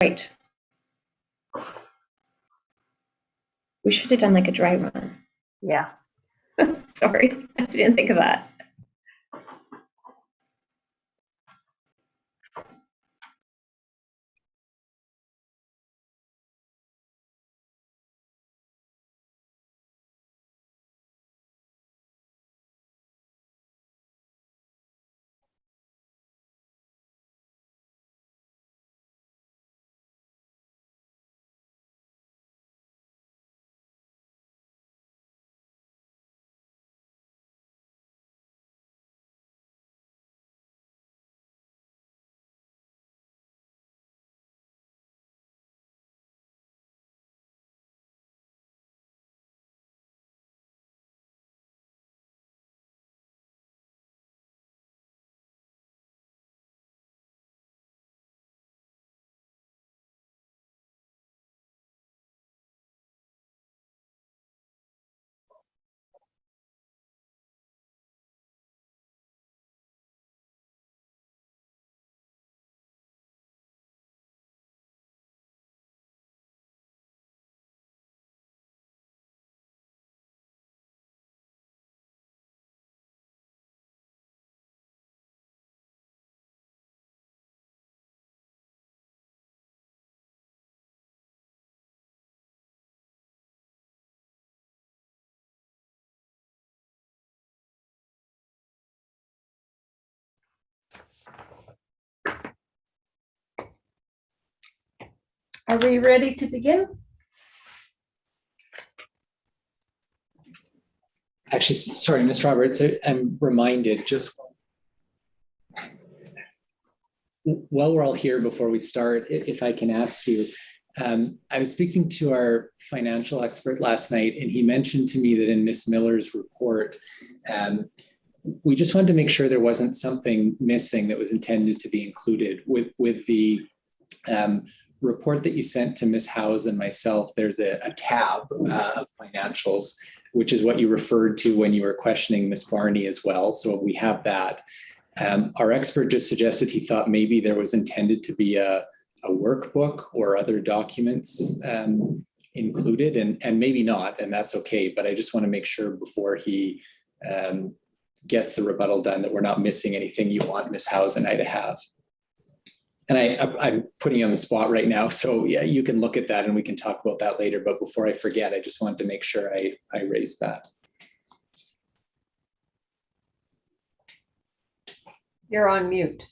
Right. We should have done like a dry run. Yeah. Sorry, I didn't think of that. Are we ready to begin? Actually, sorry, Ms. Roberts, I'm reminded just while we're all here before we start, if I can ask you, I was speaking to our financial expert last night, and he mentioned to me that in Ms. Miller's report, we just wanted to make sure there wasn't something missing that was intended to be included with the report that you sent to Ms. Howes and myself. There's a tab of financials, which is what you referred to when you were questioning Ms. Barney as well. So we have that. Our expert just suggested he thought maybe there was intended to be a workbook or other documents included, and maybe not, and that's okay. But I just want to make sure before he gets the rebuttal done that we're not missing anything you want Ms. Howes and I to have. And I'm putting you on the spot right now, so yeah, you can look at that and we can talk about that later. But before I forget, I just wanted to make sure I raised that. You're on mute.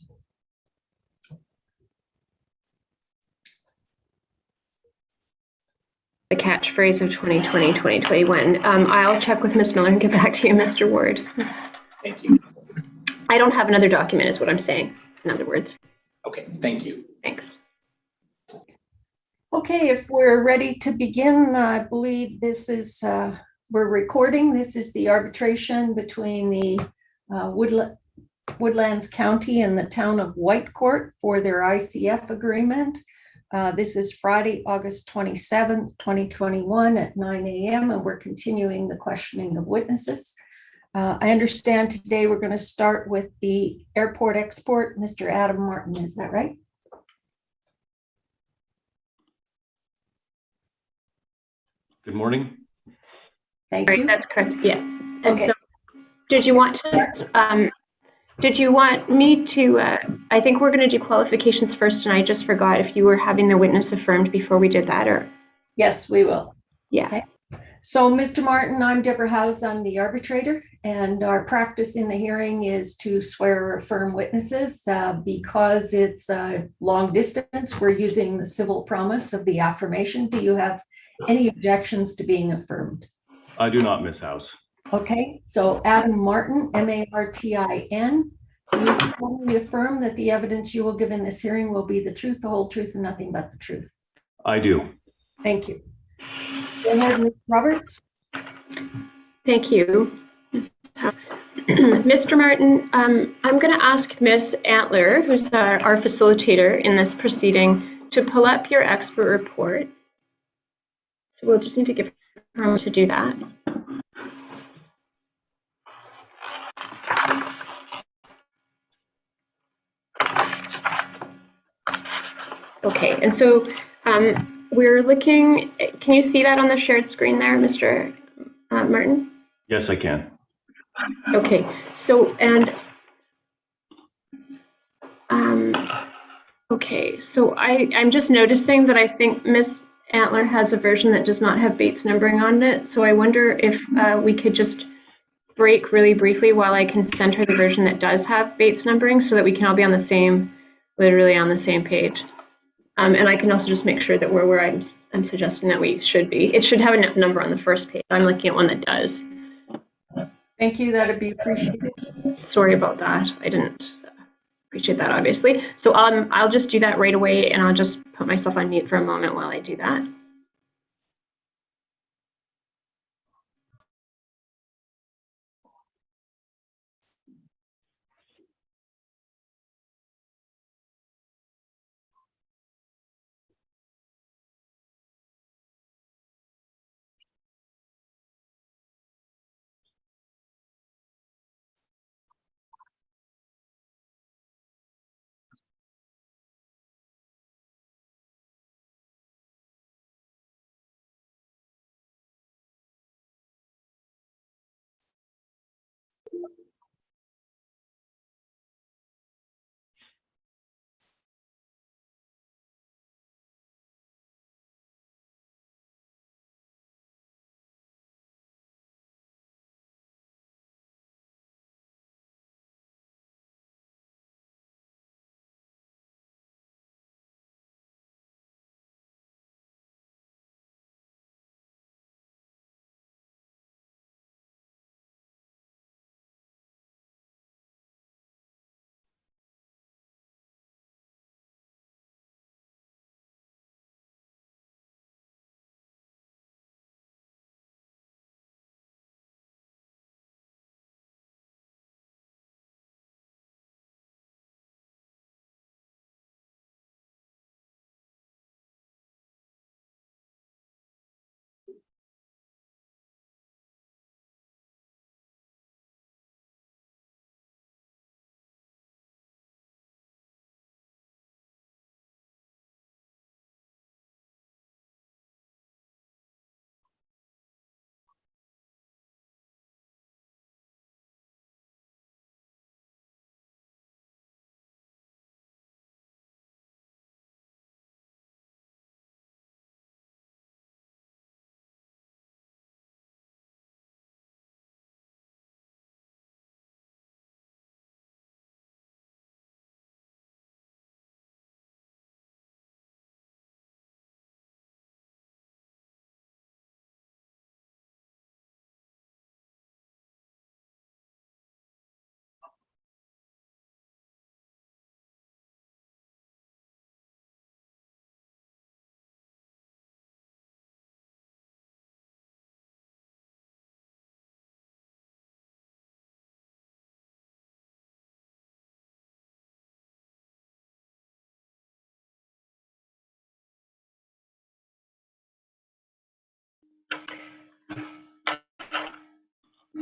The catchphrase of 2020, 2021. I'll check with Ms. Miller and get back to you, Mr. Ward. Thank you. I don't have another document is what I'm saying, in other words. Okay, thank you. Thanks. Okay, if we're ready to begin, I believe this is, we're recording. This is the arbitration between the Woodlands County and the town of Whitecourt for their ICF agreement. This is Friday, August 27th, 2021 at 9 a.m. and we're continuing the questioning of witnesses. I understand today we're going to start with the airport export, Mr. Adam Martin, is that right? Good morning. Thank Right, you. that's correct. Yeah. And Okay. so, did you want me to? I think we're going to do qualifications first, and I just forgot if you were having the witness affirmed before we did that, or Yes, we will. yeah. Okay. So, Mr. Martin, I'm Deborah Howes, I'm the arbitrator, and our practice in the hearing is to swear or affirm witnesses. Because it's long distance, we're using the civil promise of the affirmation. Do you have any objections to being affirmed? I do not, Ms. House. Okay, so Adam Martin, M-A-R-T-I-N, do you solemnly affirm that the evidence you will give in this hearing will be the truth, the whole truth, and nothing but the truth? I do. Thank you. Go ahead, Ms. Roberts. Thank you, Mr. Martin. I'm going to ask Ms. Antler, who's our facilitator in this proceeding, to pull up your expert report. So we'll just need to give her to do that. Okay, and so we're looking, can you see that on the shared screen there, Mr. Martin? Yes, I can. Okay, so, and, okay, so I'm just noticing that I think Ms. Antler has a version that does not have Bates numbering on it, so I wonder if we could just break really briefly while I can send her the version that does have Bates numbering so that we can all be on the same, literally on the same page. And I can also just make sure that we're where I'm suggesting that we should be. It should have a number on the first page. I'm looking at one that does. Thank you, that'd be appreciated. Sorry about that. I didn't appreciate that, obviously. So I'll just do that right away, and I'll just put myself on mute for a moment while I do that.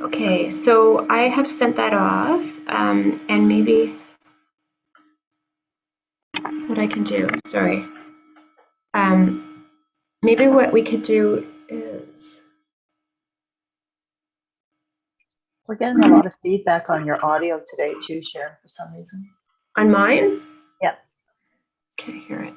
Okay, so I have sent that off, and maybe what I can do, sorry. Maybe what we could do is, We're getting a lot of feedback on your audio today too, Sharon, for some reason. on mine? Yeah. Can't hear it.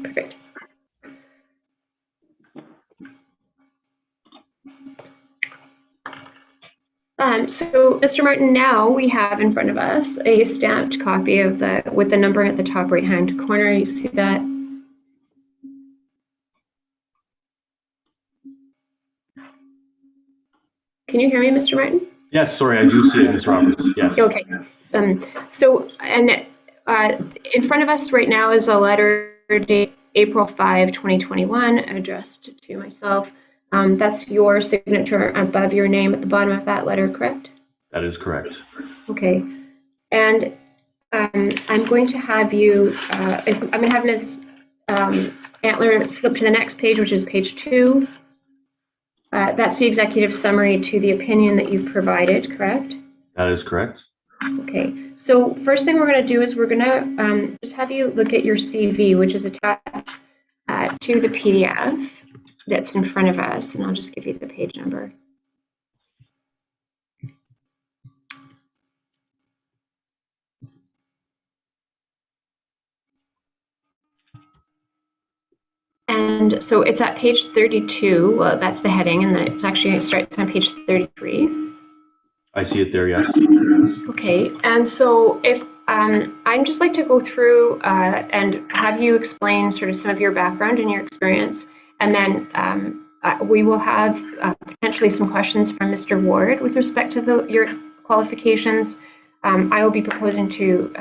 Perfect. So, Mr. Martin, now we have in front of us a stamped copy of with the numbering at the top right-hand corner. You see that? Can you hear me, Mr. Martin? Yes, sorry, I do see it, Mr. Roberts. Yes. Okay. In front of us right now is a letter dated April 5, 2021, addressed to myself. That's your signature above your name at the bottom of that letter, correct? That is correct. Okay. And I'm going to have you, I'm going to have Ms. Antler flip to the next page, which is page 2. That's the executive summary to the opinion that you've provided, correct? That is correct. Okay, so first thing we're going to do is we're going to just have you look at your CV, which is attached to the PDF that's in front of us, and I'll just give you the page number. And so it's at page 32. Well, that's the heading, and then it starts on page 33. I see it there, yes. Okay, and so if I'd just like to go through and have you explain sort of some of your background and your experience, and then we will have potentially some questions from Mr. Ward with respect to your qualifications. I will be proposing to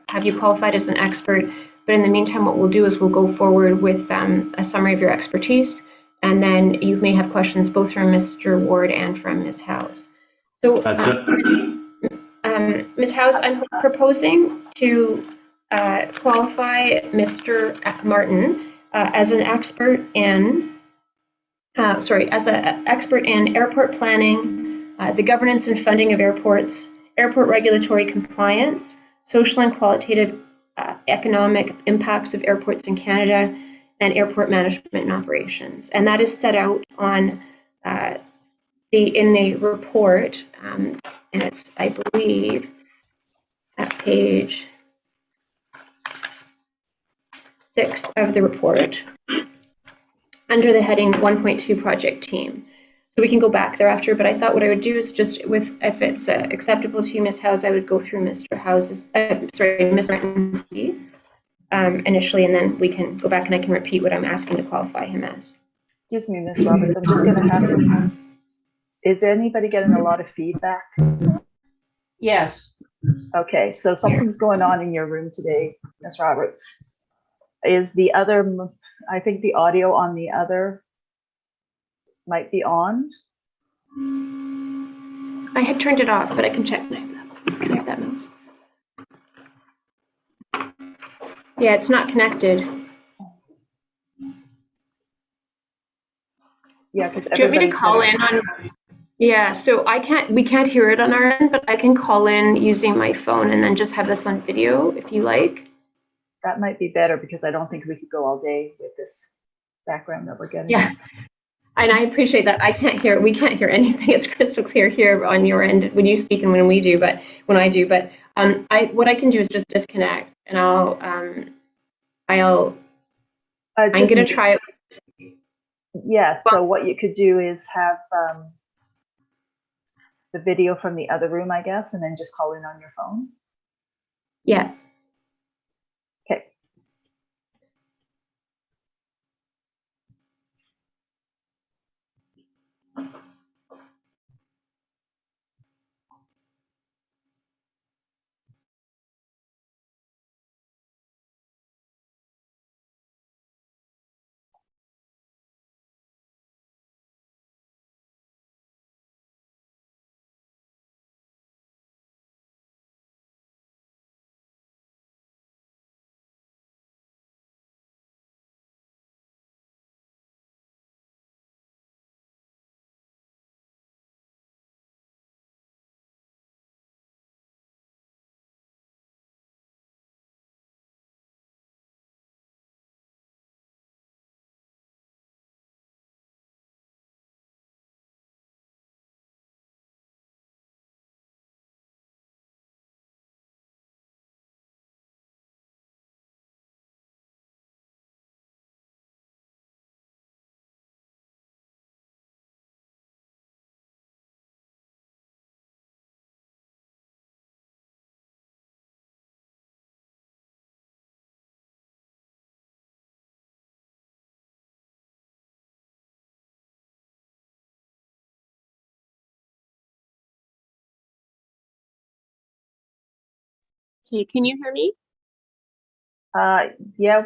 have you qualified as an expert, but in the meantime, what we'll do is we'll go forward with a summary of your expertise, and then you may have questions both from Mr. Ward and from Ms. Howes. So, Ms. Howes, I'm proposing to qualify Mr. Martin as an expert in, as an expert in airport planning, the governance and funding of airports, airport regulatory compliance, social and qualitative economic impacts of airports in Canada, and airport management and operations. And that is set out on in the report, and it's, I believe, at page 6 of the report, under the heading 1.2 Project Team. So we can go back thereafter, but I thought what I would do is just if it's acceptable to you, Ms. Howes, I would go through Mr. House's, Ms. Martin's initially, and then we can go back and I can repeat what I'm asking to qualify him as. Excuse me, Ms. Roberts, I'm just going to have to. Is anybody getting a lot of feedback? Yes. Okay, so something's going on in your room today, Ms. Roberts. Is the other, I think the audio on the other might be on. I had turned it off, but I can check. Can I have that mouse? Yeah, it's not connected. Yeah, because do you want me to call in on? Yeah, so we can't hear it on our end, but I can call in using my phone and then just have this on video if you like. That might be better because I don't think we could go all day with this background that we're getting. Yeah, and I appreciate that. We can't hear anything. It's crystal clear here on your end when you speak and when I do. But what I can do is just disconnect, and I'm going to try it. Yeah, so what you could do is have the video from the other room, I guess, and then just call in on your phone. Yeah. Okay, can you hear me? Yeah,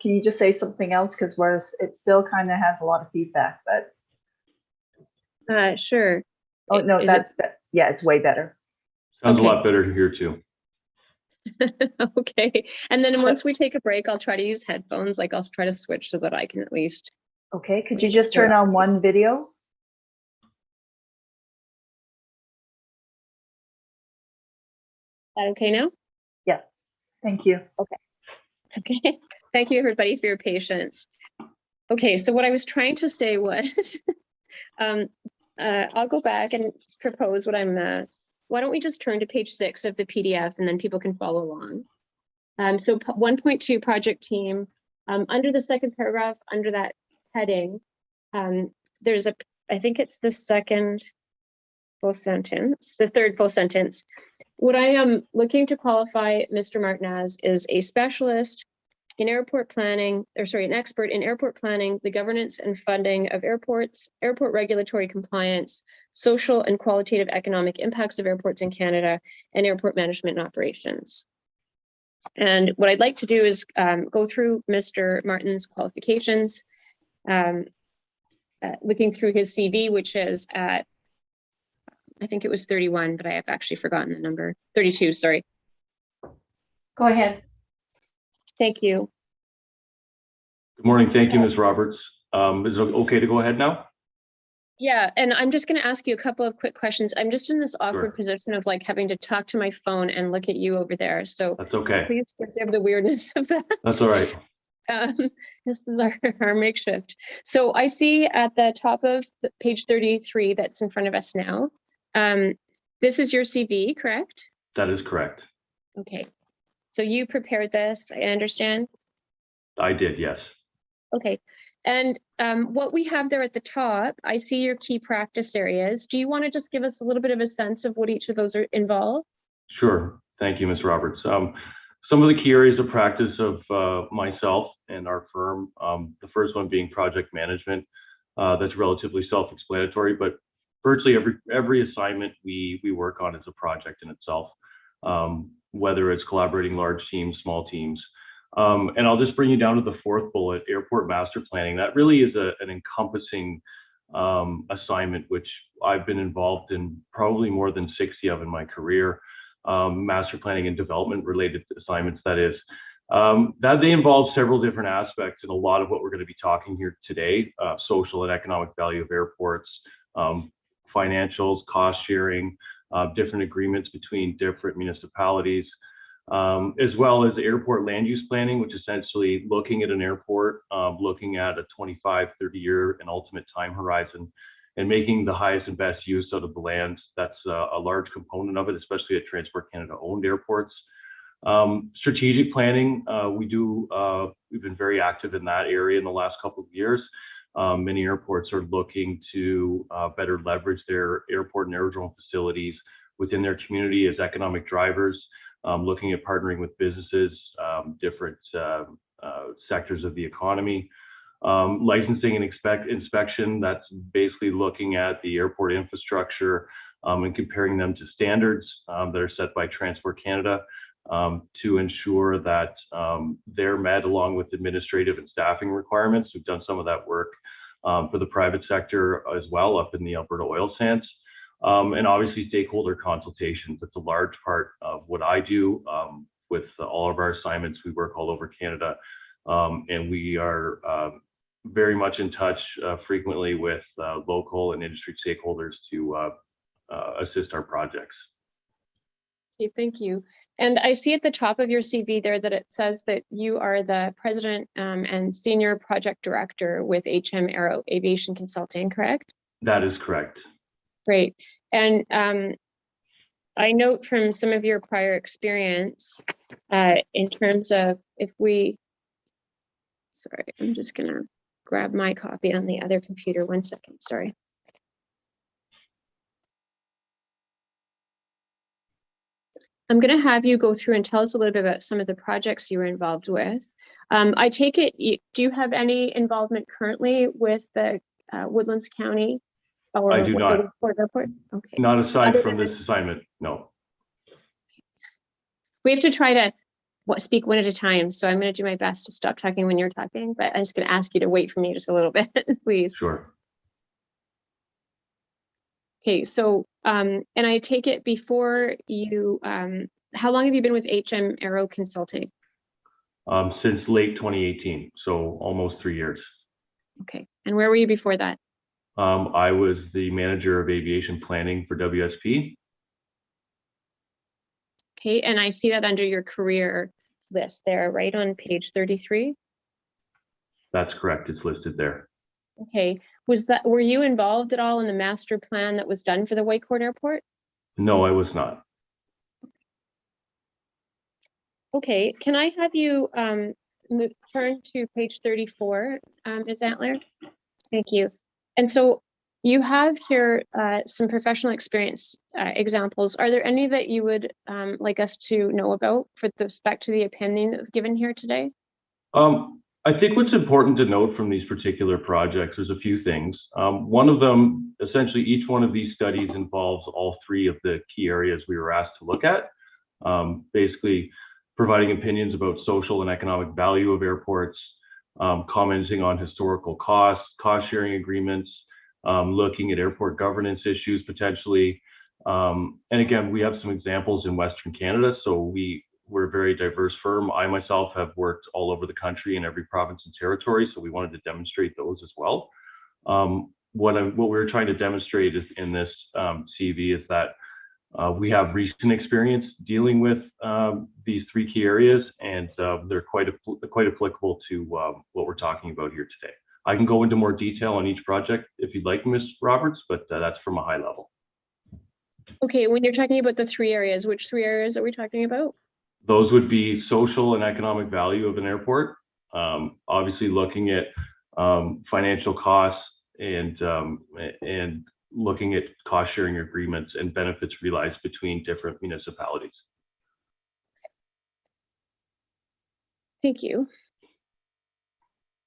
can you just say something else? Because it still kind of has a lot of feedback, but. Sure. Oh, no, Is it yeah, it's way better. Sounds Okay. a lot better here too. okay? And then once we take a break, I'll try to use headphones. Like I'll try to switch so that I can at least. Okay, could you just turn on one video? Is that okay now? Yes, thank you. Okay. Thank you, everybody, for your patience. Okay, so what I was trying to say was, I'll go back and propose what I'm. Why don't we just turn to page 6 of the PDF and then people can follow along. So 1.2 project team. Under the second paragraph, under that heading, there's I think it's the second full sentence, the third full sentence. What I am looking to qualify Mr. Martin as is a specialist in airport planning, an expert in airport planning, the governance and funding of airports, airport regulatory compliance, social and qualitative economic impacts of airports in Canada, and airport management and operations. And what I'd like to do is go through Mr. Martin's qualifications, looking through his CV, which is at, I think it was 31, but I have actually forgotten the number, 32, sorry. Go ahead. Thank you. Good morning. Thank you, Ms. Roberts. Is it okay to go ahead now? Yeah, and I'm just going to ask you a couple of quick questions. I'm just in this awkward position of like having to talk to my phone and look at you over there. So That's okay. please forgive the weirdness of that. That's all right. This is our makeshift. So I see at the top of page 33 that's in front of us now. This is your CV, correct? That is correct. Okay. So you prepared this, I understand? I did, yes. Okay. And what we have there at the top, I see your key practice areas. Do you want to just give us a little bit of a sense of what each of those are involved? Sure. Thank you, Ms. Roberts. Some of the key areas of practice of myself and our firm, the first one being project management. That's relatively self-explanatory, but virtually every assignment we work on is a project in itself, whether it's collaborating large teams, small teams. And I'll just bring you down to the fourth bullet, airport master planning. That really is an encompassing assignment, which I've been involved in probably more than 60 of in my career. Master planning and development related assignments, that is. That they involve several different aspects, and a lot of what we're going to be talking here today, social and economic value of airports, financials, cost sharing, different agreements between different municipalities, as well as airport land use planning, which is essentially looking at an airport, looking at a 25, 30-year and ultimate time horizon, and making the highest and best use out of the land. That's a large component of it, especially at Transport Canada owned airports. Strategic planning, we've been very active in that area in the last couple of years. Many airports are looking to better leverage their airport and aerodrome facilities within their community as economic drivers, looking at partnering with businesses, different sectors of the economy. Licensing and inspection, that's basically looking at the airport infrastructure and comparing them to standards that are set by Transport Canada to ensure that they're met along with administrative and staffing requirements. We've done some of that work for the private sector as well up in the Alberta oil sands. And obviously stakeholder consultations. That's a large part of what I do with all of our assignments. We work all over Canada and we are very much in touch frequently with local and industry stakeholders to assist our projects. Okay, thank you. And I see at the top of your CV there that it says that you are the president and senior project director with HM Aero Aviation Consulting, correct? That is correct. Great. And I note from some of your prior experience in terms of sorry, I'm just gonna grab my copy on the other computer. 1 second, sorry. I'm going to have you go through and tell us a little bit about some of the projects you were involved with. I take it, do you have any involvement currently with the Woodlands County? Or I do not. Airport? Okay. Not aside from this assignment, no. We have to try to speak one at a time. So I'm going to do my best to stop talking when you're talking, but I'm just going to ask you to wait for me just a little bit, please. Sure. Okay, so, and I take it before you, how long have you been with HM Aero Consulting? Since late 2018, so almost 3 years. Okay, and where were you before that? I was the manager of aviation planning for WSP. Okay, and I see that under your career list there, right on page 33. That's correct. It's listed there. Okay, were you involved at all in the master plan that was done for the Whitecourt Airport? No, I was not. Okay, can I have you turn to page 34, Ms. Antler? Thank you. And so you have here some professional experience examples. Are there any that you would like us to know about with respect to the opinion that was given here today? I think what's important to note from these particular projects is a few things. One of them, essentially each one of these studies involves all three of the key areas we were asked to look at. Basically providing opinions about social and economic value of airports, commenting on historical costs, cost sharing agreements, looking at airport governance issues potentially. And again, we have some examples in Western Canada, so we're a very diverse firm. I myself have worked all over the country in every province and territory, so we wanted to demonstrate those as well. What we're trying to demonstrate is in this CV is that we have recent experience dealing with these three key areas, and they're quite applicable to what we're talking about here today. I can go into more detail on each project if you'd like, Ms. Roberts, but that's from a high level. Okay, when you're talking about the three areas, which three areas are we talking about? Those would be social and economic value of an airport, obviously looking at financial costs and looking at cost sharing agreements and benefits realized between different municipalities. Thank you.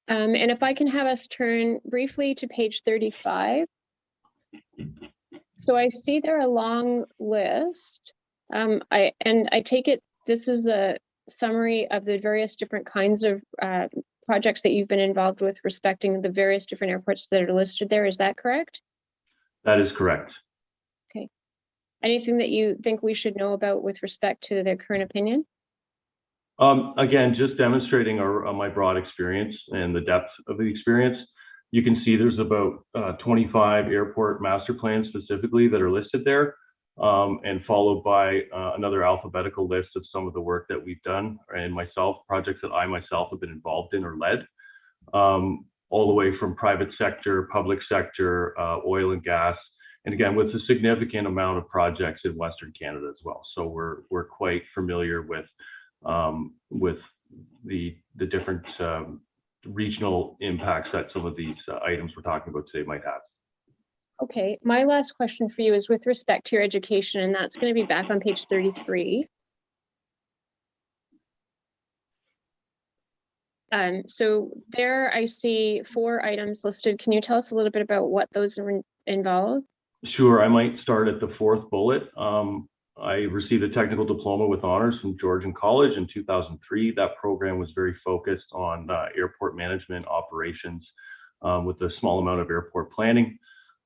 And if I can have us turn briefly to page 35. So I see there a long list. I take it this is a summary of the various different kinds of projects that you've been involved with respecting the various different airports that are listed there. Is that correct? That is correct. Okay. Anything that you think we should know about with respect to their current opinion? Again, just demonstrating my broad experience and the depth of the experience. You can see there's about 25 airport master plans specifically that are listed there, and followed by another alphabetical list of some of the work that we've done, and projects that I myself have been involved in or led, all the way from private sector, public sector, oil and gas, and again, with a significant amount of projects in Western Canada as well. So we're quite familiar with the different regional impacts that some of these items we're talking about today might have. Okay, my last question for you is with respect to your education, and that's going to be back on page 33. So there I see 4 items listed. Can you tell us a little bit about what those involve? Sure, I might start at the 4th bullet. I received a technical diploma with honors from Georgian College in 2003. That program was very focused on airport management operations with a small amount of airport planning.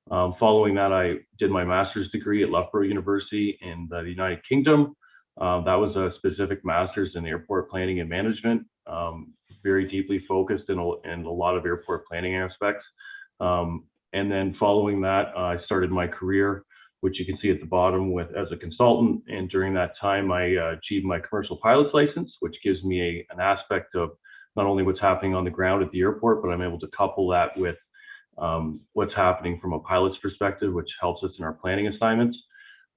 Following that, I did my master's degree at Loughborough University in the United Kingdom. That was a specific master's in airport planning and management, very deeply focused in a lot of airport planning aspects. And then following that, I started my career, which you can see at the bottom as a consultant. And during that time, I achieved my commercial pilot's license, which gives me an aspect of not only what's happening on the ground at the airport, but I'm able to couple that with what's happening from a pilot's perspective, which helps us in our planning assignments.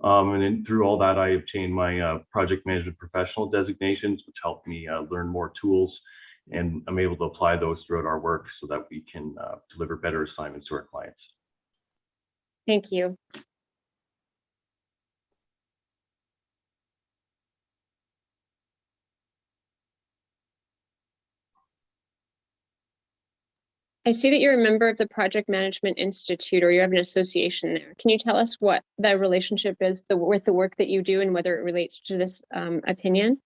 And then through all that, I obtained my project management professional designations, which helped me learn more tools, and I'm able to apply those throughout our work so that we can deliver better assignments to our clients. Thank you. I see that you're a member of the Project Management Institute, or you have an association there. Can you tell us what the relationship is with the work that you do and whether it relates to this opinion?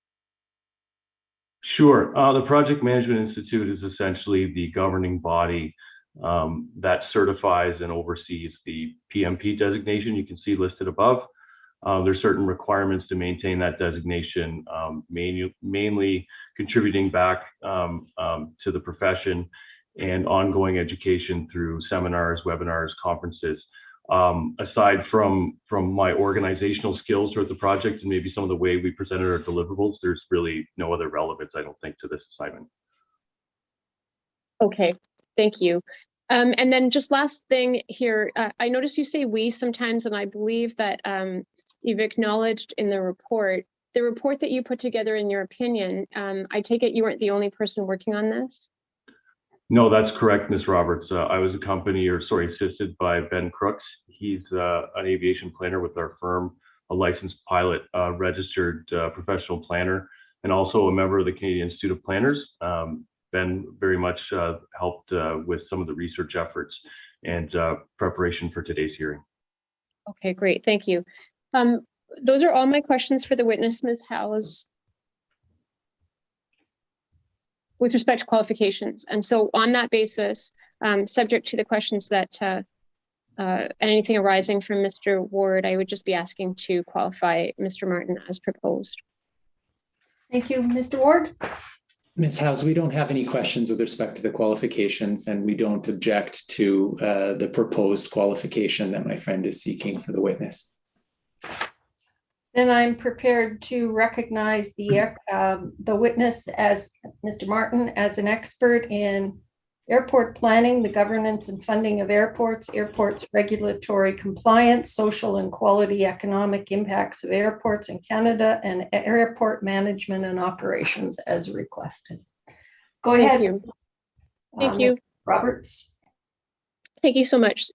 Sure. The Project Management Institute is essentially the governing body that certifies and oversees the PMP designation you can see listed above. There's certain requirements to maintain that designation, mainly contributing back to the profession and ongoing education through seminars, webinars, conferences. Aside from my organizational skills throughout the project and maybe some of the way we presented our deliverables, there's really no other relevance, I don't think, to this assignment. Okay, thank you. And then just last thing here, I notice you say we sometimes, and I believe that you've acknowledged in the report that you put together in your opinion, I take it you weren't the only person working on this? No, that's correct, Ms. Roberts. I was assisted by Ben Crooks. He's an aviation planner with our firm, a licensed pilot, registered professional planner, and also a member of the Canadian Institute of Planners. Ben very much helped with some of the research efforts and preparation for today's hearing. Okay, great, thank you. Those are all my questions for the witness, Ms. Howes, with respect to qualifications. And so on that basis, subject to the questions that anything arising from Mr. Ward, I would just be asking to qualify Mr. Martin as proposed. Thank you, Mr. Ward. Ms. Howes, we don't have any questions with respect to the qualifications, and we don't object to the proposed qualification that my friend is seeking for the witness. Then I'm prepared to recognize the witness as Mr. Martin as an expert in airport planning, the governance and funding of airports, regulatory compliance, social and quality economic impacts of airports in Canada, and airport management and operations as requested. Go ahead. Thank you. Thank you. Roberts. Thank you so much.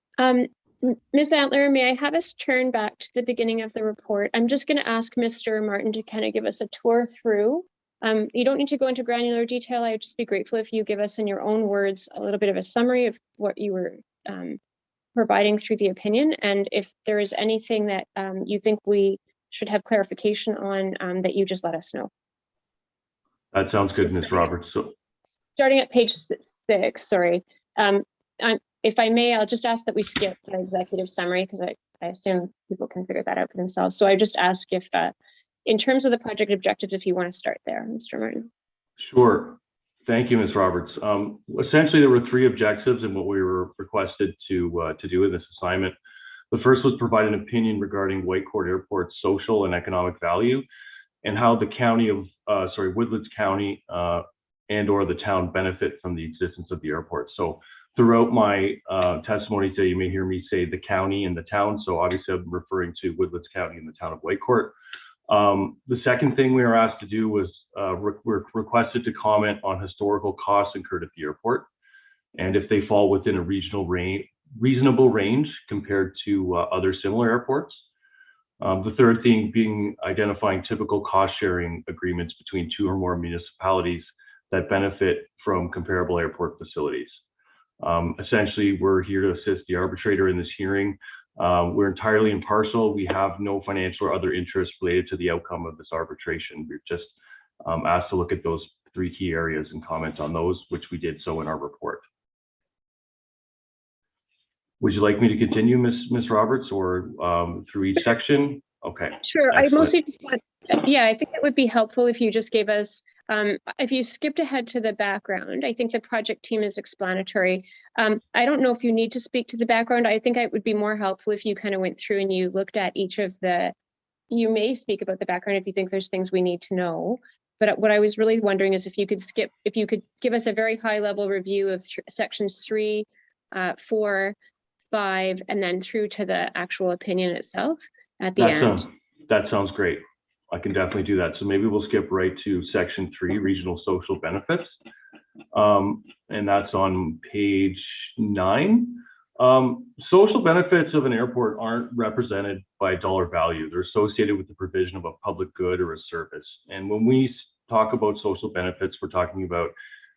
Ms. Antler, may I have us turn back to the beginning of the report? I'm just going to ask Mr. Martin to kind of give us a tour through. You don't need to go into granular detail. I'd just be grateful if you give us in your own words a little bit of a summary of what you were providing through the opinion. And if there is anything that you think we should have clarification on, that you just let us know. That sounds good, Ms. Roberts. So, starting at page 6, sorry. If I may, I'll just ask that we skip the executive summary because I assume people can figure that out for themselves. So I just ask if, in terms of the project objectives, if you want to start there, Mr. Martin. Sure. Thank you, Ms. Roberts. Essentially, there were 3 objectives in what we were requested to do in this assignment. The first was provide an opinion regarding Whitecourt Airport's social and economic value and how the county of, Woodlands County and/or the town benefit from the existence of the airport. So throughout my testimony today, you may hear me say the county and the town. So obviously I'm referring to Woodlands County and the town of Whitecourt. The second thing we were asked to do was we're requested to comment on historical costs incurred at the airport and if they fall within a reasonable range compared to other similar airports. The third thing being identifying typical cost sharing agreements between 2 or more municipalities that benefit from comparable airport facilities. Essentially, we're here to assist the arbitrator in this hearing. We're entirely impartial. We have no financial or other interests related to the outcome of this arbitration. We're just asked to look at those 3 key areas and comment on those, which we did so in our report. Would you like me to continue, Ms. Roberts, or through each section? Okay. Sure. Excellent. I mostly just want, I think it would be helpful if you just gave us, if you skipped ahead to the background. I think the project team is explanatory. I don't know if you need to speak to the background. I think it would be more helpful if you kind of went through and you looked at each of you may speak about the background if you think there's things we need to know. But what I was really wondering is if you could give us a very high level review of sections 3, 4, 5, and then through to the actual opinion itself at the end. That sounds great. I can definitely do that. So maybe we'll skip right to section 3, regional social benefits. And that's on page 9. Social benefits of an airport aren't represented by dollar value. They're associated with the provision of a public good or a service. And when we talk about social benefits, we're talking about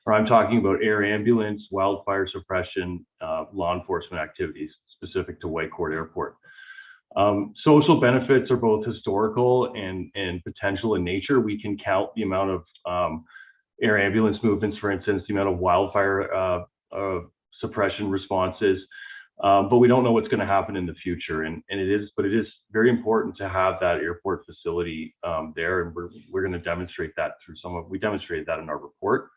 or I'm talking about air ambulance, wildfire suppression, law enforcement activities specific to Whitecourt Airport. Social benefits are both historical and potential in nature. We can count the amount of air ambulance movements, for instance, the amount of wildfire suppression responses, but we don't know what's going to happen in the future. And it is very important to have that airport facility there, and we're going to demonstrate that through we demonstrated that in our report.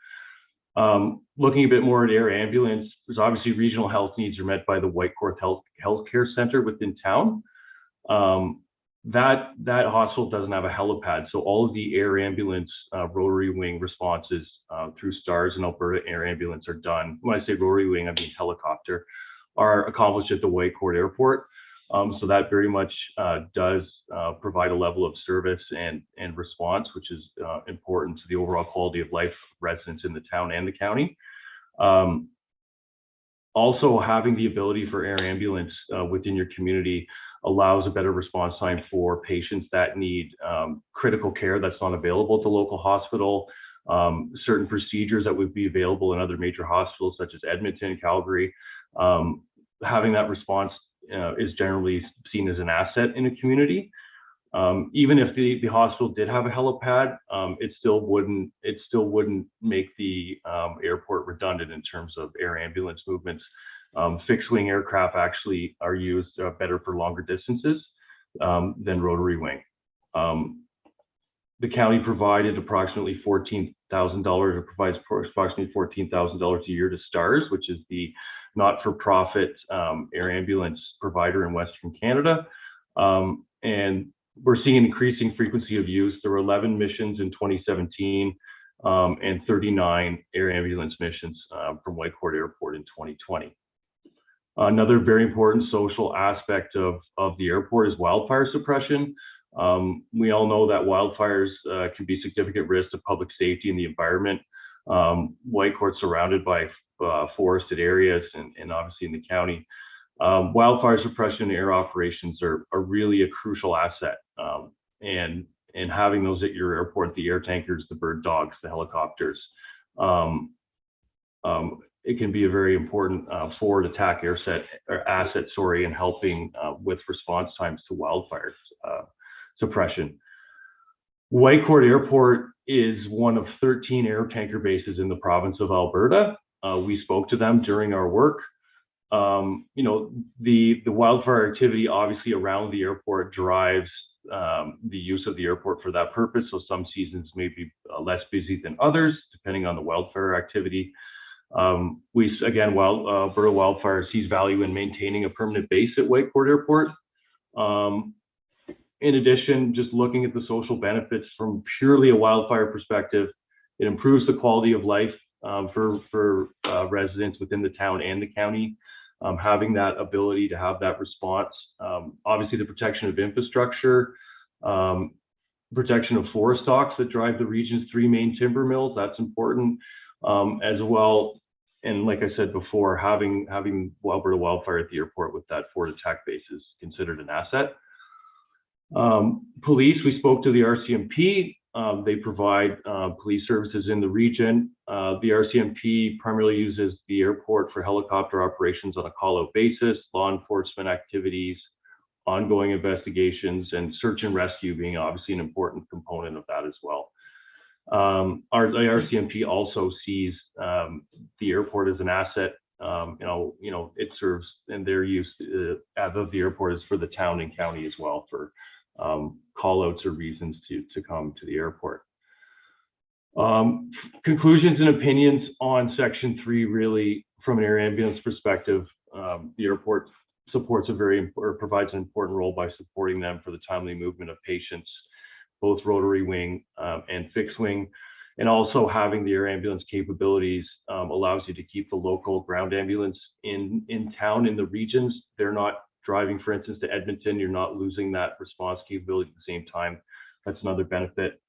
Looking a bit more at air ambulance, there's obviously regional health needs are met by the Whitecourt Healthcare Center within town. That hospital doesn't have a helipad, so all of the air ambulance rotary wing responses through STARS and Alberta Air Ambulance are done. When I say rotary wing, I mean helicopter, are accomplished at the Whitecourt Airport. So that very much does provide a level of service and response, which is important to the overall quality of life of residents in the town and the county. Also, having the ability for air ambulance within your community allows a better response time for patients that need critical care that's not available at the local hospital, certain procedures that would be available in other major hospitals such as Edmonton, Calgary. Having that response is generally seen as an asset in a community. Even if the hospital did have a helipad, it still wouldn't make the airport redundant in terms of air ambulance movements. Fixed wing aircraft actually are used better for longer distances than rotary wing. The county provided approximately $14,000, or provides approximately $14,000 a year to STARS, which is the not-for-profit air ambulance provider in Western Canada. And we're seeing an increasing frequency of use. There were 11 missions in 2017 and 39 air ambulance missions from Whitecourt Airport in 2020. Another very important social aspect of the airport is wildfire suppression. We all know that wildfires can be a significant risk to public safety and the environment. Whitecourt's surrounded by forested areas and obviously in the county. Wildfire suppression and air operations are really a crucial asset. And having those at your airport, the air tankers, the bird dogs, the helicopters, it can be a very important forward attack asset in helping with response times to wildfire suppression. Whitecourt Airport is one of 13 air tanker bases in the province of Alberta. We spoke to them during our work. The wildfire activity obviously around the airport drives the use of the airport for that purpose. So some seasons may be less busy than others, depending on the wildfire activity. Alberta Wildfire sees value in maintaining a permanent base at Whitecourt Airport. In addition, just looking at the social benefits from purely a wildfire perspective, it improves the quality of life for residents within the town and the county. Having that ability to have that response, obviously the protection of infrastructure, protection of forest stocks that drive the region's 3 main timber mills, that's important as well. And like I said before, having Alberta Wildfire at the airport with that forward attack base is considered an asset. Police, we spoke to the RCMP. They provide police services in the region. The RCMP primarily uses the airport for helicopter operations on a call-out basis, law enforcement activities, ongoing investigations, and search and rescue being obviously an important component of that as well. The RCMP also sees the airport as an asset. It serves, and their use of the airport is for the town and county as well for call-outs or reasons to come to the airport. Conclusions and opinions on Section 3, really, from an air ambulance perspective, the airport provides an important role by supporting them for the timely movement of patients, both rotary wing and fixed wing. And also having the air ambulance capabilities allows you to keep the local ground ambulance in town in the regions. They're not driving, for instance, to Edmonton. You're not losing that response capability at the same time. That's another benefit.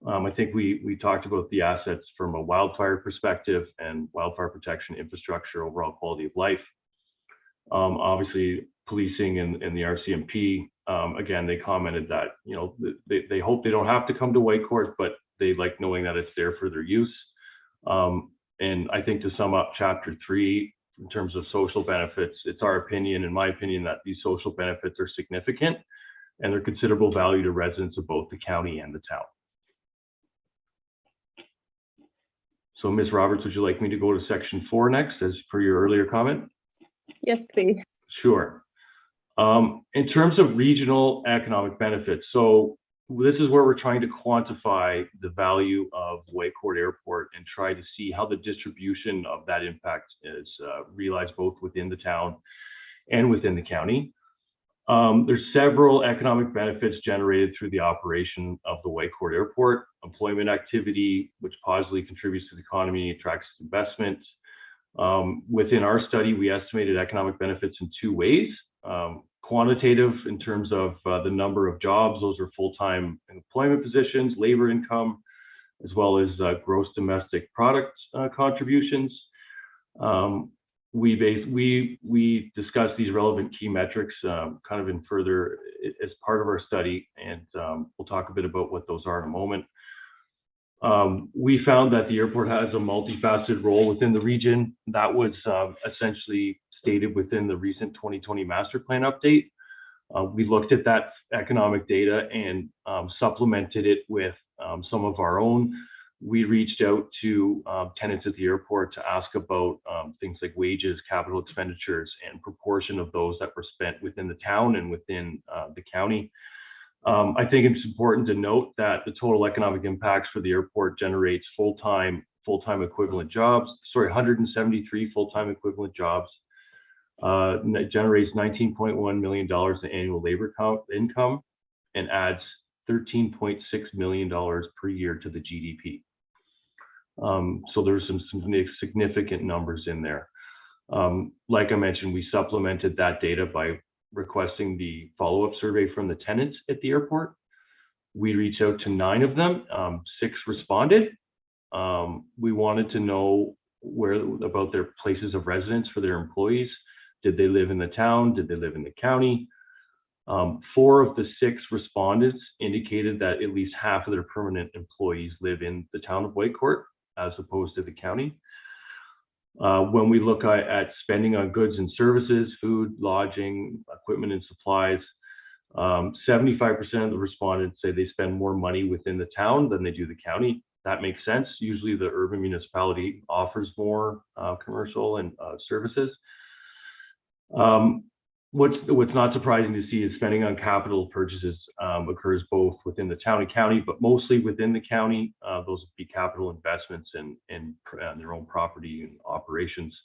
I think we talked about the assets from a wildfire perspective and wildfire protection infrastructure, overall quality of life. Obviously, policing and the RCMP, again, they commented that they hope they don't have to come to Whitecourt, but they like knowing that it's there for their use. And I think to sum up chapter 3, in terms of social benefits, it's our opinion, in my opinion, that these social benefits are significant and they're considerable value to residents of both the county and the town. So Ms. Roberts, would you like me to go to section 4 next, as per your earlier comment? Yes, please. Sure. In terms of regional economic benefits, so this is where we're trying to quantify the value of Whitecourt Airport and try to see how the distribution of that impact is realized both within the town and within the county. There's several economic benefits generated through the operation of the Whitecourt Airport. Employment activity, which positively contributes to the economy, attracts investment. Within our study, we estimated economic benefits in 2 ways. Quantitative in terms of the number of jobs, those are full-time employment positions, labor income, as well as gross domestic product contributions. We discussed these relevant key metrics kind of in further as part of our study, and we'll talk a bit about what those are in a moment. We found that the airport has a multifaceted role within the region. That was essentially stated within the recent 2020 master plan update. We looked at that economic data and supplemented it with some of our own. We reached out to tenants at the airport to ask about things like wages, capital expenditures, and proportion of those that were spent within the town and within the county. I think it's important to note that the total economic impacts for the airport generates full-time equivalent jobs, 173 full-time equivalent jobs. It generates $19.1 million in annual labor income and adds $13.6 million per year to the GDP. So there's some significant numbers in there. Like I mentioned, we supplemented that data by requesting the follow-up survey from the tenants at the airport. We reached out to 9 of them, 6 responded. We wanted to know about their places of residence for their employees. Did they live in the town? Did they live in the county? 4 of the 6 respondents indicated that at least half of their permanent employees live in the town of Whitecourt as opposed to the county. When we look at spending on goods and services, food, lodging, equipment and supplies, 75% of the respondents say they spend more money within the town than they do the county. That makes sense. Usually the urban municipality offers more commercial and services. What's not surprising to see is spending on capital purchases occurs both within the town and county, but mostly within the county. Those would be capital investments in their own property and operations.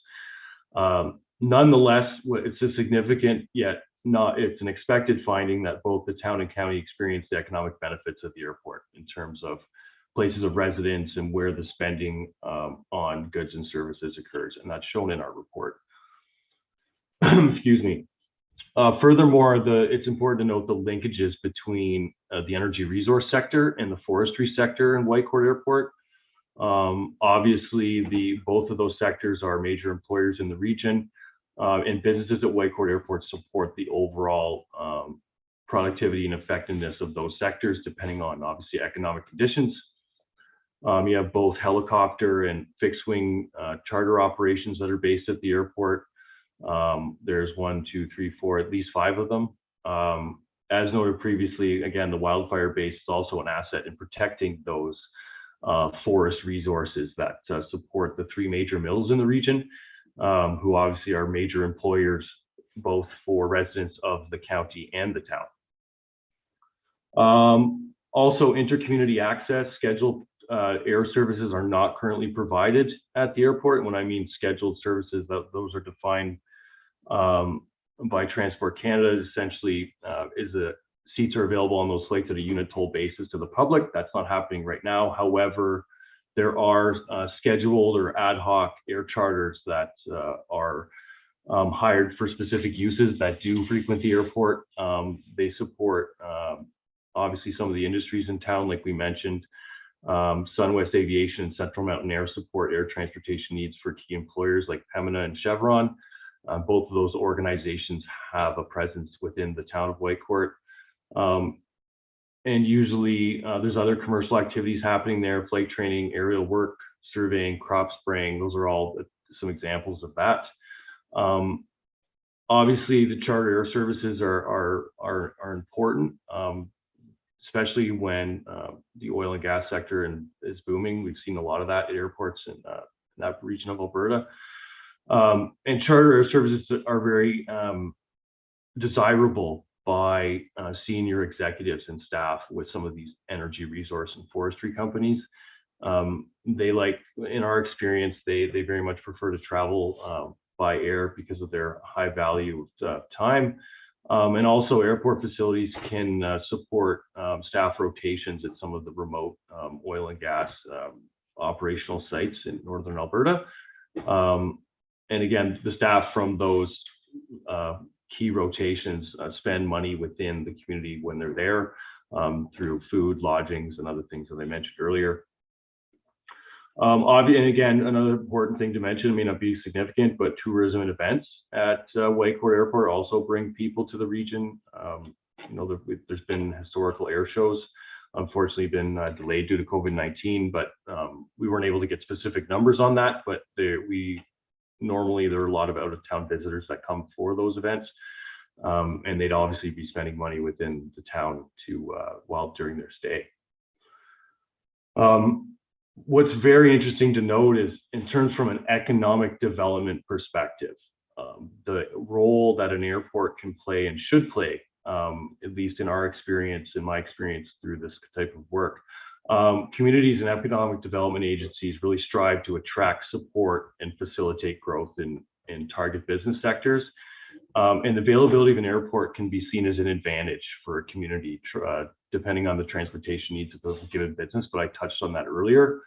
Nonetheless, it's a significant yet it's an expected finding that both the town and county experience the economic benefits of the airport in terms of places of residence and where the spending on goods and services occurs, and that's shown in our report. Excuse me. Furthermore, it's important to note the linkages between the energy resource sector and the forestry sector in Whitecourt Airport. Obviously, both of those sectors are major employers in the region, and businesses at Whitecourt Airport support the overall productivity and effectiveness of those sectors, depending on obviously economic conditions. You have both helicopter and fixed-wing charter operations that are based at the airport. There's 1, 2, 3, 4, at least 5 of them. As noted previously, again, the wildfire base is also an asset in protecting those forest resources that support the 3 major mills in the region, who obviously are major employers both for residents of the county and the town. Also, intercommunity access, scheduled air services are not currently provided at the airport. And when I mean scheduled services, those are defined by Transport Canada. Essentially, seats are available on those flights at a unit toll basis to the public. That's not happening right now. However, there are scheduled or ad hoc air charters that are hired for specific uses that do frequent the airport. They support obviously some of the industries in town, like we mentioned. SunWest Aviation and Central Mountain Air support air transportation needs for key employers like Pembina and Chevron. Both of those organizations have a presence within the town of Whitecourt. And usually there's other commercial activities happening there, flight training, aerial work, surveying, crop spraying. Those are all some examples of that. Obviously, the charter air services are important, especially when the oil and gas sector is booming. We've seen a lot of that at airports in that region of Alberta. And charter air services are very desirable by senior executives and staff with some of these energy resource and forestry companies. They like, in our experience, they very much prefer to travel by air because of their high value of time. And also airport facilities can support staff rotations at some of the remote oil and gas operational sites in Northern Alberta. And again, the staff from those key rotations spend money within the community when they're there through food, lodgings, and other things that I mentioned earlier. And again, another important thing to mention, it may not be significant, but tourism and events at Whitecourt Airport also bring people to the region. There's been historical air shows, unfortunately been delayed due to COVID-19, but we weren't able to get specific numbers on that, but normally there are a lot of out-of-town visitors that come for those events, and they'd obviously be spending money within the town while during their stay. What's very interesting to note is, in terms from an economic development perspective, the role that an airport can play and should play, at least in our experience, in my experience through this type of work, communities and economic development agencies really strive to attract, support, and facilitate growth in target business sectors. And the availability of an airport can be seen as an advantage for a community, depending on the transportation needs of those given business, but I touched on that earlier.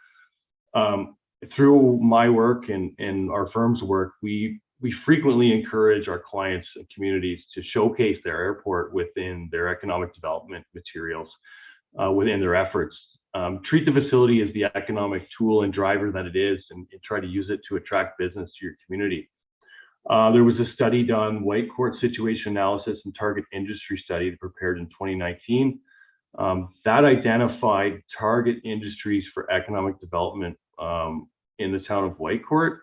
Through my work and our firm's work, we frequently encourage our clients and communities to showcase their airport within their economic development materials, within their efforts. Treat the facility as the economic tool and driver that it is, and try to use it to attract business to your community. There was a study done, Whitecourt Situation Analysis and Target Industry Study, prepared in 2019. That identified target industries for economic development in the town of Whitecourt,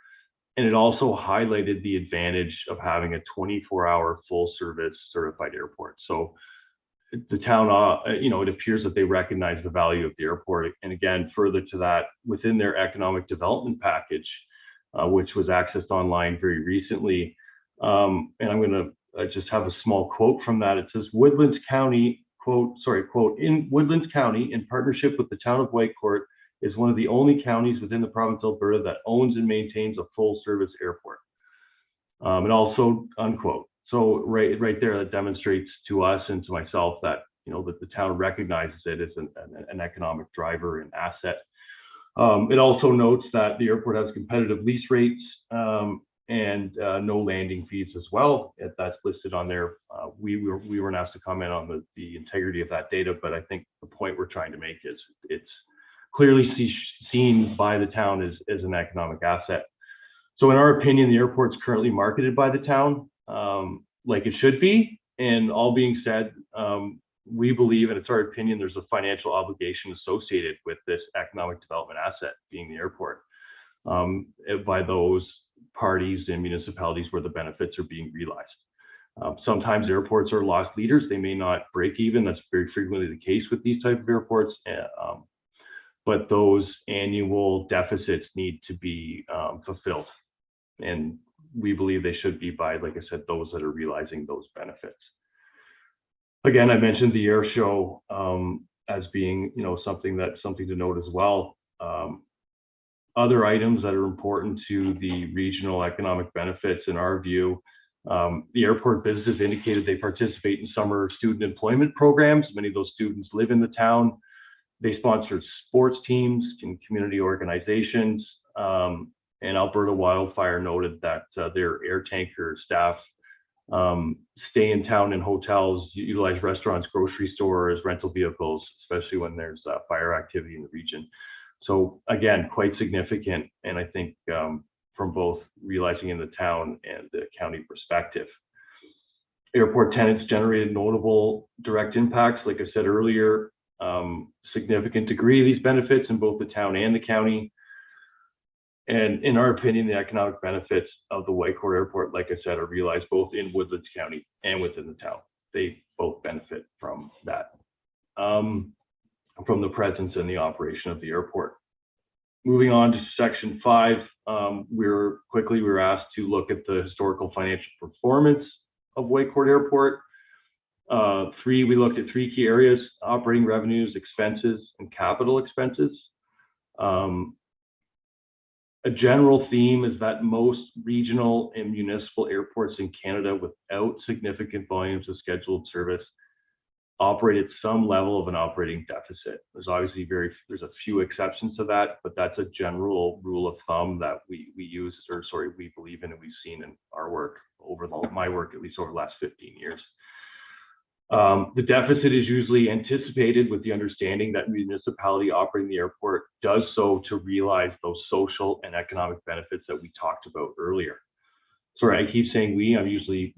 and it also highlighted the advantage of having a 24-hour full-service certified airport. So the town, it appears that they recognize the value of the airport. And again, further to that, within their economic development package, which was accessed online very recently, and I'm going to just have a small quote from that. It says, Woodlands County, quote, in Woodlands County, in partnership with the town of Whitecourt, is one of the only counties within the province of Alberta that owns and maintains a full-service airport. And also, unquote. So right there, that demonstrates to us and to myself that that the town recognizes it as an economic driver and asset. It also notes that the airport has competitive lease rates and no landing fees as well. That's listed on there. We weren't asked to comment on the integrity of that data, but I think the point we're trying to make is it's clearly seen by the town as an economic asset. So in our opinion, the airport's currently marketed by the town like it should be. And all being said, we believe, and it's our opinion, there's a financial obligation associated with this economic development asset being the airport by those parties and municipalities where the benefits are being realized. Sometimes airports are loss leaders. They may not break even. That's very frequently the case with these type of airports. But those annual deficits need to be fulfilled. And we believe they should be by, like I said, those that are realizing those benefits. Again, I mentioned the air show as being, something to note as well. Other items that are important to the regional economic benefits, in our view, the airport businesses indicated they participate in summer student employment programs. Many of those students live in the town. They sponsor sports teams and community organizations. And Alberta Wildfire noted that their air tanker staff stay in town in hotels, utilize restaurants, grocery stores, rental vehicles, especially when there's fire activity in the region. So again, quite significant, and I think from both realizing in the town and the county perspective. Airport tenants generated notable direct impacts, like I said earlier, significant degree of these benefits in both the town and the county. And in our opinion, the economic benefits of the Whitecourt Airport, like I said, are realized both in Woodlands County and within the town. They both benefit from that, from the presence and the operation of the airport. Moving on to section 5, we were asked to look at the historical financial performance of Whitecourt Airport. We looked at 3 key areas: operating revenues, expenses, and capital expenses. A general theme is that most regional and municipal airports in Canada without significant volumes of scheduled service operate at some level of an operating deficit. There's obviously there's a few exceptions to that, but that's a general rule of thumb that we believe in and we've seen in our work my work, at least over the last 15 years. The deficit is usually anticipated with the understanding that municipality operating the airport does so to realize those social and economic benefits that we talked about earlier. Sorry, I keep saying we, I'm usually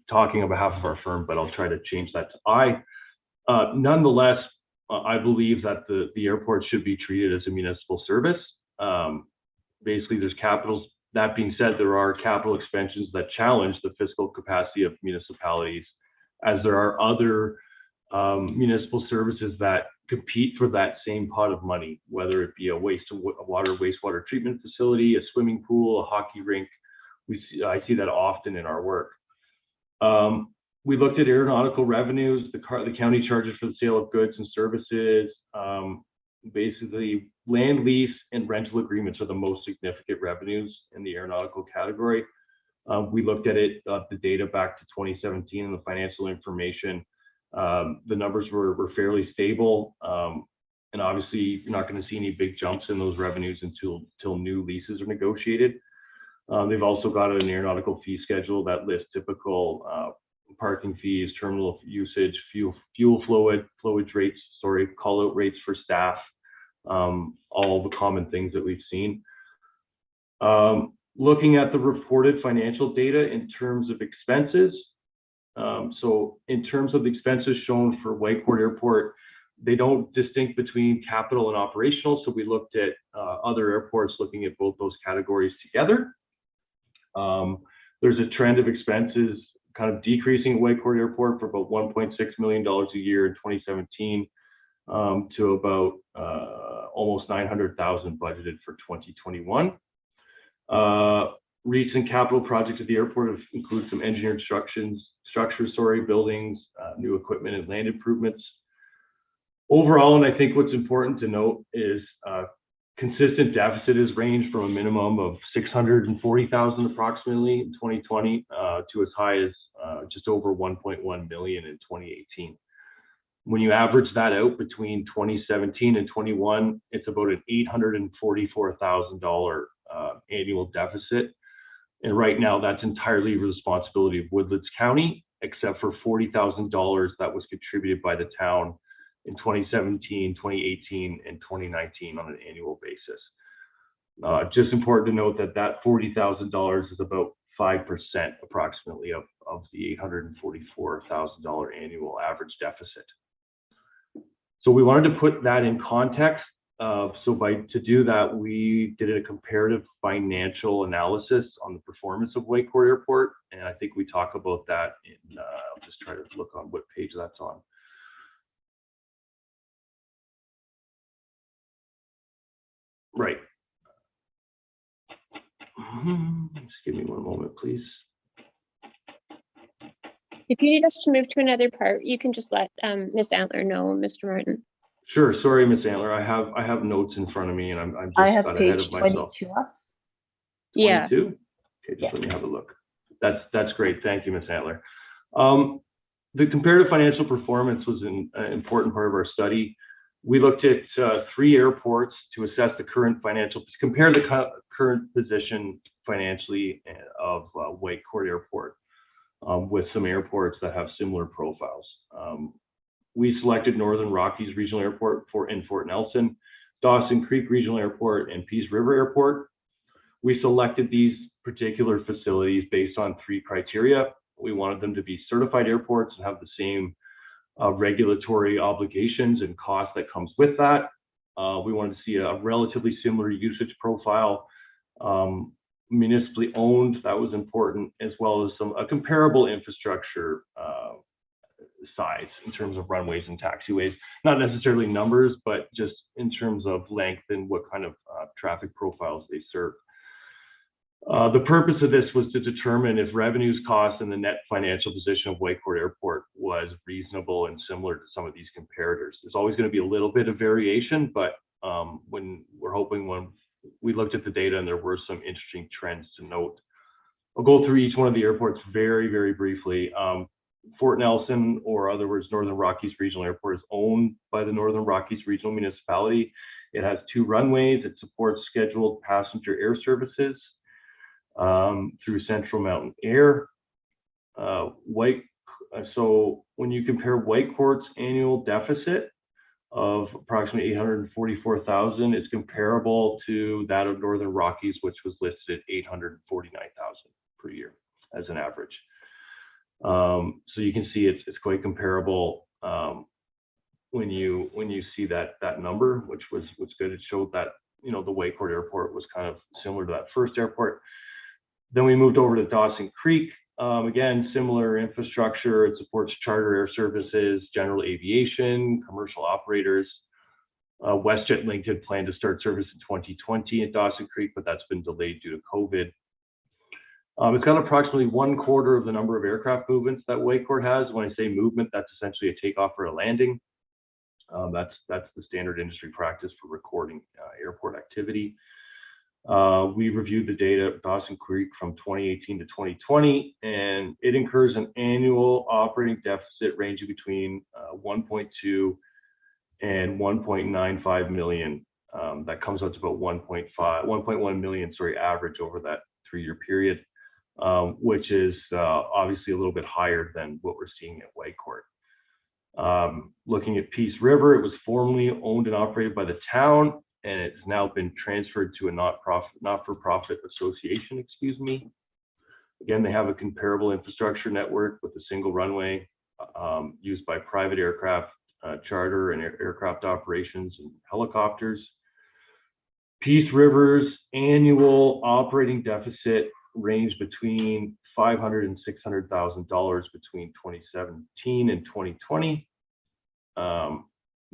talking on behalf of our firm, but I'll try to change that to I. Nonetheless, I believe that the airport should be treated as a municipal service. Basically, there's capitals. That being said, there are capital expenses that challenge the fiscal capacity of municipalities, as there are other municipal services that compete for that same pot of money, whether it be a wastewater treatment facility, a swimming pool, a hockey rink. I see that often in our work. We looked at aeronautical revenues, the county charges for the sale of goods and services. Basically, land lease and rental agreements are the most significant revenues in the aeronautical category. We looked at the data back to 2017 and the financial information. The numbers were fairly stable. And obviously, you're not going to see any big jumps in those revenues until new leases are negotiated. They've also got an aeronautical fee schedule that lists typical parking fees, terminal usage, fuel flowage rates, call out rates for staff, all the common things that we've seen. Looking at the reported financial data in terms of expenses. So in terms of the expenses shown for Whitecourt Airport, they don't distinct between capital and operational. So we looked at other airports looking at both those categories together. There's a trend of expenses kind of decreasing at Whitecourt Airport for about $1.6 million a year in 2017 to about almost $900,000 budgeted for 2021. Recent capital projects at the airport include some engineered structures, buildings, new equipment and land improvements. Overall, and I think what's important to note is consistent deficit has ranged from a minimum of $640,000 approximately in 2020 to as high as just over $1.1 million in 2018. When you average that out between 2017 and 21, it's about an $844,000 annual deficit. And right now, that's entirely the responsibility of Woodlands County, except for $40,000 that was contributed by the town in 2017, 2018, and 2019 on an annual basis. Just important to note that that $40,000 is about 5% approximately of the $844,000 annual average deficit. So we wanted to put that in context. To do that, we did a comparative financial analysis on the performance of Whitecourt Airport, and I think we talk about that in. I'll just try to look on what page that's on. Right. Just give me one moment, please. If you need us to move to another part, you can just let Ms. Antler know, Mr. Martin. Sure. Sorry, Ms. Antler. I have notes in front of me, and I'm just I have got ahead page of myself. 22 up. 22? Yeah. Okay, just Yes. let me have a look. That's great. Thank you, Ms. Antler. The comparative financial performance was an important part of our study. We looked at 3 airports to assess the current compare the current position financially of Whitecourt Airport with some airports that have similar profiles. We selected Northern Rockies Regional Airport in Fort Nelson, Dawson Creek Regional Airport, and Peace River Airport. We selected these particular facilities based on 3 criteria. We wanted them to be certified airports and have the same regulatory obligations and costs that comes with that. We wanted to see a relatively similar usage profile, municipally owned, that was important, as well as a comparable infrastructure size in terms of runways and taxiways, not necessarily numbers, but just in terms of length and what kind of traffic profiles they serve. The purpose of this was to determine if revenues, costs, and the net financial position of Whitecourt Airport was reasonable and similar to some of these comparators. There's always going to be a little bit of variation, but when we looked at the data and there were some interesting trends to note. I'll go through each one of the airports very, very briefly. Fort Nelson, or other words, Northern Rockies Regional Airport, is owned by the Northern Rockies Regional Municipality. It has 2 runways. It supports scheduled passenger air services through Central Mountain Air. So when you compare Whitecourt's annual deficit of approximately $844,000, it's comparable to that of Northern Rockies, which was listed at $849,000 per year as an average. So you can see it's quite comparable when you see that number, which was good. It showed that, you know, the Whitecourt Airport was kind of similar to that first airport. Then we moved over to Dawson Creek. Again, similar infrastructure. It supports charter air services, general aviation, commercial operators. WestJet Link had planned to start service in 2020 at Dawson Creek, but that's been delayed due to COVID. It's got approximately 1/4 of the number of aircraft movements that Whitecourt has. When I say movement, that's essentially a takeoff or a landing. That's the standard industry practice for recording airport activity. We reviewed the data at Dawson Creek from 2018 to 2020, and it incurs an annual operating deficit ranging between 1.2 and 1.95 million. That comes out to about 1.1 million, average over that 3-year period, which is obviously a little bit higher than what we're seeing at Whitecourt. Looking at Peace River, it was formerly owned and operated by the town, and it's now been transferred to a not-for-profit association, excuse me. Again, they have a comparable infrastructure network with a single runway used by private aircraft, charter and aircraft operations and helicopters. Peace River's annual operating deficit ranged between $500,000 and $600,000 between 2017 and 2020.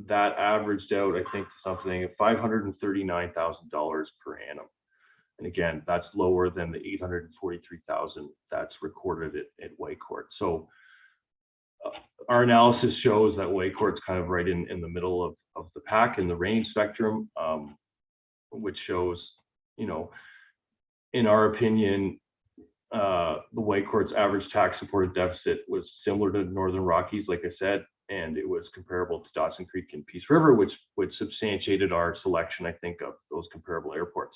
That averaged out, I think, something at $539,000 per annum. And again, that's lower than the $843,000 that's recorded at Whitecourt. So our analysis shows that Whitecourt's kind of right in the middle of the pack in the range spectrum, which shows, you know, in our opinion, the Whitecourt's average tax supported deficit was similar to Northern Rockies, like I said, and it was comparable to Dawson Creek and Peace River, which substantiated our selection, I think, of those comparable airports.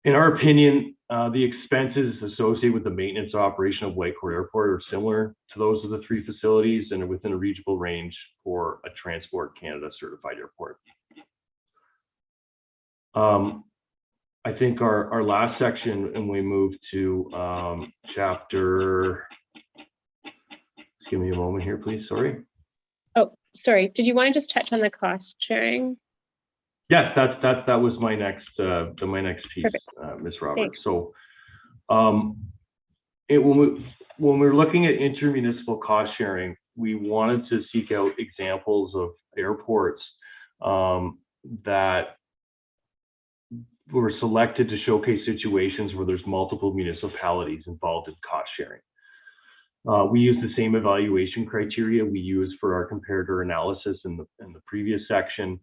In our opinion, the expenses associated with the maintenance operation of Whitecourt Airport are similar to those of the 3 facilities and are within a reasonable range for a Transport Canada certified airport. I think our last section, and we move to chapter. Just give me a moment here, please. Sorry. Oh, sorry. Did you want to just touch on the cost sharing? Yes, that was my next piece, Ms. Roberts. Thanks. So, when we're looking at intermunicipal cost sharing, we wanted to seek out examples of airports that were selected to showcase situations where there's multiple municipalities involved in cost sharing. We use the same evaluation criteria we use for our comparator analysis in the previous section,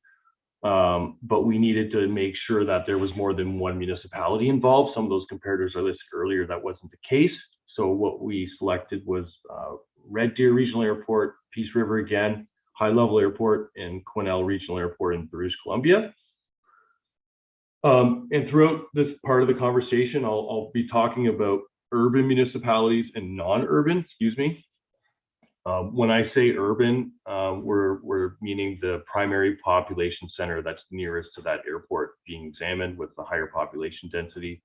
but we needed to make sure that there was more than one municipality involved. Some of those comparators are listed earlier. That wasn't the case. So what we selected was Red Deer Regional Airport, Peace River again, High Level Airport, and Quesnel Regional Airport in British Columbia. And throughout this part of the conversation, I'll be talking about urban municipalities and non-urban, excuse me. When I say urban, we're meaning the primary population center that's nearest to that airport being examined with the higher population density.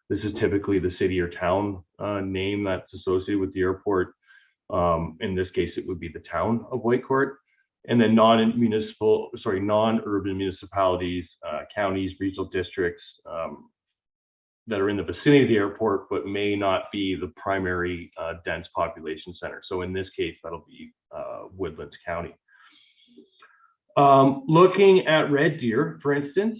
This is typically the city or town name that's associated with the airport. In this case, it would be the town of Whitecourt. And then non-urban municipalities, counties, regional districts that are in the vicinity of the airport, but may not be the primary dense population center. So in this case, that'll be Woodlands County. Looking at Red Deer, for instance,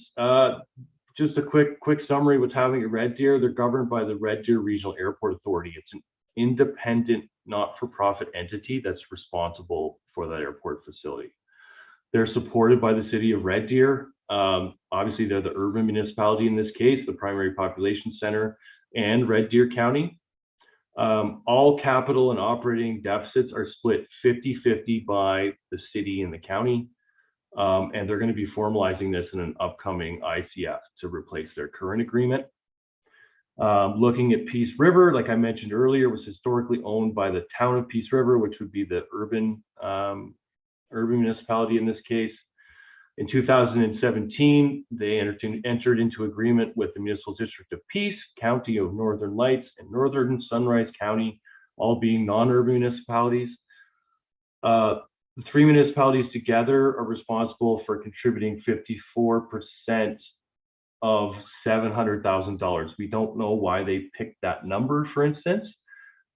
just a quick summary what's happening at Red Deer. They're governed by the Red Deer Regional Airport Authority. It's an independent, not-for-profit entity that's responsible for that airport facility. They're supported by the city of Red Deer. Obviously, they're the urban municipality in this case, the primary population center, and Red Deer County. All capital and operating deficits are split 50-50 by the city and the county. And they're going to be formalizing this in an upcoming ICF to replace their current agreement. Looking at Peace River, like I mentioned earlier, was historically owned by the town of Peace River, which would be the urban municipality in this case. In 2017, they entered into agreement with the Municipal District of Peace, County of Northern Lights, and Northern Sunrise County, all being non-urban municipalities. The three municipalities together are responsible for contributing 54% of $700,000. We don't know why they picked that number, for instance.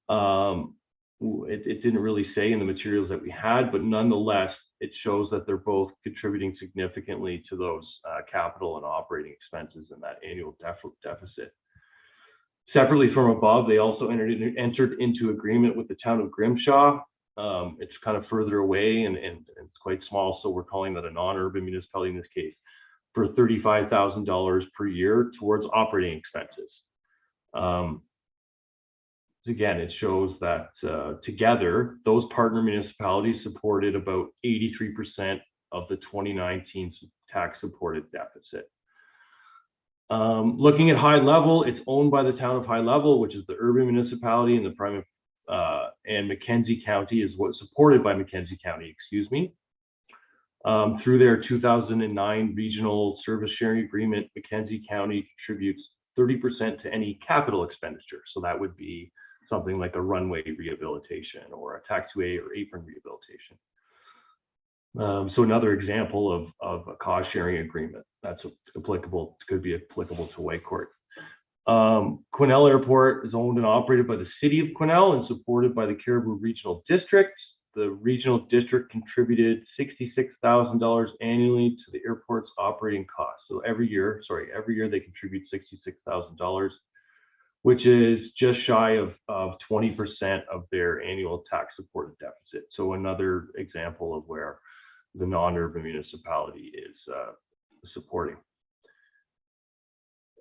It didn't really say in the materials that we had, but nonetheless, it shows that they're both contributing significantly to those capital and operating expenses in that annual deficit. Separately from above, they also entered into agreement with the town of Grimshaw. It's kind of further away and it's quite small, so we're calling that a non-urban municipality in this case, for $35,000 per year towards operating expenses. Again, it shows that together, those partner municipalities supported about 83% of the 2019 tax-supported deficit. Looking at High Level, it's owned by the town of High Level, which is the urban municipality, and the prime and Mackenzie County is what's supported by Mackenzie County, excuse me. Through their 2009 regional service sharing agreement, Mackenzie County contributes 30% to any capital expenditure. So that would be something like a runway rehabilitation or a taxiway or apron rehabilitation. So another example of a cost sharing agreement that's applicable, could be applicable to Whitecourt. Quesnel Airport is owned and operated by the city of Quesnel and supported by the Caribou Regional District. The regional district contributed $66,000 annually to the airport's operating costs. So every year they contribute $66,000, which is just shy of 20% of their annual tax supported deficit. So another example of where the non-urban municipality is supporting.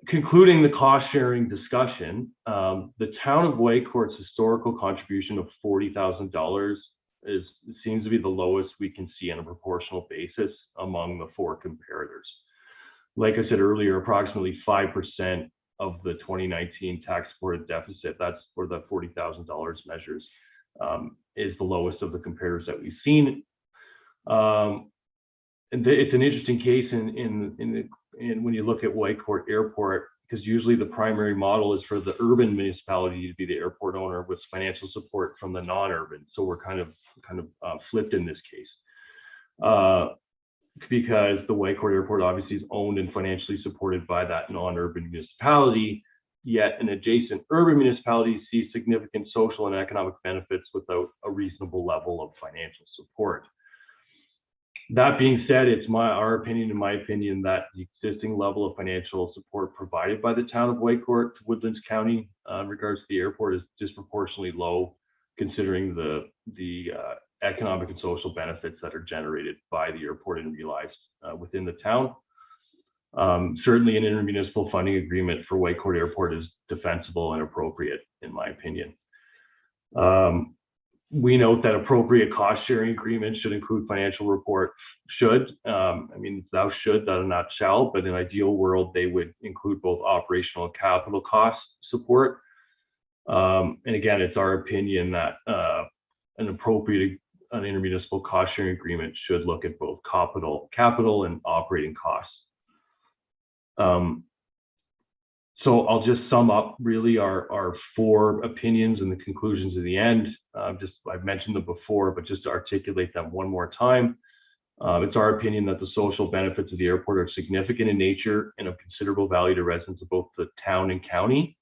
Concluding the cost sharing discussion, the town of Whitecourt's historical contribution of $40,000 seems to be the lowest we can see on a proportional basis among the four comparators. Like I said earlier, approximately 5% of the 2019 tax supported deficit, that's where the $40,000 measures, is the lowest of the comparators that we've seen. And it's an interesting case in when you look at Whitecourt Airport, because usually the primary model is for the urban municipality to be the airport owner with financial support from the non-urban. So we're kind of flipped in this case, because the Whitecourt Airport obviously is owned and financially supported by that non-urban municipality, yet an adjacent urban municipality sees significant social and economic benefits without a reasonable level of financial support. That being said, it's our opinion, in my opinion, that the existing level of financial support provided by the town of Whitecourt to Woodlands County in regards to the airport is disproportionately low, considering the economic and social benefits that are generated by the airport and realized within the town. Certainly an intermunicipal funding agreement for Whitecourt Airport is defensible and appropriate, in my opinion. We note that appropriate cost sharing agreements should include financial report. I mean, thou should, thou not shall, but in an ideal world, they would include both operational and capital cost support. And again, it's our opinion that an intermunicipal cost sharing agreement should look at both capital and operating costs. So I'll just sum up really our four opinions and the conclusions at the end. I've mentioned them before, but just to articulate them one more time. It's our opinion that the social benefits of the airport are significant in nature and of considerable value to residents of both the town and county.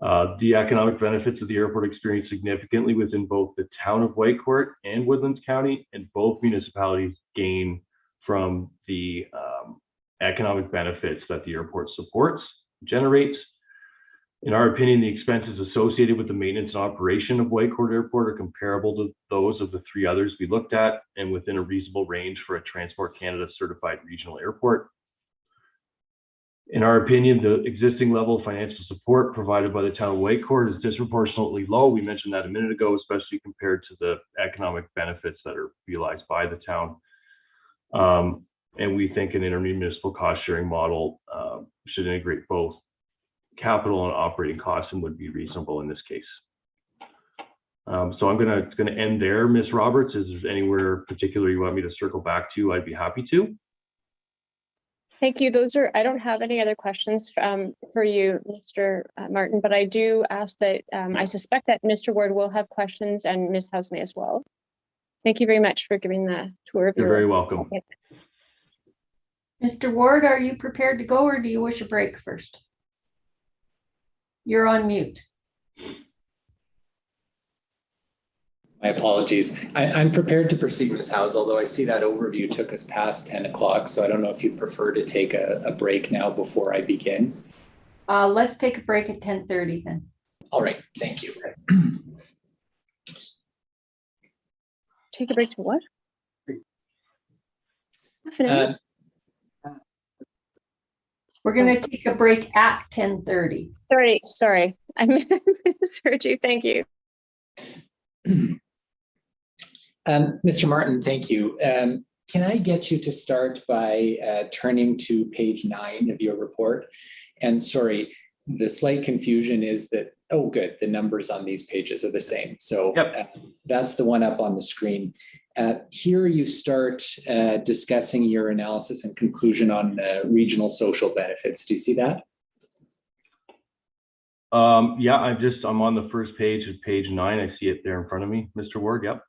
The economic benefits of the airport experience significantly within both the town of Whitecourt and Woodlands County, and both municipalities gain from the economic benefits that the airport supports, generates. In our opinion, the expenses associated with the maintenance and operation of Whitecourt Airport are comparable to those of the three others we looked at and within a reasonable range for a Transport Canada certified regional airport. In our opinion, the existing level of financial support provided by the town of Whitecourt is disproportionately low. We mentioned that a minute ago, especially compared to the economic benefits that are realized by the town. And we think an intermunicipal cost sharing model should integrate both capital and operating costs and would be reasonable in this case. So I'm gonna end there, Ms. Roberts. Is there anywhere particular you want me to circle back to? I'd be happy to. Thank you. I don't have any other questions for you, Mr. Martin, but I do ask that I suspect that Mr. Ward will have questions and Ms. Housemay as well. Thank you very much for giving the tour of You're very welcome. Mr. Ward, are you prepared to go, or do you wish a break first? You're on mute. My apologies. I'm prepared to proceed, Ms. Howes, although I see that overview took us past 10 o'clock. So I don't know if you'd prefer to take a break now before I begin. Let's take a break at 10:30 then. All right, thank you. Take a break to what? We're going to take a break at 10:30. Sorry. I misheard you. Thank you. Mr. Martin, thank you. Can I get you to start by turning to page 9 of your report? And sorry, the slight confusion is that, oh, good, the numbers on these pages are the same. So yep. That's the one up on the screen. Here you start discussing your analysis and conclusion on regional social benefits. Do you see that? Yeah, I'm on the first page of page 9. I see it there in front of me, Mr. Ward. Yep.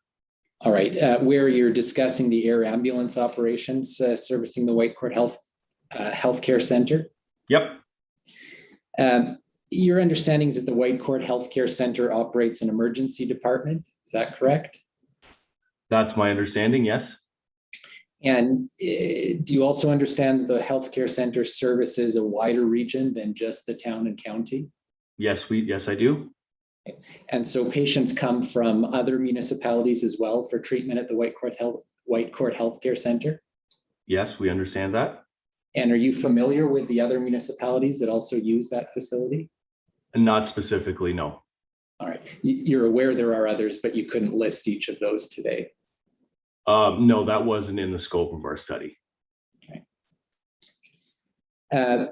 All right, where you're discussing the air ambulance operations servicing the Whitecourt Healthcare Center. Yep. Your understanding is that the Whitecourt Healthcare Center operates an emergency department. Is that correct? That's my understanding, yes. And do you also understand that the healthcare center services a wider region than just the town and county? Yes, I do. And so patients come from other municipalities as well for treatment at the Whitecourt Healthcare Center? Yes, we understand that. And are you familiar with the other municipalities that also use that facility? Not specifically, no. All right. You're aware there are others, but you couldn't list each of those today? No, that wasn't in the scope of our study. Okay.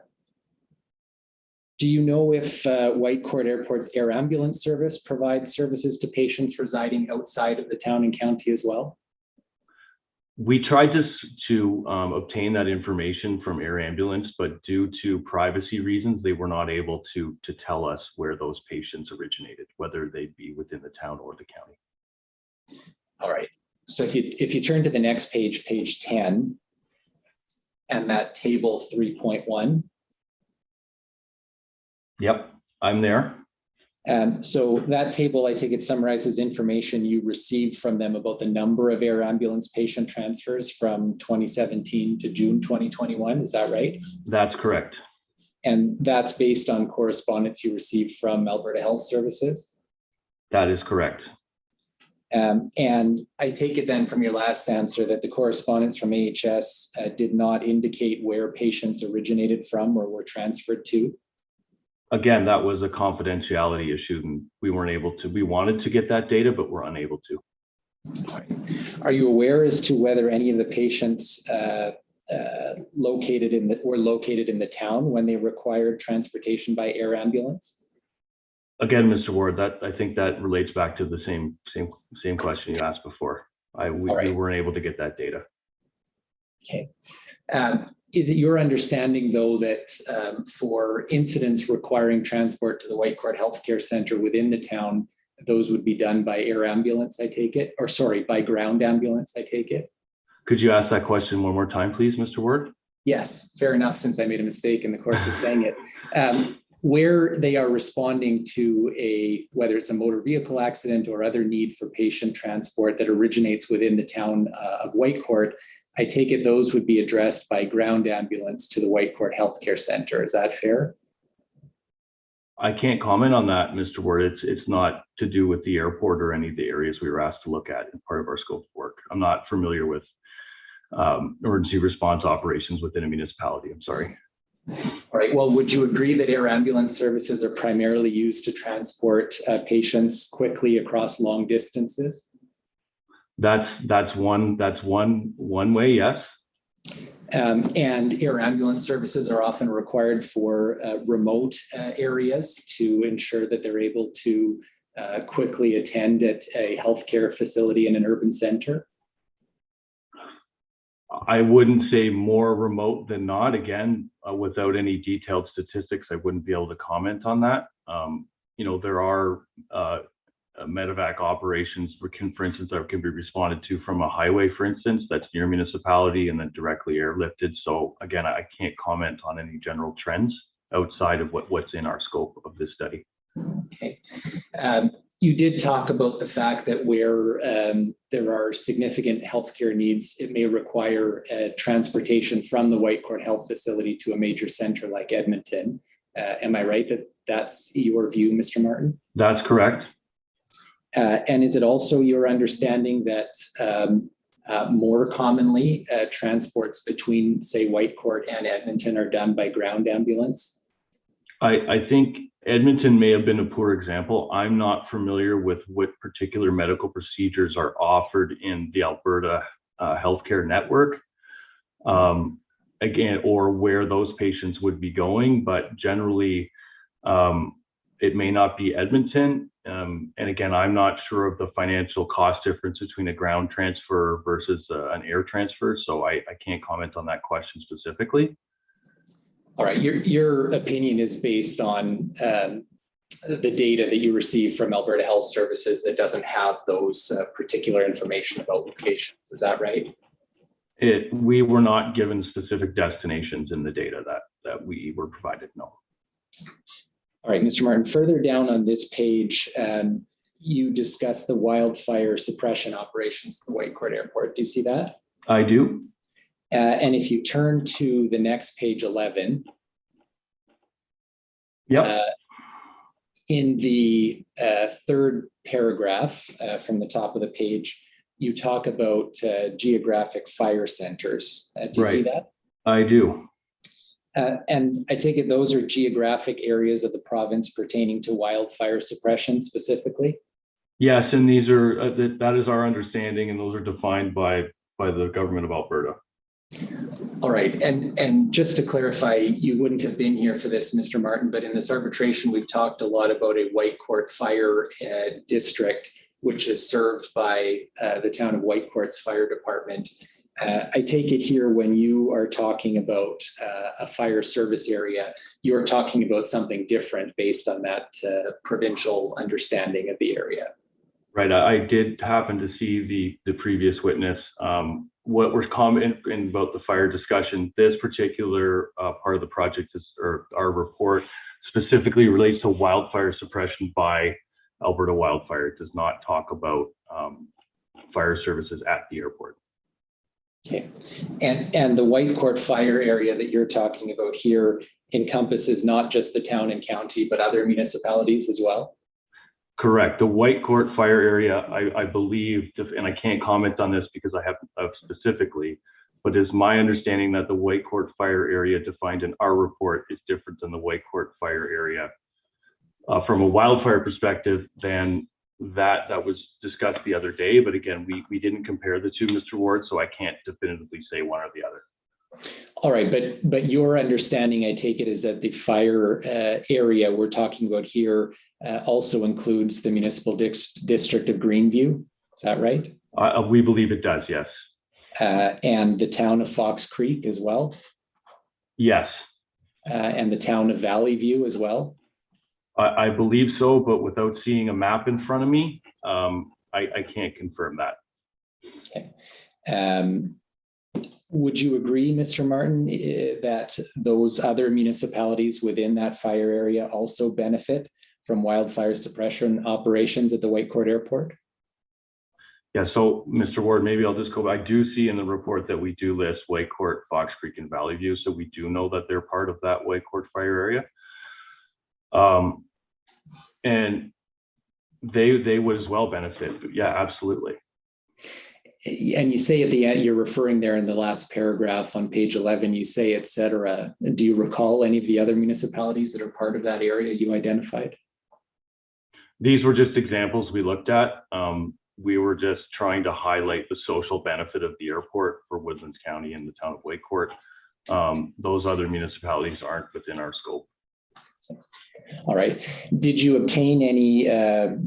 Do you know if Whitecourt Airport's air ambulance service provides services to patients residing outside of the town and county as well? We tried to obtain that information from Air Ambulance, but due to privacy reasons, they were not able to tell us where those patients originated, whether they be within the town or the county. All right. So if you turn to the next page, page 10, and that table 3.1. Yep, I'm there. So that table, I take it, summarizes information you received from them about the number of air ambulance patient transfers from 2017 to June 2021. Is that right? That's correct. And that's based on correspondence you received from Alberta Health Services? That is correct. And I take it then from your last answer that the correspondence from AHS did not indicate where patients originated from or were transferred to? Again, that was a confidentiality issue, and we weren't able to. We wanted to get that data, but we're unable to. Are you aware as to whether any of the patients were located in the town when they required transportation by air ambulance? Again, Mr. Ward, I think that relates back to the same question you asked before. We weren't able to get that data. Okay. Is it your understanding, though, that for incidents requiring transport to the Whitecourt Healthcare Center within the town, those would be done by air ambulance, I take it? Or sorry, by ground ambulance, I take it? Could you ask that question one more time, please, Mr. Ward? Yes, fair enough, since I made a mistake in the course of saying it. Where they are responding to whether it's a motor vehicle accident or other need for patient transport that originates within the town of Whitecourt, I take it those would be addressed by ground ambulance to the Whitecourt Healthcare Center. Is that fair? I can't comment on that, Mr. Ward. It's not to do with the airport or any of the areas we were asked to look at in part of our scope of work. I'm not familiar with emergency response operations within a municipality. I'm sorry. All right. Well, would you agree that air ambulance services are primarily used to transport patients quickly across long distances? That's one way. Yes. And air ambulance services are often required for remote areas to ensure that they're able to quickly attend at a healthcare facility in an urban center. I wouldn't say more remote than not. Again, without any detailed statistics, I wouldn't be able to comment on that. There are medevac operations, for instance, that can be responded to from a highway, for instance, that's near municipality and then directly airlifted. So again, I can't comment on any general trends outside of what's in our scope of this study. Okay. You did talk about the fact that where there are significant healthcare needs, it may require transportation from the Whitecourt Health Facility to a major center like Edmonton. Am I right that that's your view, Mr. Martin? That's correct. And is it also your understanding that more commonly transports between, say, Whitecourt and Edmonton are done by ground ambulance? I think Edmonton may have been a poor example. I'm not familiar with what particular medical procedures are offered in the Alberta healthcare network, again, or where those patients would be going, but generally it may not be Edmonton. And again, I'm not sure of the financial cost difference between a ground transfer versus an air transfer, so I can't comment on that question specifically. All right, your opinion is based on the data that you receive from Alberta Health Services that doesn't have those particular information about locations. Is that right? We were not given specific destinations in the data that we were provided, no. All right, Mr. Martin, further down on this page, you discuss the wildfire suppression operations at the Whitecourt Airport. Do you see that? I do. And if you turn to the next page 11, yep. In the third paragraph from the top of the page, you talk about geographic fire centers. Do you see that? I do. And I take it those are geographic areas of the province pertaining to wildfire suppression specifically? Yes, and these are that is our understanding, and those are defined by the government of Alberta. All right, and just to clarify, you wouldn't have been here for this, Mr. Martin, but in this arbitration, we've talked a lot about a Whitecourt fire district, which is served by the town of Whitecourt's fire department. I take it here when you are talking about a fire service area, you're talking about something different based on that provincial understanding of the area. Right, I did happen to see the previous witness. What was commented about the fire discussion, this particular part of the project or our report specifically relates to wildfire suppression by Alberta Wildfire. It does not talk about fire services at the airport. Okay, and the Whitecourt fire area that you're talking about here encompasses not just the town and county, but other municipalities as well? Correct. The Whitecourt fire area, I believe, and I can't comment on this because I have specifically, but it's my understanding that the Whitecourt fire area defined in our report is different than the Whitecourt fire area from a wildfire perspective than that was discussed the other day. But again, we didn't compare the two, Mr. Ward, so I can't definitively say one or the other. All right, but your understanding, I take it, is that the fire area we're talking about here also includes the municipal district of Greenview. Is that right? We believe it does, yes. And the town of Fox Creek as well? Yes. And the town of Valley View as well? I believe so, but without seeing a map in front of me, I can't confirm that. Okay. Would you agree, Mr. Martin, that those other municipalities within that fire area also benefit from wildfire suppression operations at the Whitecourt Airport? Yeah, so Mr. Ward, maybe I'll just go, I do see in the report that we do list Whitecourt, Fox Creek, and Valley View, so we do know that they're part of that Whitecourt fire area. And they would as well benefit. Yeah, absolutely. And you say at the end, you're referring there in the last paragraph on page 11, you say, et cetera. Do you recall any of the other municipalities that are part of that area you identified? These were just examples we looked at. We were just trying to highlight the social benefit of the airport for Woodlands County and the town of Whitecourt. Those other municipalities aren't within our scope. All right. Did you obtain any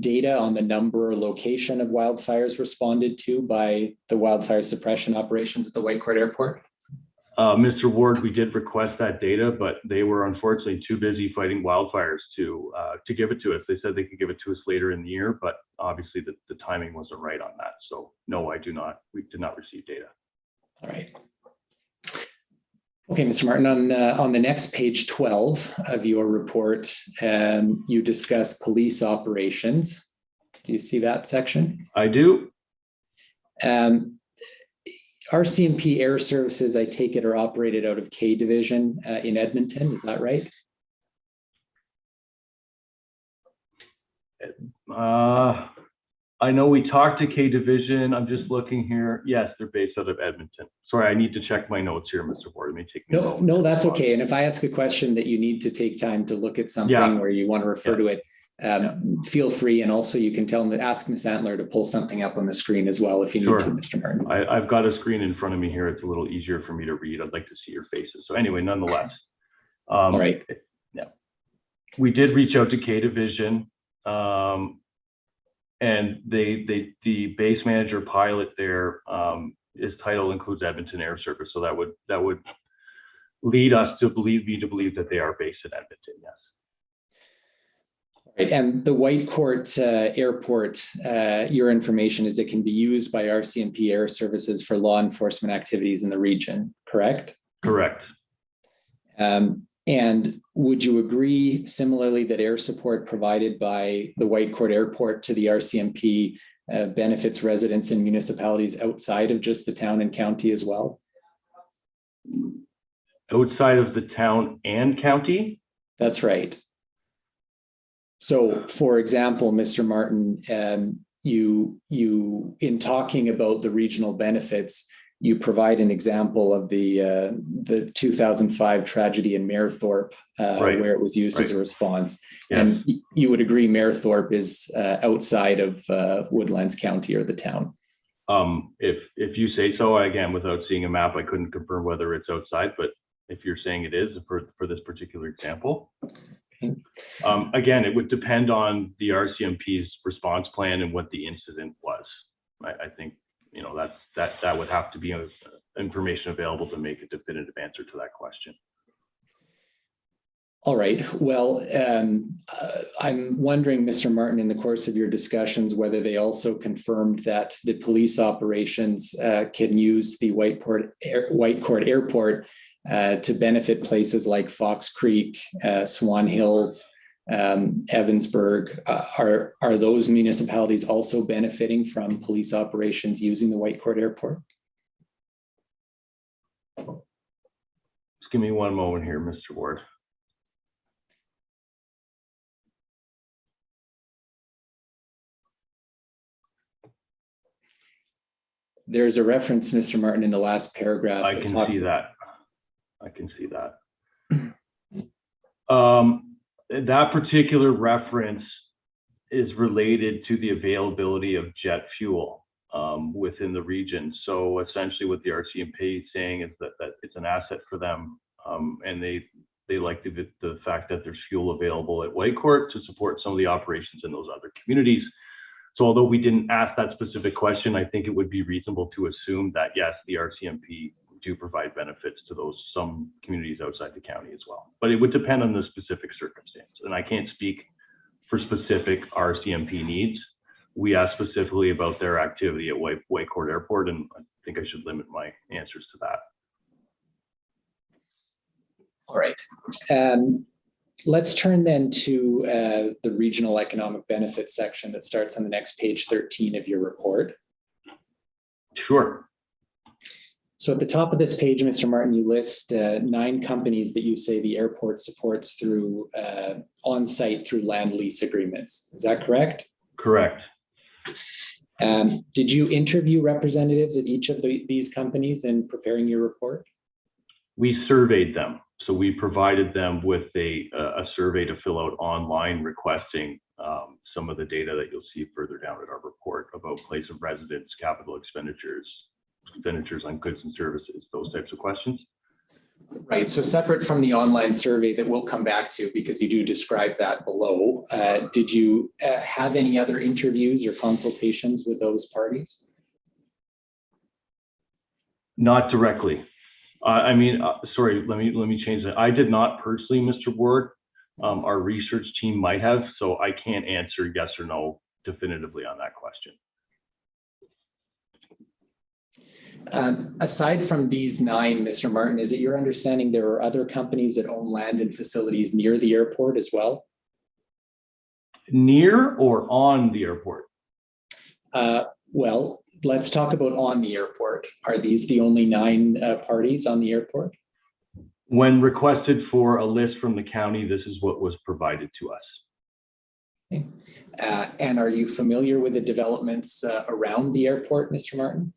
data on the number or location of wildfires responded to by the wildfire suppression operations at the Whitecourt Airport? Mr. Ward, we did request that data, but they were unfortunately too busy fighting wildfires to give it to us. They said they could give it to us later in the year, but obviously the timing wasn't right on that. So no, we did not receive data. All right. Okay, Mr. Martin, on the next page 12 of your report, you discuss police operations. Do you see that section? I do. RCMP Air Services, I take it, are operated out of K Division in Edmonton. Is that right? I know we talked to K Division. I'm just looking here. Yes, they're based out of Edmonton. Sorry, I need to check my notes here, Mr. Ward. It may take me a moment. No, that's okay. And if I ask a question that you need to take time to look at something or you want to refer to it, feel free. And also you can ask Ms. Antler to pull something up on the screen as well if you need to, Mr. Martin. I've got a screen in front of me here. It's a little easier for me to read. I'd like to see your faces. So anyway, nonetheless. All right. Yeah. We did reach out to K Division. And the base manager pilot there, his title includes Edmonton Air Service, so that would lead us to believe that they are based in Edmonton. Yes. Right. And the Whitecourt Airport, your information is it can be used by RCMP Air Services for law enforcement activities in the region, correct? Correct. And would you agree similarly that air support provided by the Whitecourt Airport to the RCMP benefits residents in municipalities outside of just the town and county as well? Outside of the town and county? That's right. So, for example, Mr. Martin, you in talking about the regional benefits, you provide an example of the 2005 tragedy in Mayerthorpe, where it was used as a response. Yes. And you would agree Mayerthorpe is outside of Woodlands County or the town? If you say so, again, without seeing a map, I couldn't confirm whether it's outside, but if you're saying it is for this particular example. Okay. Again, it would depend on the RCMP's response plan and what the incident was. I think that would have to be information available to make a definitive answer to that question. All right. Well, I'm wondering, Mr. Martin, in the course of your discussions, whether they also confirmed that the police operations can use the Whitecourt Airport to benefit places like Fox Creek, Swan Hills, Evansburg. Are those municipalities also benefiting from police operations using the Whitecourt Airport? Just give me one moment here, Mr. Ward. There's a reference, Mr. Martin, in the last paragraph. I can see that. That particular reference is related to the availability of jet fuel within the region. So essentially what the RCMP is saying is that it's an asset for them, and they like the fact that there's fuel available at Whitecourt to support some of the operations in those other communities. So although we didn't ask that specific question, I think it would be reasonable to assume that yes, the RCMP do provide benefits to some communities outside the county as well. But it would depend on the specific circumstance. And I can't speak for specific RCMP needs. We asked specifically about their activity at Whitecourt Airport, and think I should limit my answers to that. All right. Let's turn then to the regional economic benefits section that starts on the next page 13 of your report. Sure. So at the top of this page, Mr. Martin, you list 9 companies that you say the airport supports through on-site through land lease agreements. Is that correct? Correct. Did you interview representatives at each of these companies in preparing your report? We surveyed them. So we provided them with a survey to fill out online, requesting some of the data that you'll see further down at our report about place of residence, capital expenditures on goods and services, those types of questions. Right. So separate from the online survey that we'll come back to, because you do describe that below, did you have any other interviews or consultations with those parties? Not directly. Sorry, let me change that. I did not personally, Mr. Ward. Our research team might have, so I can't answer yes or no definitively on that question. Aside from these 9, Mr. Martin, is it your understanding there are other companies that own land and facilities near the airport as well? Near or on the airport? Well, let's talk about on the airport. Are these the only 9 parties on the airport? When requested for a list from the county, this is what was provided to us. Okay. And are you familiar with the developments around the airport, Mr. Martin?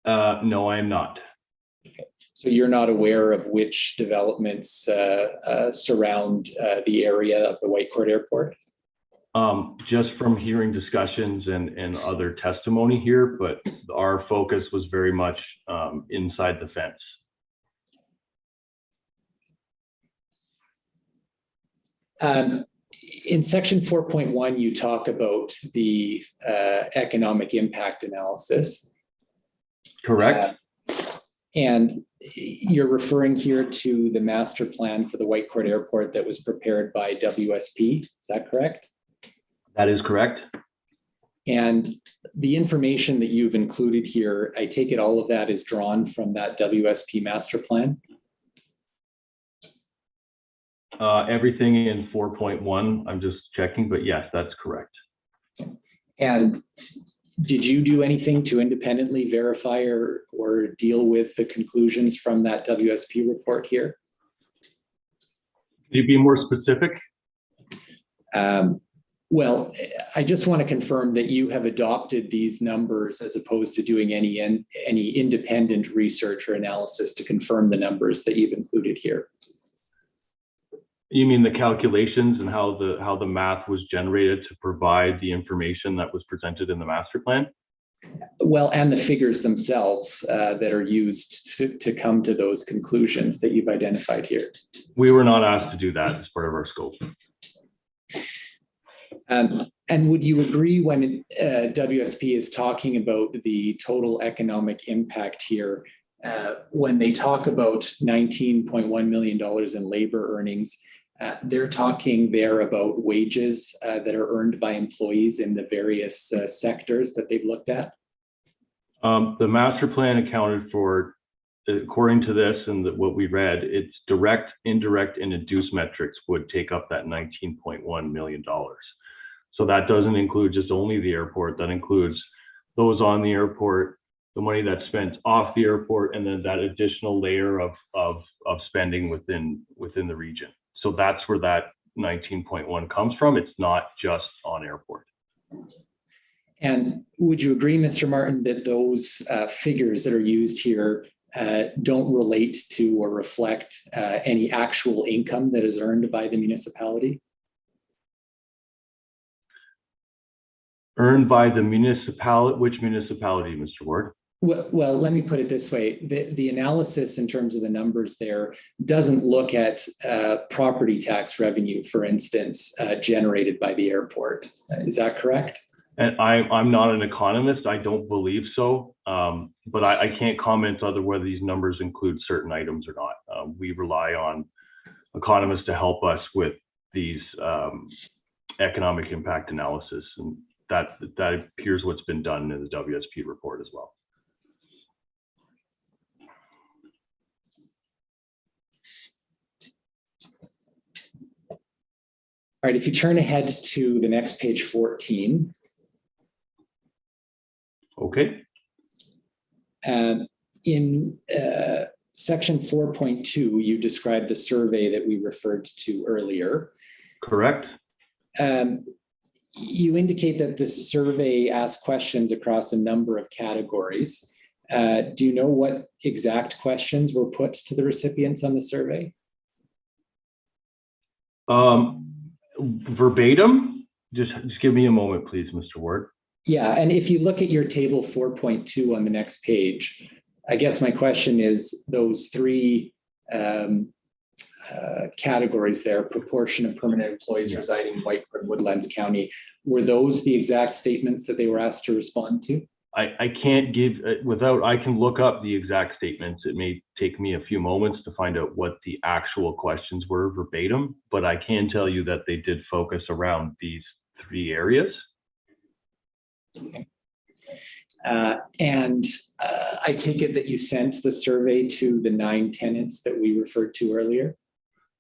No, I am not. Okay. So you're not aware of which developments surround the area of the Whitecourt Airport? Just from hearing discussions and other testimony here, but our focus was very much inside the fence. In section 4.1, you talk about the economic impact analysis. Correct. And you're referring here to the master plan for the Whitecourt Airport that was prepared by WSP. Is that correct? That is correct. And the information that you've included here, I take it all of that is drawn from that WSP master plan? Everything in 4.1, I'm just checking, but yes, that's correct. And did you do anything to independently verify or deal with the conclusions from that WSP report here? Can you be more specific? Well, I just want to confirm that you have adopted these numbers as opposed to doing any independent research or analysis to confirm the numbers that you've included here. You mean the calculations and how the math was generated to provide the information that was presented in the master plan? Well, and the figures themselves that are used to come to those conclusions that you've identified here. We were not asked to do that as part of our scope. And would you agree when WSP is talking about the total economic impact here, when they talk about $19.1 million in labor earnings, they're talking there about wages that are earned by employees in the various sectors that they've looked at? The master plan accounted for, according to this and what we read, it's direct, indirect, and induced metrics would take up that $19.1 million. So that doesn't include just only the airport, that includes those on the airport, the money that's spent off the airport, and then that additional layer of spending within the region. So that's where that 19.1 comes from. It's not just on airport. And would you agree, Mr. Martin, that those figures that are used here don't relate to or reflect any actual income that is earned by the municipality? Earned by the municipality, which municipality, Mr. Ward? Well, let me put it this way. The analysis in terms of the numbers there doesn't look at property tax revenue, for instance, generated by the airport. Is that correct? And I'm not an economist. I don't believe so. But I can't comment on whether these numbers include certain items or not. We rely on economists to help us with these economic impact analysis. And that appears what's been done in the WSP report as well. right, if you turn ahead to the next page, 14. Okay. In section 4.2, you described the survey that we referred to earlier. Correct. You indicate that the survey asked questions across a number of categories. Do you know what exact questions were put to the recipients on the survey? Verbatim? Just give me a moment, please, Mr. Ward. Yeah, and if you look at your table 4.2 on the next page, I guess my question is those three categories there, proportion of permanent employees residing in Whitecourt and Woodlands County, were those the exact statements that they were asked to respond to? I can't give, I can look up the exact statements. It may take me a few moments to find out what the actual questions were verbatim, but I can tell you that they did focus around these three areas. Okay. I take it that you sent the survey to the 9 tenants that we referred to earlier?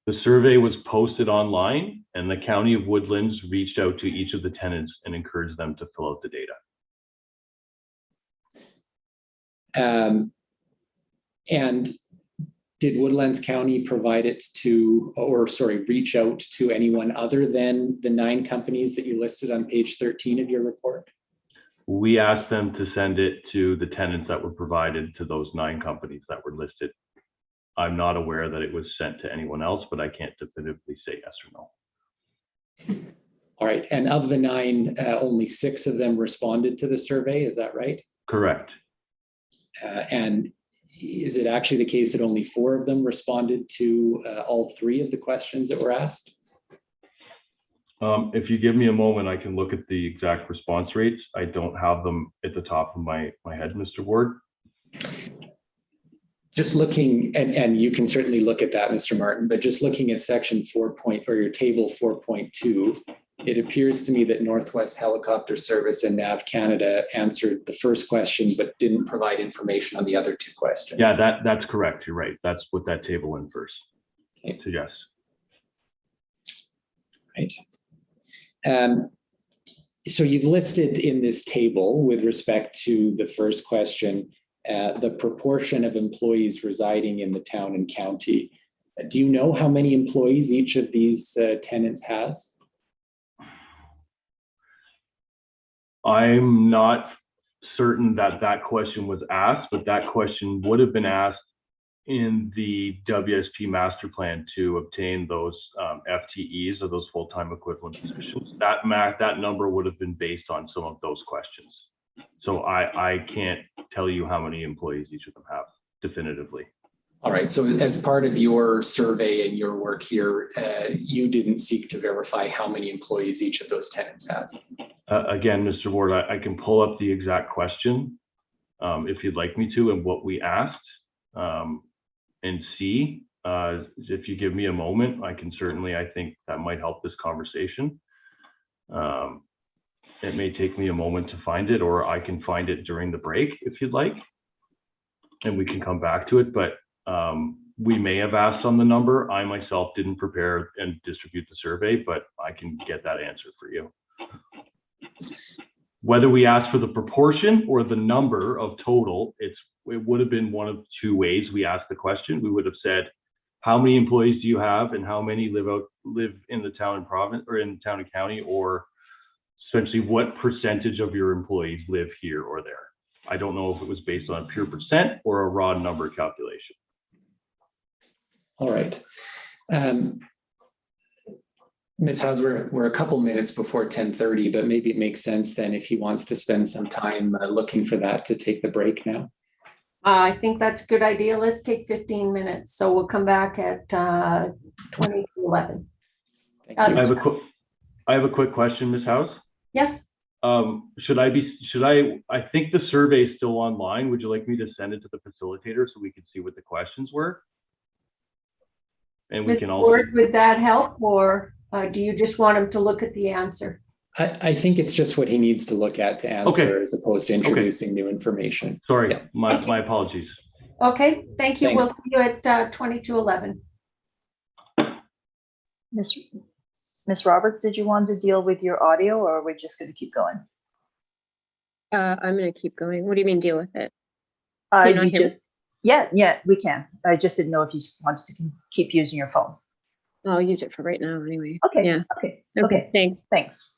The survey was posted online, and the County of Woodlands reached out to each of the tenants and encouraged them to fill out the data. And did Woodlands County provide it to, reach out to anyone other than the 9 companies that you listed on page 13 of your report? We asked them to send it to the tenants that were provided to those 9 companies that were listed. I'm not aware that it was sent to anyone else, but I can't definitively say yes or no. All right, and of the 9, only 6 of them responded to the survey, is that right? Correct. And is it actually the case that only 4 of them responded to all 3 of the questions that were asked? If you give me a moment, I can look at the exact response rates. I don't have them at the top of my head, Mr. Ward. Just looking, and you can certainly look at that, Mr. Martin, but just looking at section 4 or your table 4.2, it appears to me that Northwest Helicopter Service and NAV Canada answered the first question, but didn't provide information on the other 2 questions. Yeah, that's correct. You're right. That's what that table infers. Okay. So yes. Right. So you've listed in this table with respect to the first question, the proportion of employees residing in the town and county. Do you know how many employees each of these tenants has? I'm not certain that that question was asked, but that question would have been asked in the WSP master plan to obtain those FTEs, or those full-time equivalent positions. That number would have been based on some of those questions. So I can't tell you how many employees each of them have definitively. All right, so as part of your survey and your work here, you didn't seek to verify how many employees each of those tenants has? Again, Mr. Ward, I can pull up the exact question if you'd like me to, and what we asked, and see. If you give me a moment, I can certainly, I think that might help this conversation. It may take me a moment to find it, or I can find it during the break if you'd like, and we can come back to it. But we may have asked on the number. I myself didn't prepare and distribute the survey, but I can get that answer for you. Whether we asked for the proportion or the number of total, it would have been one of 2 ways we asked the question. We would have said, how many employees do you have, and how many live in the town and province, or in the town and county, or essentially what percentage of your employees live here or there. I don't know if it was based on a pure percent or a raw number calculation. All right. Ms. Howes, we're a couple minutes before 10:30, but maybe it makes sense then if he wants to spend some time looking for that to take the break now. I think that's a good idea. Let's take 15 minutes. So we'll come back at 20 to 11. Thank you. I have a quick question, Ms. Howes. Yes. I think the survey is still online. Would you like me to send it to the facilitator so we can see what the questions were? And we can also, Ward, would that help, or do you just want him to look at the answer? I think it's just what he needs to look at to answer, as opposed to introducing new information. Sorry, Yeah. my apologies. Okay, thank you. Thanks. We'll see you at 20 to 11. Ms. Roberts, did you want to deal with your audio, or are we just going to keep going? I'm going to keep going. What do you mean deal with it? Can you not You hear me? just, yeah, we can. I just didn't know if you wanted to keep using your phone. I'll use it for right now anyway. Okay, Yeah. okay, Okay, thanks. thanks.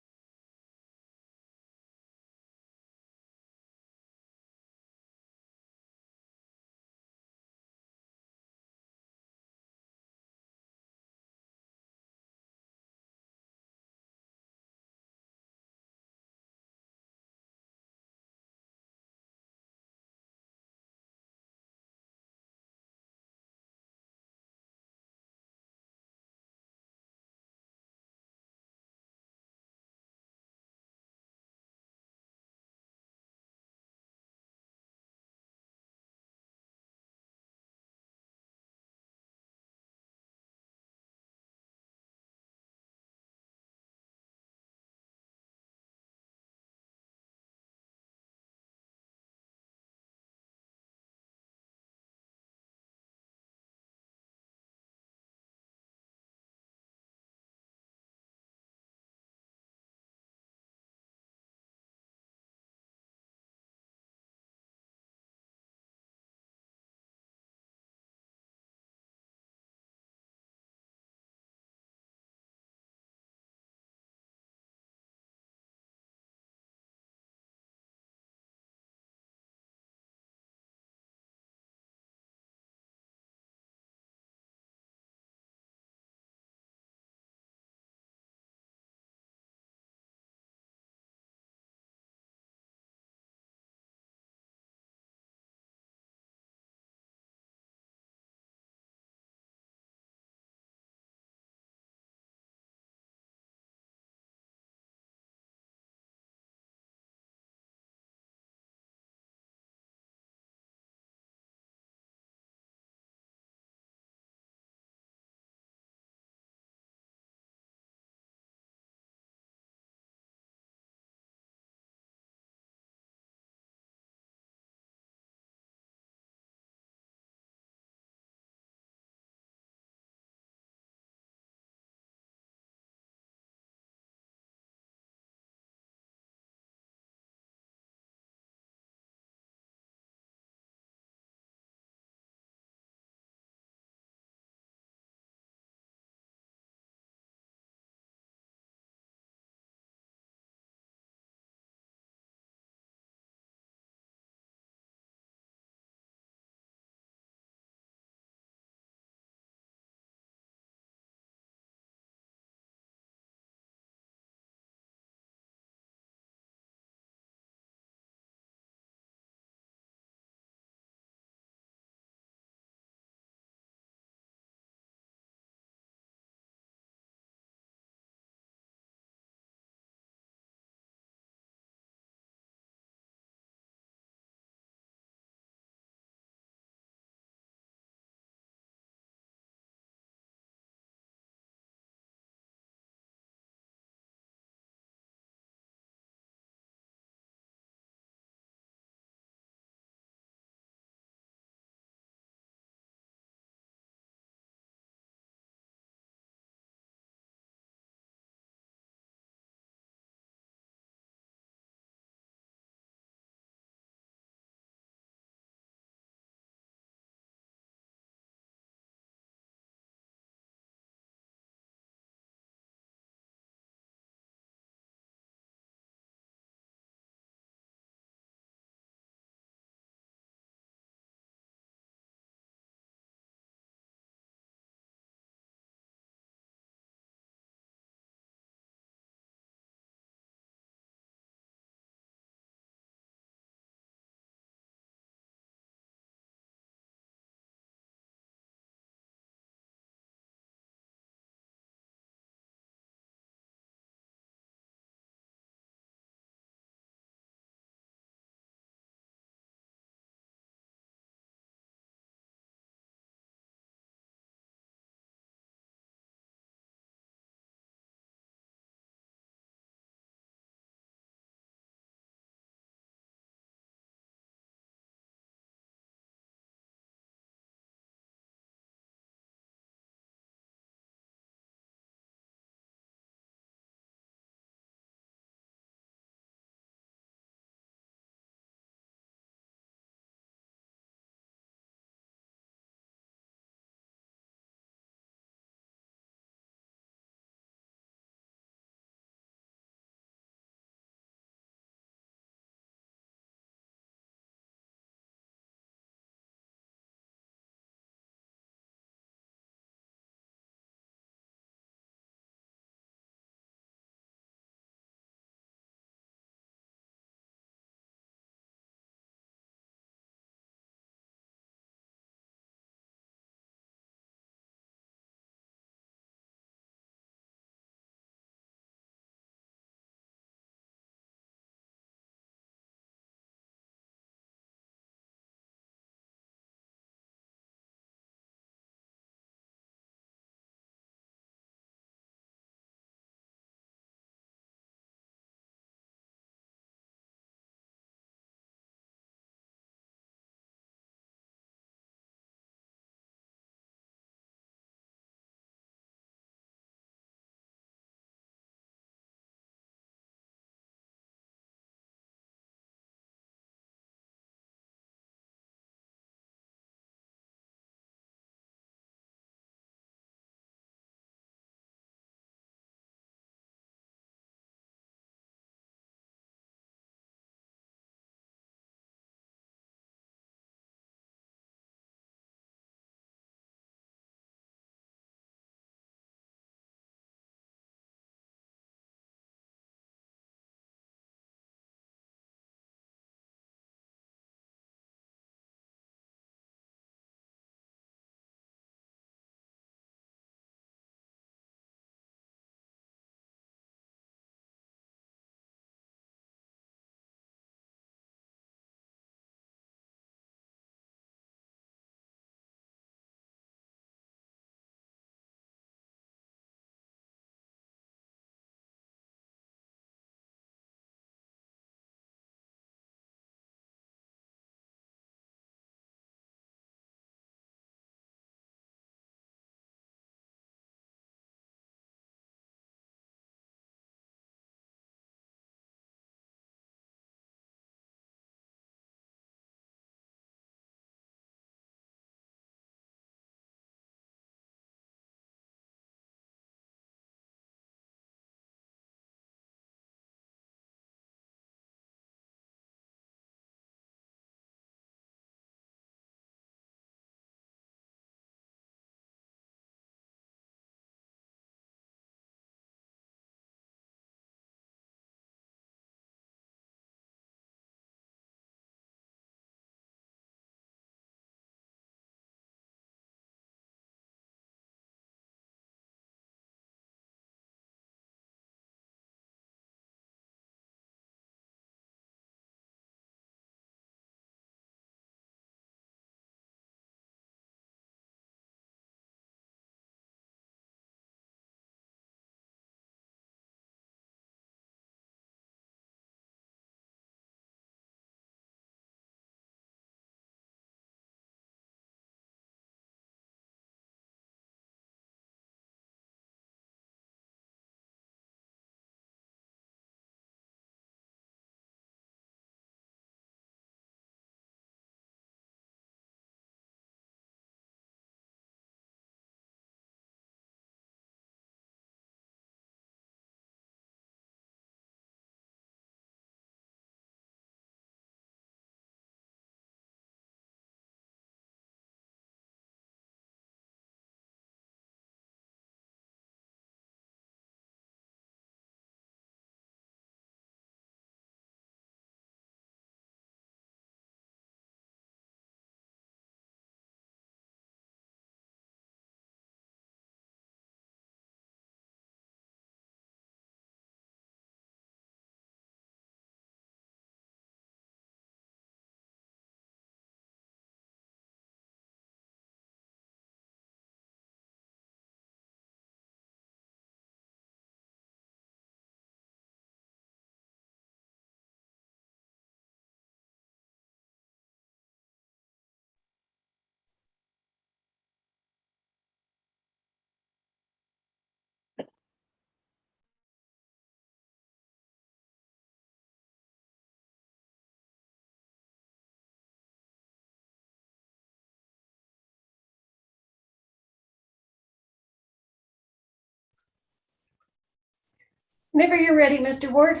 Whenever you're ready, Mr. Ward.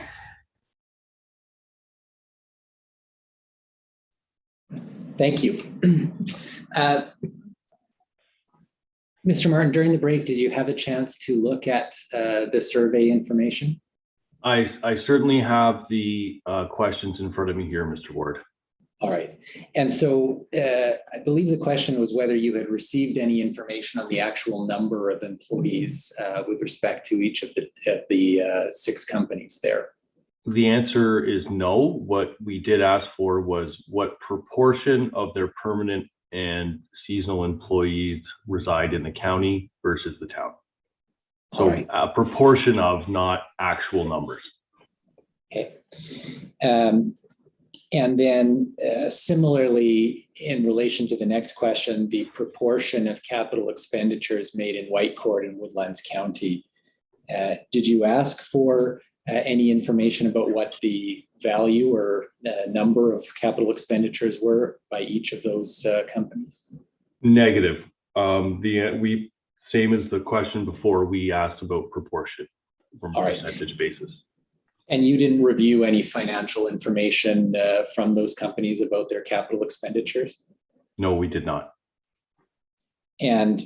Thank you. Mr. Martin, during the break, did you have a chance to look at the survey information? I certainly have the questions in front of me here, Mr. Ward. All right. And so I believe the question was whether you had received any information on the actual number of employees with respect to each of the 6 companies there. The answer is no. What we did ask for was what proportion of their permanent and seasonal employees reside in the county versus the town. So right. A proportion of, not actual numbers. Okay. And then similarly, in relation to the next question, the proportion of capital expenditures made in Whitecourt and Woodlands County. Did you ask for any information about what the value or number of capital expenditures were by each of those companies? Negative. Same as the question before, we asked about proportion from a percentage basis. And you didn't review any financial information from those companies about their capital expenditures? No, we did not. And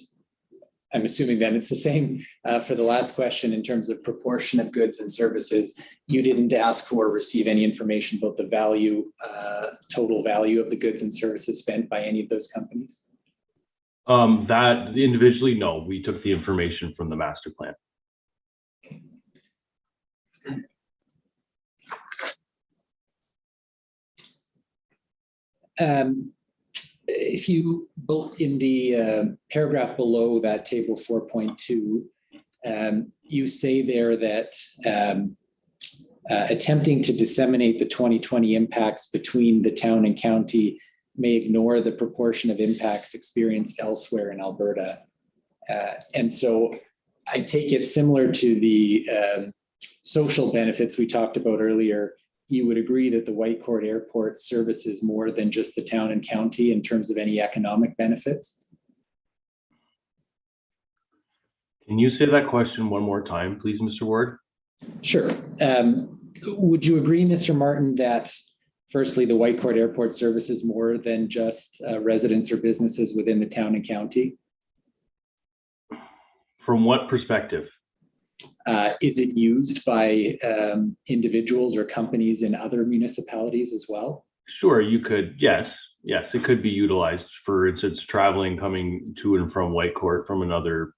I'm assuming then it's the same for the last question in terms of proportion of goods and services. You didn't ask for or receive any information about the value, total value of the goods and services spent by any of those companies? That individually, no. We took the information from the master plan. If you, in the paragraph below that table 4.2, you say there that attempting to disseminate the 2020 impacts between the town and county may ignore the proportion of impacts experienced elsewhere in Alberta. And so I take it similar to the social benefits we talked about earlier. You would agree that the Whitecourt Airport services more than just the town and county in terms of any economic benefits? Can you say that question one more time, please, Mr. Ward? Sure. Would you agree, Mr. Martin, that firstly, the Whitecourt Airport services more than just residents or businesses within the town and county? From what perspective? Is it used by individuals or companies in other municipalities as well? Sure, you could. Yes, it could be utilized. For instance, traveling, coming to and from Whitecourt from another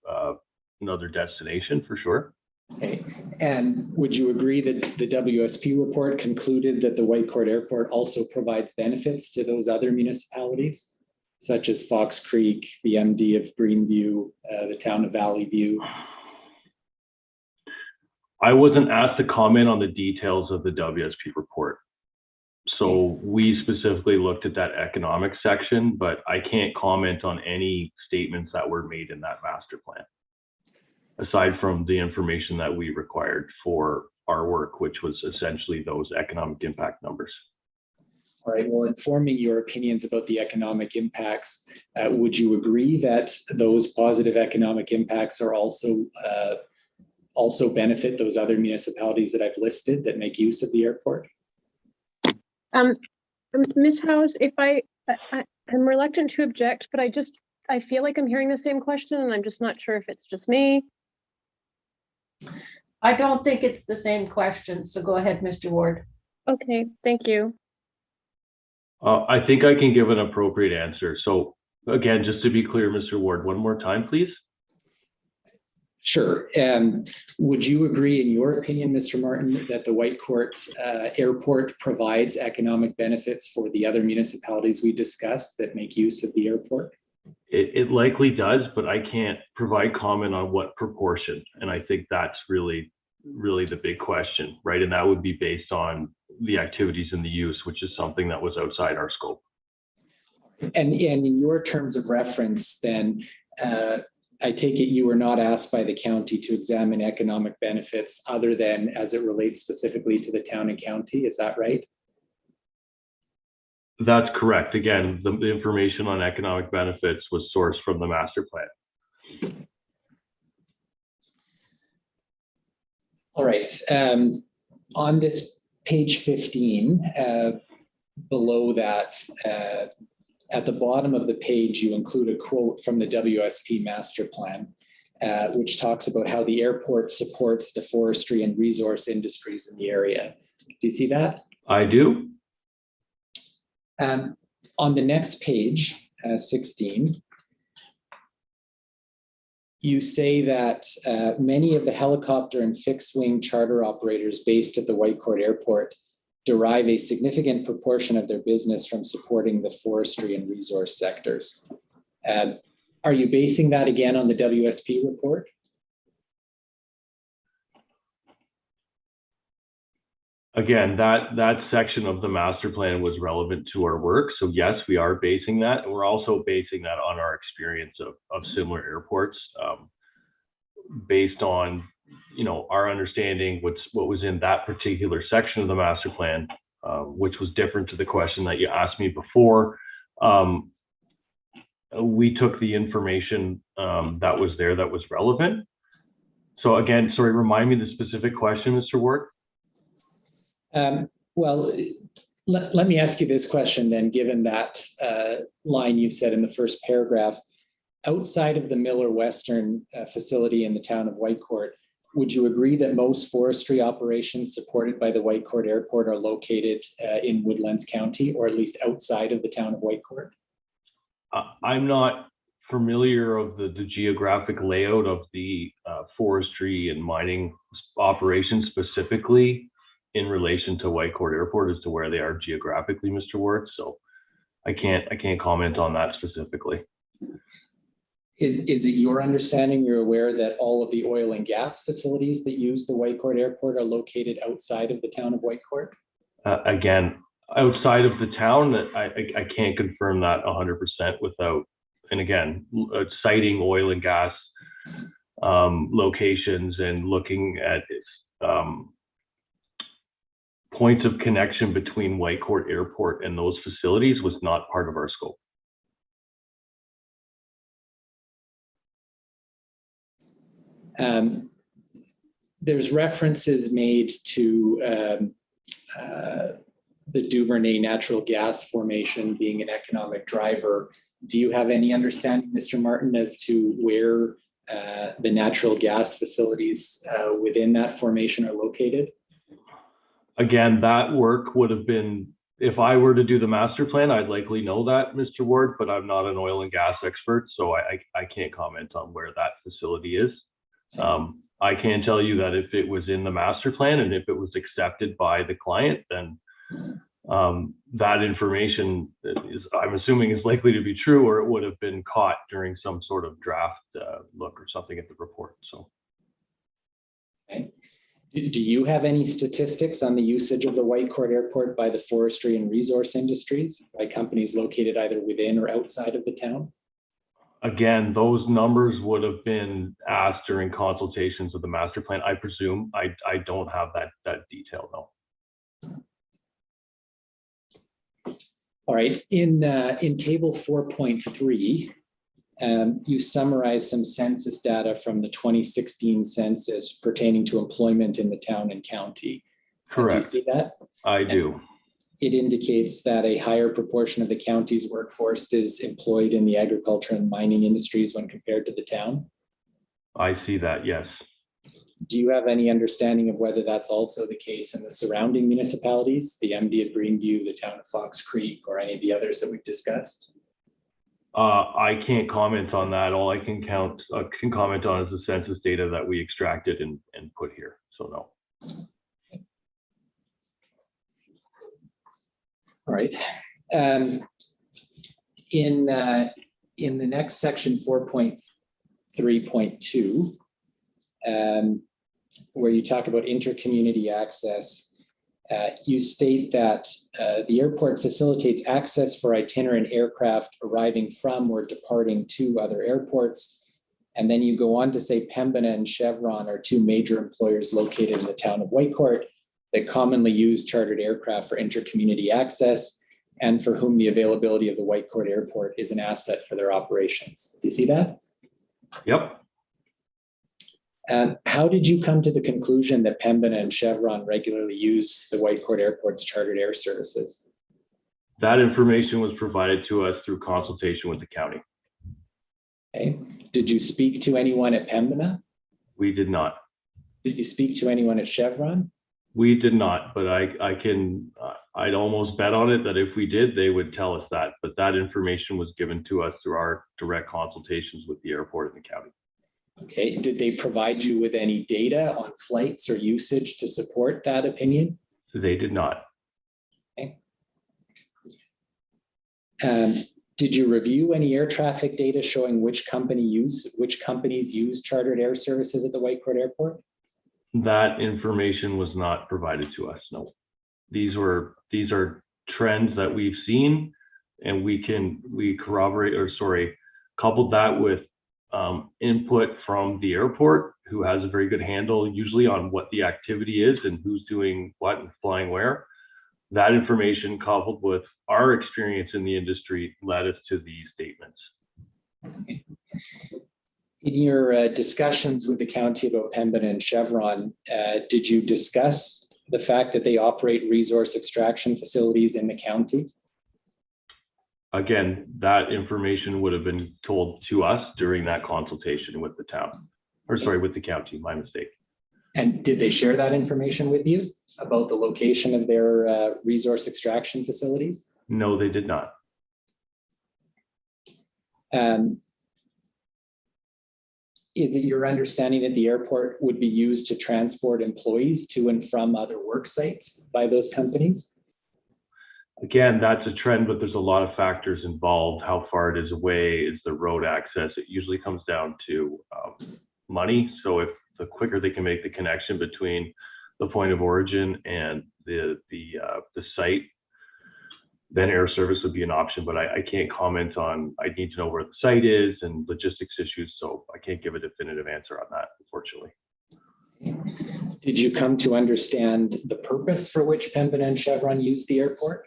destination, for sure. Okay. And would you agree that the WSP report concluded that the Whitecourt Airport also provides benefits to those other municipalities, such as Fox Creek, the MD of Greenview, the town of Valley View? I wasn't asked to comment on the details of the WSP report. So we specifically looked at that economic section, but I can't comment on any statements that were made in that master plan, aside from the information that we required for our work, which was essentially those economic impact numbers. All right, well, informing your opinions about the economic impacts, would you agree that those positive economic impacts are also benefit those other municipalities that I've listed that make use of the airport? Ms. House, if I'm reluctant to object, but I feel like I'm hearing the same question and I'm just not sure if it's just me. I don't think it's the same question, so go ahead, Mr. Ward. Okay, thank you. I think I can give an appropriate answer. So again, just to be clear, Mr. Ward, one more time, please. Sure. Would you agree, in your opinion, Mr. Martin, that the Whitecourt Airport provides economic benefits for the other municipalities we discussed that make use of the airport? It likely does, but I can't provide comment on what proportion. And I think that's really the big question, right? And that would be based on the activities and the use, which is something that was outside our scope. And in your terms of reference, then, I take it you were not asked by the county to examine economic benefits other than as it relates specifically to the town and county. Is that right? That's correct. Again, the information on economic benefits was sourced from the master plan. All right. On this page 15, below that, at the bottom of the page, you include a quote from the WSP master plan, which talks about how the airport supports the forestry and resource industries in the area. Do you see that? I do. On the next page, 16, you say that many of the helicopter and fixed wing charter operators based at the Whitecourt Airport derive a significant proportion of their business from supporting the forestry and resource sectors. Are you basing that again on the WSP report? Again, that section of the master plan was relevant to our work. So yes, we are basing that. And we're also basing that on our experience of similar airports, based on, you know, our understanding what was in that particular section of the master plan, which was different to the question that you asked me before. We took the information that was there that was relevant. So again, sorry, remind me the specific question, Mr. Ward. Well, let me ask you this question then, given that line you said in the first paragraph. Outside of the Miller Western facility in the town of Whitecourt, would you agree that most forestry operations supported by the Whitecourt Airport are located in Woodlands County, or at least outside of the town of Whitecourt? I'm not familiar of the geographic layout of the forestry and mining operations specifically in relation to Whitecourt Airport as to where they are geographically, Mr. Ward. So I can't comment on that specifically. Is it your understanding, you're aware that all of the oil and gas facilities that use the Whitecourt Airport are located outside of the town of Whitecourt? Again, outside of the town, I can't confirm that 100% without, and again, citing oil and gas locations and looking at points of connection between Whitecourt Airport and those facilities was not part of our scope. There's references made to the Duvernay natural gas formation being an economic driver. Do you have any understanding, Mr. Martin, as to where the natural gas facilities within that formation are located? Again, that work would have been, if I were to do the master plan, I'd likely know that, Mr. Ward, but I'm not an oil and gas expert, so I can't comment on where that facility is. I can tell you that if it was in the master plan and if it was accepted by the client, then that information is, I'm assuming, is likely to be true, or it would have been caught during some sort of draft look or something at the report. So, okay. Do you have any statistics on the usage of the Whitecourt Airport by the forestry and resource industries, by companies located either within or outside of the town? Again, those numbers would have been asked during consultations of the master plan. I presume I don't have that detail though. All right, in table 4.3, you summarize some census data from the 2016 census pertaining to employment in the town and county. Correct. Do you see that? I do. It indicates that a higher proportion of the county's workforce is employed in the agriculture and mining industries when compared to the town. I see that, yes. Do you have any understanding of whether that's also the case in the surrounding municipalities, the MD of Greenview, the town of Fox Creek, or any of the others that we've discussed? I can't comment on that. All I can comment on is the census data that we extracted and put here. So no. All right. In the next section, 4.3.2, where you talk about intercommunity access, you state that the airport facilitates access for itinerant aircraft arriving from or departing to other airports. And then you go on to say Pembina and Chevron are two major employers located in the town of Whitecourt that commonly use chartered aircraft for intercommunity access and for whom the availability of the Whitecourt Airport is an asset for their operations. Do you see that? Yep. How did you come to the conclusion that Pembina and Chevron regularly use the Whitecourt Airport's chartered air services? That information was provided to us through consultation with the county. Okay. Did you speak to anyone at Pembina? We did not. Did you speak to anyone at Chevron? We did not, but I'd almost bet on it that if we did, they would tell us that. But that information was given to us through our direct consultations with the airport and the county. Okay. Did they provide you with any data on flights or usage to support that opinion? They did not. Okay. Did you review any air traffic data showing which companies use chartered air services at the Whitecourt Airport? That information was not provided to us. No, these are trends that we've seen, and we coupled that with input from the airport, who has a very good handle usually on what the activity is and who's doing what and flying where. That information coupled with our experience in the industry led us to these statements. Okay. In your discussions with the county about Pembina and Chevron, did you discuss the fact that they operate resource extraction facilities in the county? Again, that information would have been told to us during that consultation with the town, with the county, my mistake. And did they share that information with you about the location of their resource extraction facilities? No, they did not. Is it your understanding that the airport would be used to transport employees to and from other work sites by those companies? Again, that's a trend, but there's a lot of factors involved. How far it is away, is the road access. It usually comes down to money. So if the quicker they can make the connection between the point of origin and the site, then air service would be an option. But I can't comment on, I need to know where the site is and logistics issues. So I can't give a definitive answer on that, unfortunately. Did you come to understand the purpose for which Pembina and Chevron use the airport?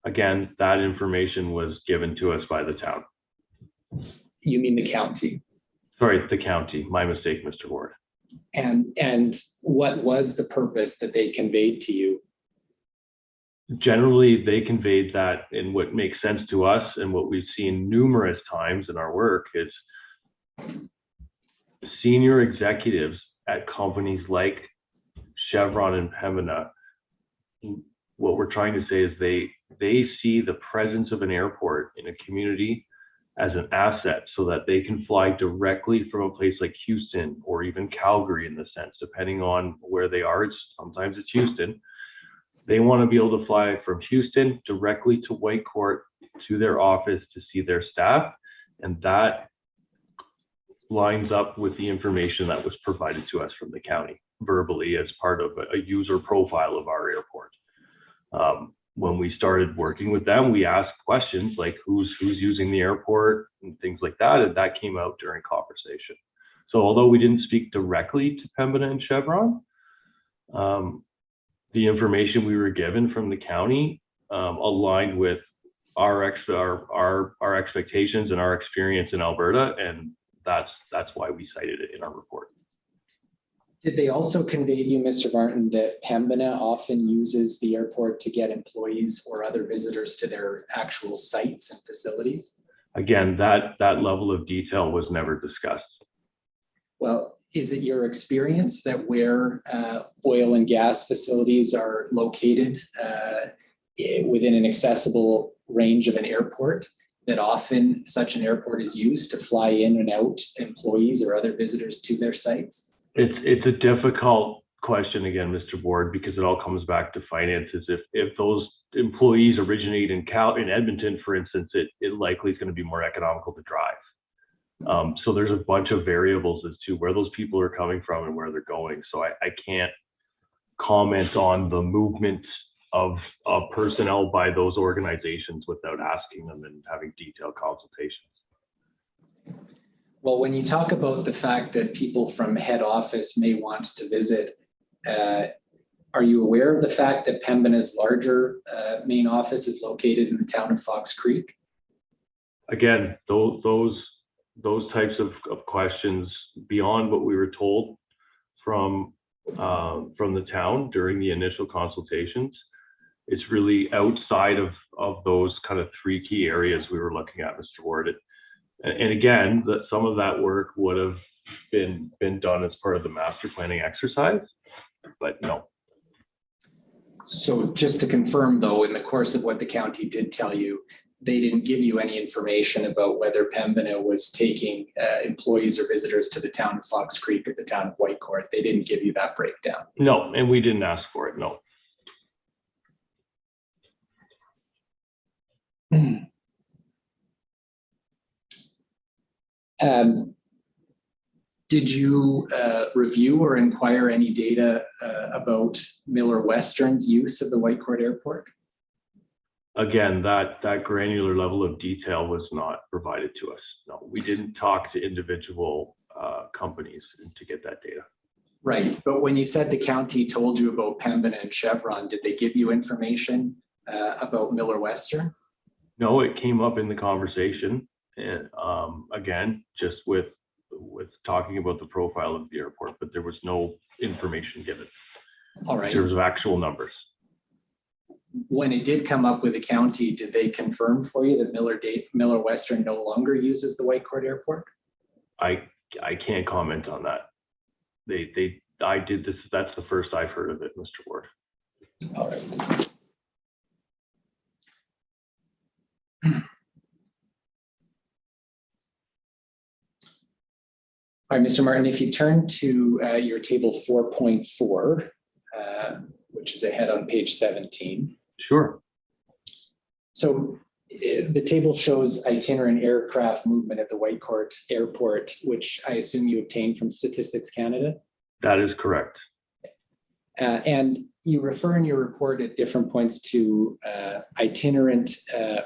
Again, that information was given to us by the town. You mean the county? Sorry, the county. My mistake, Mr. Ward. And what was the purpose that they conveyed to you? Generally, they conveyed that, in what makes sense to us and what we've seen numerous times in our work is senior executives at companies like Chevron and Pembina. What we're trying to say is they see the presence of an airport in a community as an asset so that they can fly directly from a place like Houston or even Calgary, in the sense, depending on where they are. Sometimes it's Houston. They want to be able to fly from Houston directly to Whitecourt to their office to see their staff. And that lines up with the information that was provided to us from the county verbally as part of a user profile of our airport. When we started working with them, we asked questions like who's using the airport and things like that, and that came out during conversation. So although we didn't speak directly to Pembina and Chevron, the information we were given from the county aligned with our expectations and our experience in Alberta, and that's why we cited it in our report. Did they also convey to you, Mr. Martin, that Pembina often uses the airport to get employees or other visitors to their actual sites and facilities? Again, that level of detail was never discussed. Well, is it your experience that where oil and gas facilities are located within an accessible range of an airport, that often such an airport is used to fly in and out employees or other visitors to their sites? It's a difficult question again, Mr. Board, because it all comes back to finances. If those employees originate in Edmonton, for instance, it likely is going to be more economical to drive. So there's a bunch of variables as to where those people are coming from and where they're going. So I can't comment on the movement of personnel by those organizations without asking them and having detailed consultations. Well, when you talk about the fact that people from head office may want to visit, are you aware of the fact that Pembina's larger main office is located in the town of Fox Creek? Again, those those types of questions beyond what we were told from the town during the initial consultations. It's really outside of those kind of three key areas we were looking at, Mr. Ward. And again, that some of that work would have been done as part of the master planning exercise, but no. So just to confirm though, in the course of what the county did tell you, they didn't give you any information about whether Pembina was taking employees or visitors to the town of Fox Creek or the town of Whitecourt. They didn't give you that breakdown. No, and we didn't ask for it, no. Did you review or inquire any data about Miller Western's use of the Whitecourt Airport? Again, that granular level of detail was not provided to us. No, we didn't talk to individual companies to get that data. Right, but when you said the county told you about Pembina and Chevron, did they give you information about Miller Western? No, it came up in the conversation, and again, just with talking about the profile of the airport, but there was no information given. All right. In terms of actual numbers. When it did come up with the county, did they confirm for you that Miller Western no longer uses the Whitecourt Airport? I can't comment on that. I did this. That's the first I've heard of it, Mr. Ward. All right. All right, Mr. Martin, if you turn to your table 4.4, which is ahead on page 17. Sure. So the table shows itinerant aircraft movement at the Whitecourt Airport, which I assume you obtained from Statistics Canada? That is correct. And you refer in your report at different points to itinerant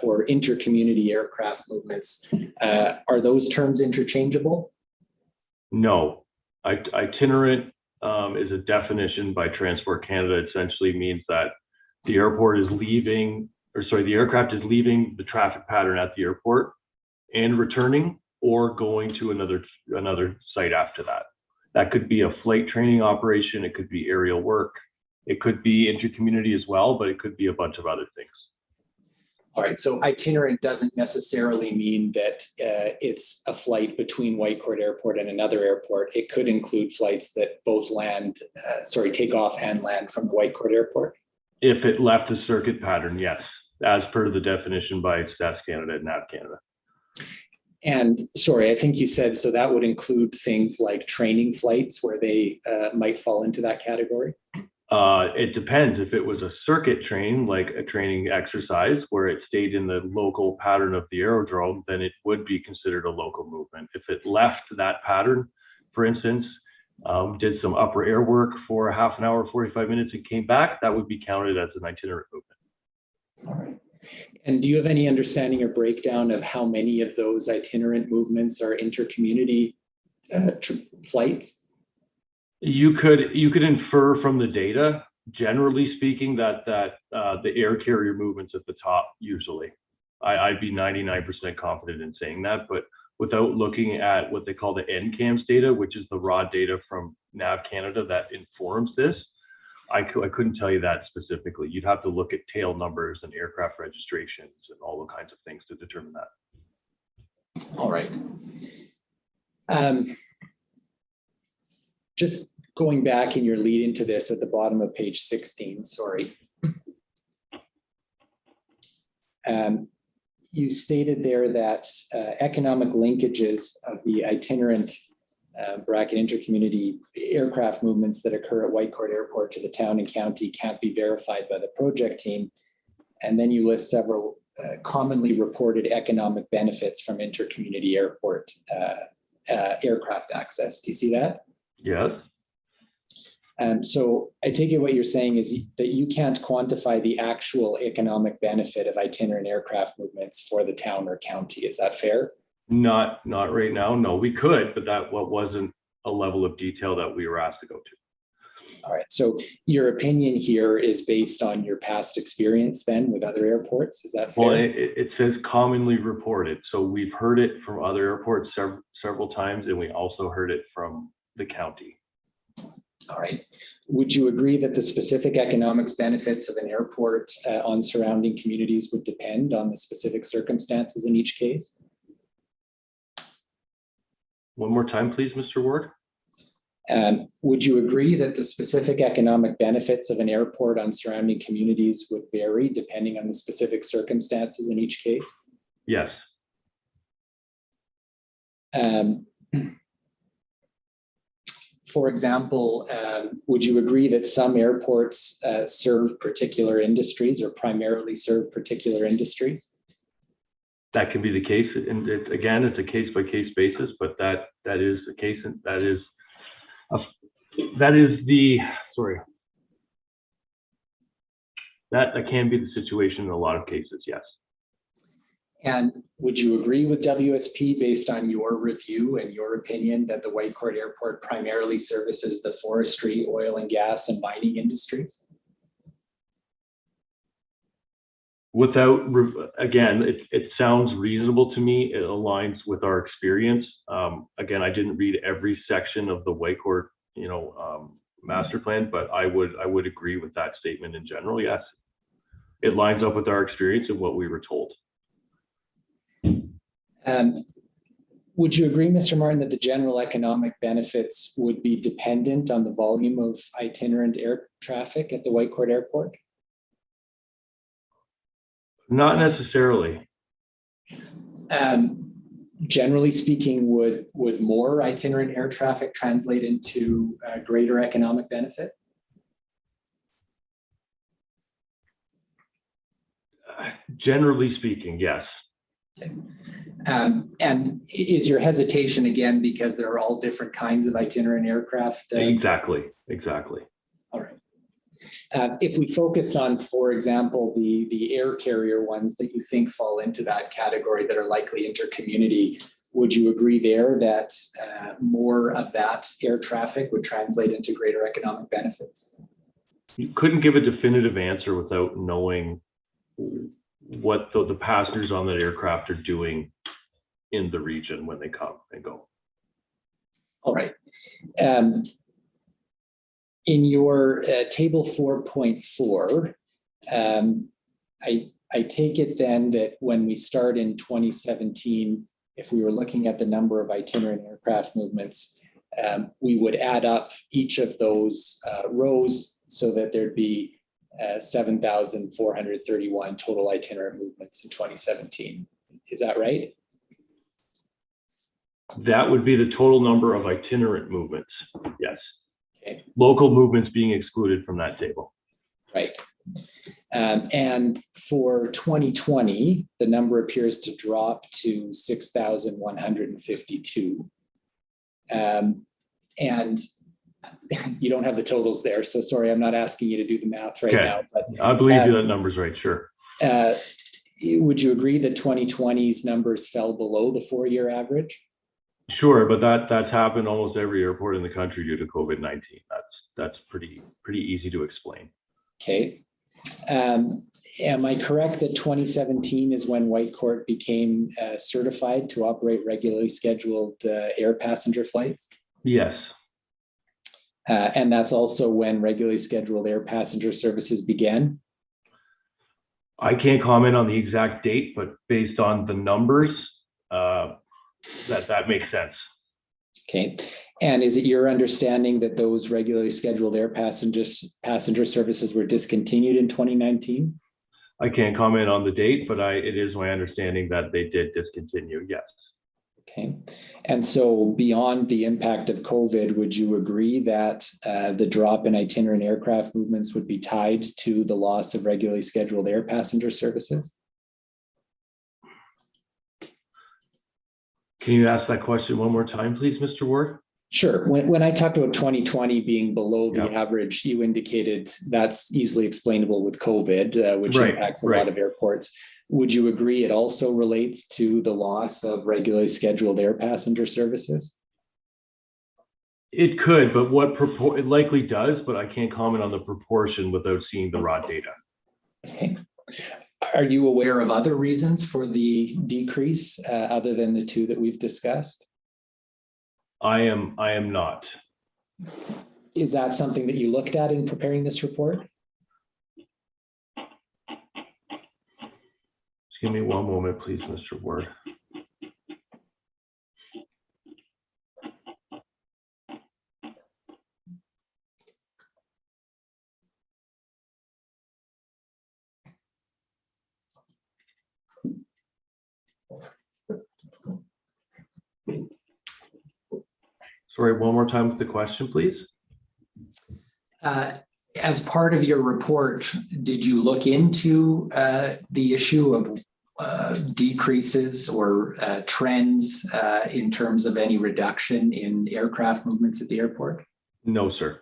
or intercommunity aircraft movements. Are those terms interchangeable? No. Itinerant is a definition by Transport Canada. It essentially means that the airport is leaving, or sorry, the aircraft is leaving the traffic pattern at the airport and returning or going to another site after that. That could be a flight training operation. It could be aerial work. It could be intercommunity as well, but it could be a bunch of other things. All right, so itinerant doesn't necessarily mean that it's a flight between Whitecourt Airport and another airport. It could include flights that both take off and land from the Whitecourt Airport. If it left a circuit pattern, yes, as per the definition by Stats Canada and NAV Canada. And sorry, I think you said, so that would include things like training flights where they might fall into that category? It depends. If it was a circuit train, like a training exercise where it stayed in the local pattern of the aerodrome, then it would be considered a local movement. If it left that pattern, for instance, did some upper air work for half an hour, 45 minutes and came back, that would be counted as an itinerant movement. All right. And do you have any understanding or breakdown of how many of those itinerant movements are intercommunity flights? You could infer from the data, generally speaking, that the air carrier movements at the top usually. I'd be 99% confident in saying that, but without looking at what they call the NCAMS data, which is the raw data from NAV Canada that informs this, I couldn't tell you that specifically. You'd have to look at tail numbers and aircraft registrations and all the kinds of things to determine that. All right. Just going back in your lead into this at the bottom of page 16, sorry. You stated there that economic linkages of the itinerant intercommunity aircraft movements that occur at Whitecourt Airport to the town and county can't be verified by the project team. And then you list several commonly reported economic benefits from intercommunity airport aircraft access. Do you see that? Yes. So I take it what you're saying is that you can't quantify the actual economic benefit of itinerant aircraft movements for the town or county. Is that fair? Not right now. No, we could, but that wasn't a level of detail that we were asked to go to. All right. So your opinion here is based on your past experience then with other airports. Is that fair? Well, it says commonly reported. So we've heard it from other airports several times, and we also heard it from the county. All right. Would you agree that the specific economics benefits of an airport on surrounding communities would depend on the specific circumstances in each case? One more time, please, Mr. Ward. Would you agree that the specific economic benefits of an airport on surrounding communities would vary depending on the specific circumstances in each case? Yes. For example, would you agree that some airports serve particular industries or primarily serve particular industries? That can be the case, and again, it's a case-by-case basis, but that is the case, and that is that can be the situation in a lot of cases, yes. And would you agree with WSP based on your review and your opinion that the Whitecourt Airport primarily services the forestry, oil and gas, and mining industries? Again, it sounds reasonable to me. It aligns with our experience. Again, I didn't read every section of the Whitecourt, master plan, but I would agree with that statement in general. Yes, it lines up with our experience and what we were told. Would you agree, Mr. Martin, that the general economic benefits would be dependent on the volume of itinerant air traffic at the Whitecourt Airport? Not necessarily. Generally speaking, would more itinerant air traffic translate into greater economic benefit? Generally speaking, yes. Okay. And is your hesitation again because there are all different kinds of itinerant aircraft? Exactly. All right. If we focus on, for example, the air carrier ones that you think fall into that category that are likely inter-community, would you agree there that more of that air traffic would translate into greater economic benefits? You couldn't give a definitive answer without knowing what the passengers on that aircraft are doing in the region when they come and go. All right. In your table 4.4, I take it then that when we start in 2017, if we were looking at the number of itinerant aircraft movements, we would add up each of those rows so that there'd be 7,431 total itinerant movements in 2017. Is that right? That would be the total number of itinerant movements, yes. Okay. Local movements being excluded from that table. Right. And for 2020, the number appears to drop to 6,152. And you don't have the totals there, so sorry, I'm not asking you to do the math right now. But I believe that number's right, sure. Would you agree that 2020's numbers fell below the 4-year average? Sure, but that's happened almost every airport in the country due to COVID-19. That's pretty easy to explain. Okay. Am I correct that 2017 is when Whitecourt became certified to operate regularly scheduled air passenger flights? Yes. And that's also when regularly scheduled air passenger services began? I can't comment on the exact date, but based on the numbers, that makes sense. Okay. And is it your understanding that those regularly scheduled air passenger services were discontinued in 2019? I can't comment on the date, but it is my understanding that they did discontinue, yes. Okay. And so beyond the impact of COVID, would you agree that the drop in itinerant aircraft movements would be tied to the loss of regularly scheduled air passenger services? Can you ask that question one more time, please, Mr. Ward? Sure. When I talked about 2020 being below the average, you indicated that's easily explainable with COVID, which impacts a lot of airports. Would you agree it also relates to the loss of regularly scheduled air passenger services? It could, but it likely does, but I can't comment on the proportion without seeing the raw data. Okay. Are you aware of other reasons for the decrease other than the two that we've discussed? I am not. Is that something that you looked at in preparing this report? Just give me one moment, please, Mr. Ward. Sorry, one more time with the question, please. As part of your report, did you look into the issue of decreases or trends in terms of any reduction in aircraft movements at the airport? No, sir.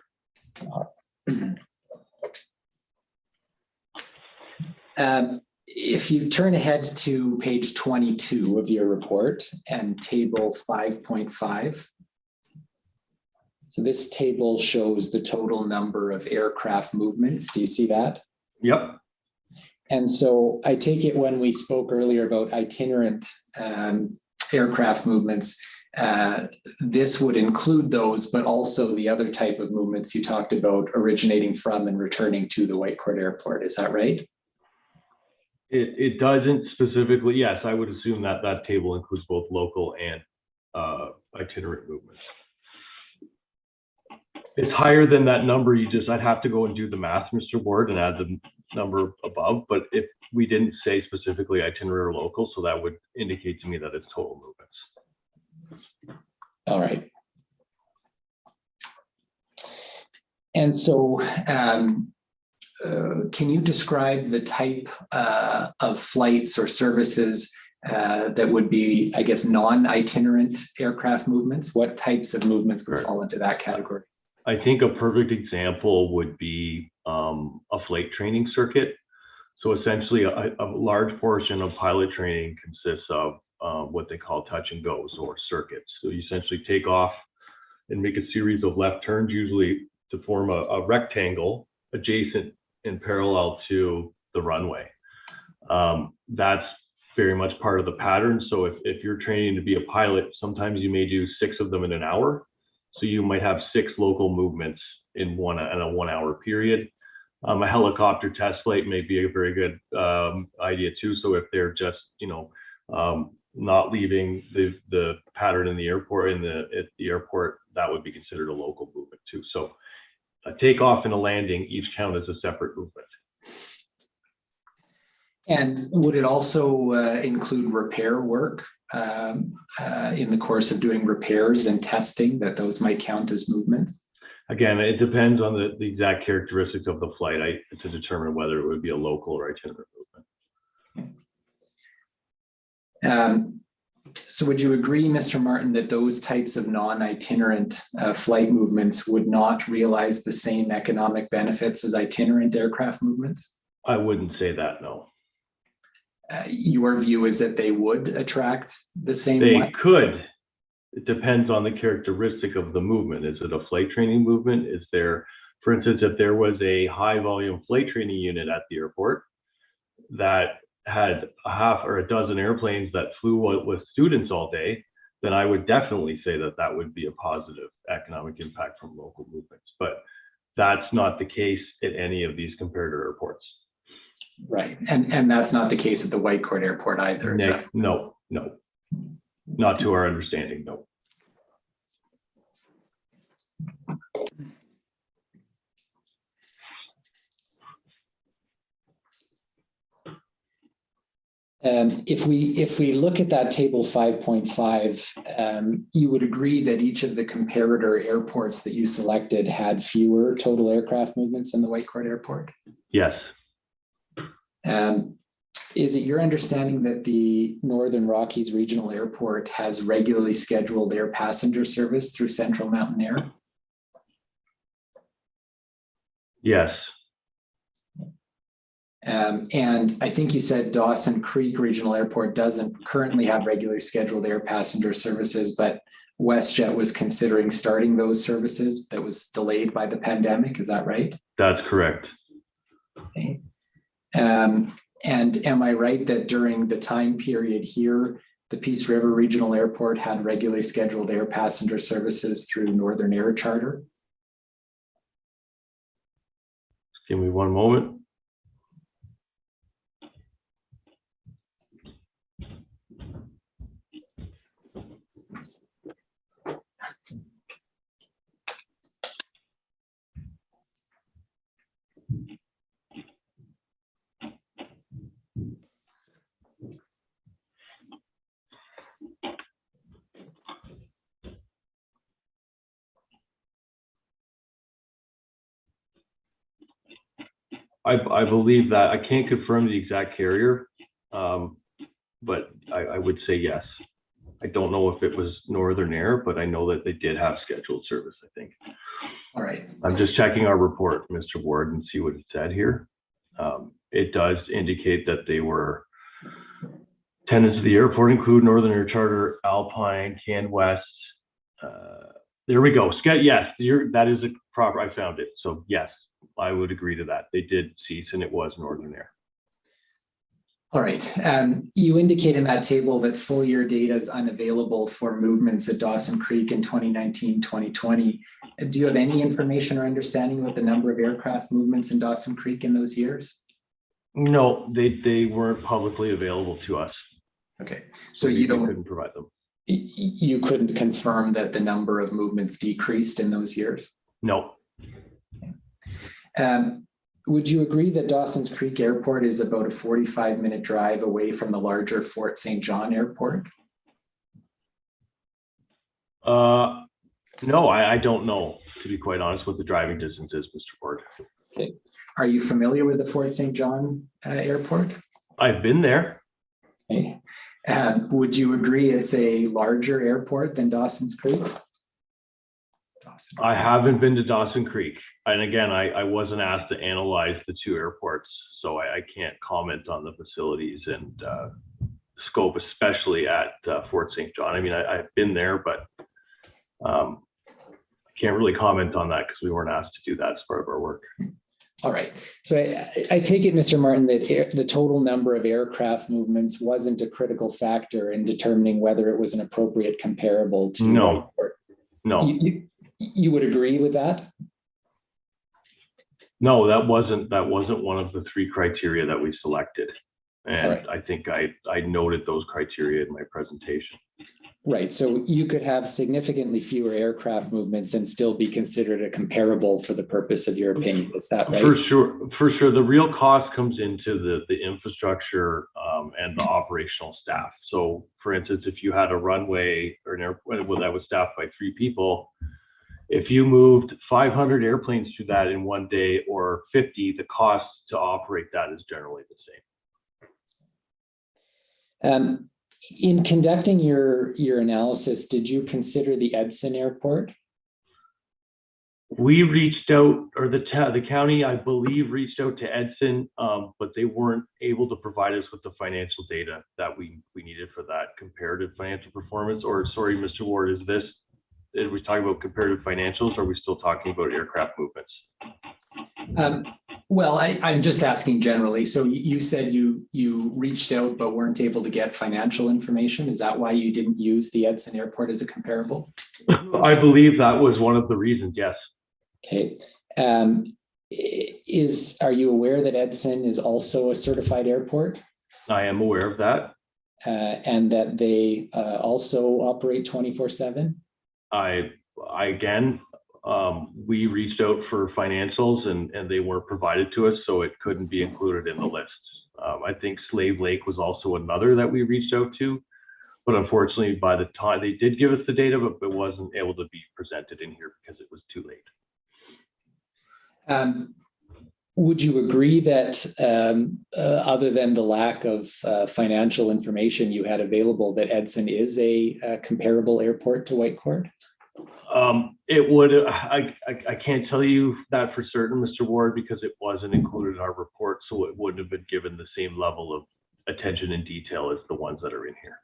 If you turn ahead to page 22 of your report and table 5.5. So this table shows the total number of aircraft movements. Do you see that? Yep. And so I take it when we spoke earlier about itinerant aircraft movements, this would include those, but also the other type of movements you talked about originating from and returning to the Whitecourt Airport. Is that right? It doesn't specifically. Yes, I would assume that that table includes both local and itinerant movements. It's higher than that number. I'd have to go and do the math, Mr. Ward, and add the number above. But if we didn't say specifically itinerant or local, so that would indicate to me that it's total movements. All right. And so can you describe the type of flights or services that would be, I guess, non-itinerant aircraft movements? What types of movements would fall into that category? I think a perfect example would be a flight training circuit. So essentially a large portion of pilot training consists of what they call touch and goes or circuits. So you essentially take off and make a series of left turns, usually to form a rectangle adjacent and parallel to the runway. That's very much part of the pattern. So if you're training to be a pilot, sometimes you may do 6 of them in an hour. So you might have 6 local movements in a 1 hour period. A helicopter test flight may be a very good idea too. So if they're just, not leaving the pattern in the airport, at the airport, that would be considered a local movement too. So a takeoff and a landing each count as a separate movement. And would it also include repair work in the course of doing repairs and testing, that those might count as movements? Again, it depends on the exact characteristics of the flight to determine whether it would be a local or itinerant movement. So would you agree, Mr. Martin, that those types of non-itinerant flight movements would not realize the same economic benefits as itinerant aircraft movements? I wouldn't say that, no. Your view is that they would attract the same? They could. It depends on the characteristic of the movement. Is it a flight training movement? Is there, for instance, if there was a high volume flight training unit at the airport that had a half or a dozen airplanes that flew with students all day, then I would definitely say that that would be a positive economic impact from local movements. But that's not the case at any of these comparator airports. Right. And that's not the case at the Whitecourt Airport either. No, not to our understanding, no. If we look at that table 5.5, you would agree that each of the comparator airports that you selected had fewer total aircraft movements than the Whitecourt Airport? Yes. Is it your understanding that the Northern Rockies Regional Airport has regularly scheduled air passenger service through Central Mountain Air? Yes. And I think you said Dawson Creek Regional Airport doesn't currently have regularly scheduled air passenger services, but WestJet was considering starting those services that was delayed by the pandemic. Is that right? That's correct. Okay. And am I right that during the time period here, the Peace River Regional Airport had regularly scheduled air passenger services through Northern Air Charter? Give me one moment. I believe that. I can't confirm the exact carrier, but I would say yes. I don't know if it was Northern Air, but I know that they did have scheduled service, I think. All right. I'm just checking our report, Mr. Ward, and see what it said here. It does indicate that they were tenants of the airport include Northern Air Charter, Alpine, Can West. There we go. Yes, that is a proper, I found it. So yes, I would agree to that. They did cease and it was Northern Air. All right. You indicate in that table that full year data is unavailable for movements at Dawson Creek in 2019, 2020. Do you have any information or understanding about the number of aircraft movements in Dawson Creek in those years? No, they weren't publicly available to us. Okay. So you couldn't provide them. You couldn't confirm that the number of movements decreased in those years? No. Would you agree that Dawson's Creek Airport is about a 45-minute drive away from the larger Fort St. John Airport? No, I don't know, to be quite honest, what the driving distance is, Mr. Ford. Okay. Are you familiar with the Fort St. John Airport? I've been there. Okay. Would you agree it's a larger airport than Dawson's Creek? I haven't been to Dawson Creek. And again, I wasn't asked to analyze the two airports, so I can't comment on the facilities and scope, especially at Fort St. John. I mean, I've been there, but I can't really comment on that because we weren't asked to do that as part of our work. All right. So I take it, Mr. Martin, that the total number of aircraft movements wasn't a critical factor in determining whether it was an appropriate comparable to No. Whitecourt. No. You would agree with that? No, that wasn't one of the three criteria that we selected. And right. I think I noted those criteria in my presentation. Right. So you could have significantly fewer aircraft movements and still be considered a comparable for the purpose of your opinion. Is that right? For sure. The real cost comes into the infrastructure and the operational staff. So for instance, if you had a runway or an airport that was staffed by 3 people, if you moved 500 airplanes through that in one day or 50, the cost to operate that is generally the same. In conducting your analysis, did you consider the Edson Airport? We reached out, or the county, I believe, reached out to Edson, but they weren't able to provide us with the financial data that we needed for that comparative financial performance. Or sorry, Mr. Ward, are we talking about comparative financials, or are we still talking about aircraft movements? Well, I'm just asking generally. So you said you reached out but weren't able to get financial information. Is that why you didn't use the Edson Airport as a comparable? I believe that was one of the reasons, yes. Okay. Are you aware that Edson is also a certified airport? I am aware of that. And that they also operate 24/7? We reached out for financials and they weren't provided to us, so it couldn't be included in the list. I think Slave Lake was also another that we reached out to, but unfortunately by the time they did give us the data, but it wasn't able to be presented in here because it was too late. Would you agree that other than the lack of financial information you had available, that Edson is a comparable airport to Whitecourt? It would. I can't tell you that for certain, Mr. Ward, because it wasn't included in our report, so it wouldn't have been given the same level of attention and detail as the ones that are in here.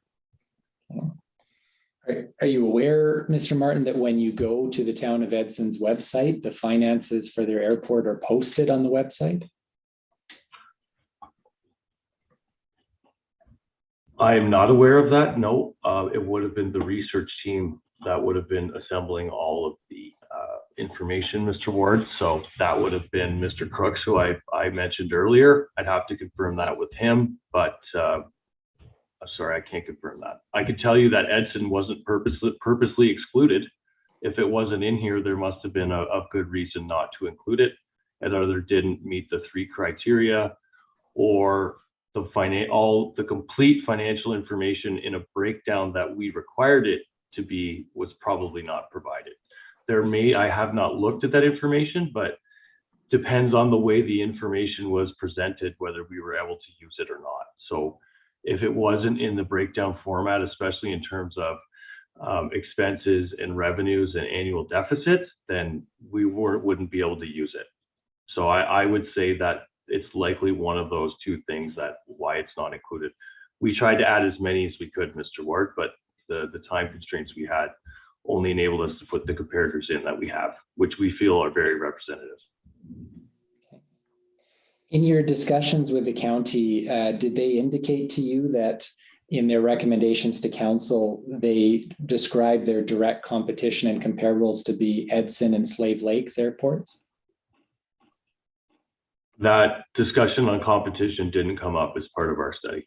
Are you aware, Mr. Martin, that when you go to the town of Edson's website, the finances for their airport are posted on the website? I am not aware of that. No, it would have been the research team that would have been assembling all of the information, Mr. Ward. So that would have been Mr. Crooks, who I mentioned earlier. I'd have to confirm that with him, but sorry, I can't confirm that. I could tell you that Edson wasn't purposely excluded. If it wasn't in here, there must have been a good reason not to include it. It either didn't meet the 3 criteria, or all the complete financial information in a breakdown that we required it to be was probably not provided. I have not looked at that information, but depends on the way the information was presented, whether we were able to use it or not. So if it wasn't in the breakdown format, especially in terms of expenses and revenues and annual deficits, then we wouldn't be able to use it. So I would say that it's likely one of those 2 things that why it's not included. We tried to add as many as we could, Mr. Ward, but the time constraints we had only enabled us to put the comparators in that we have, which we feel are very representative. In your discussions with the county, did they indicate to you that in their recommendations to council, they described their direct competition and comparables to be Edson and Slave Lakes airports? That discussion on competition didn't come up as part of our study.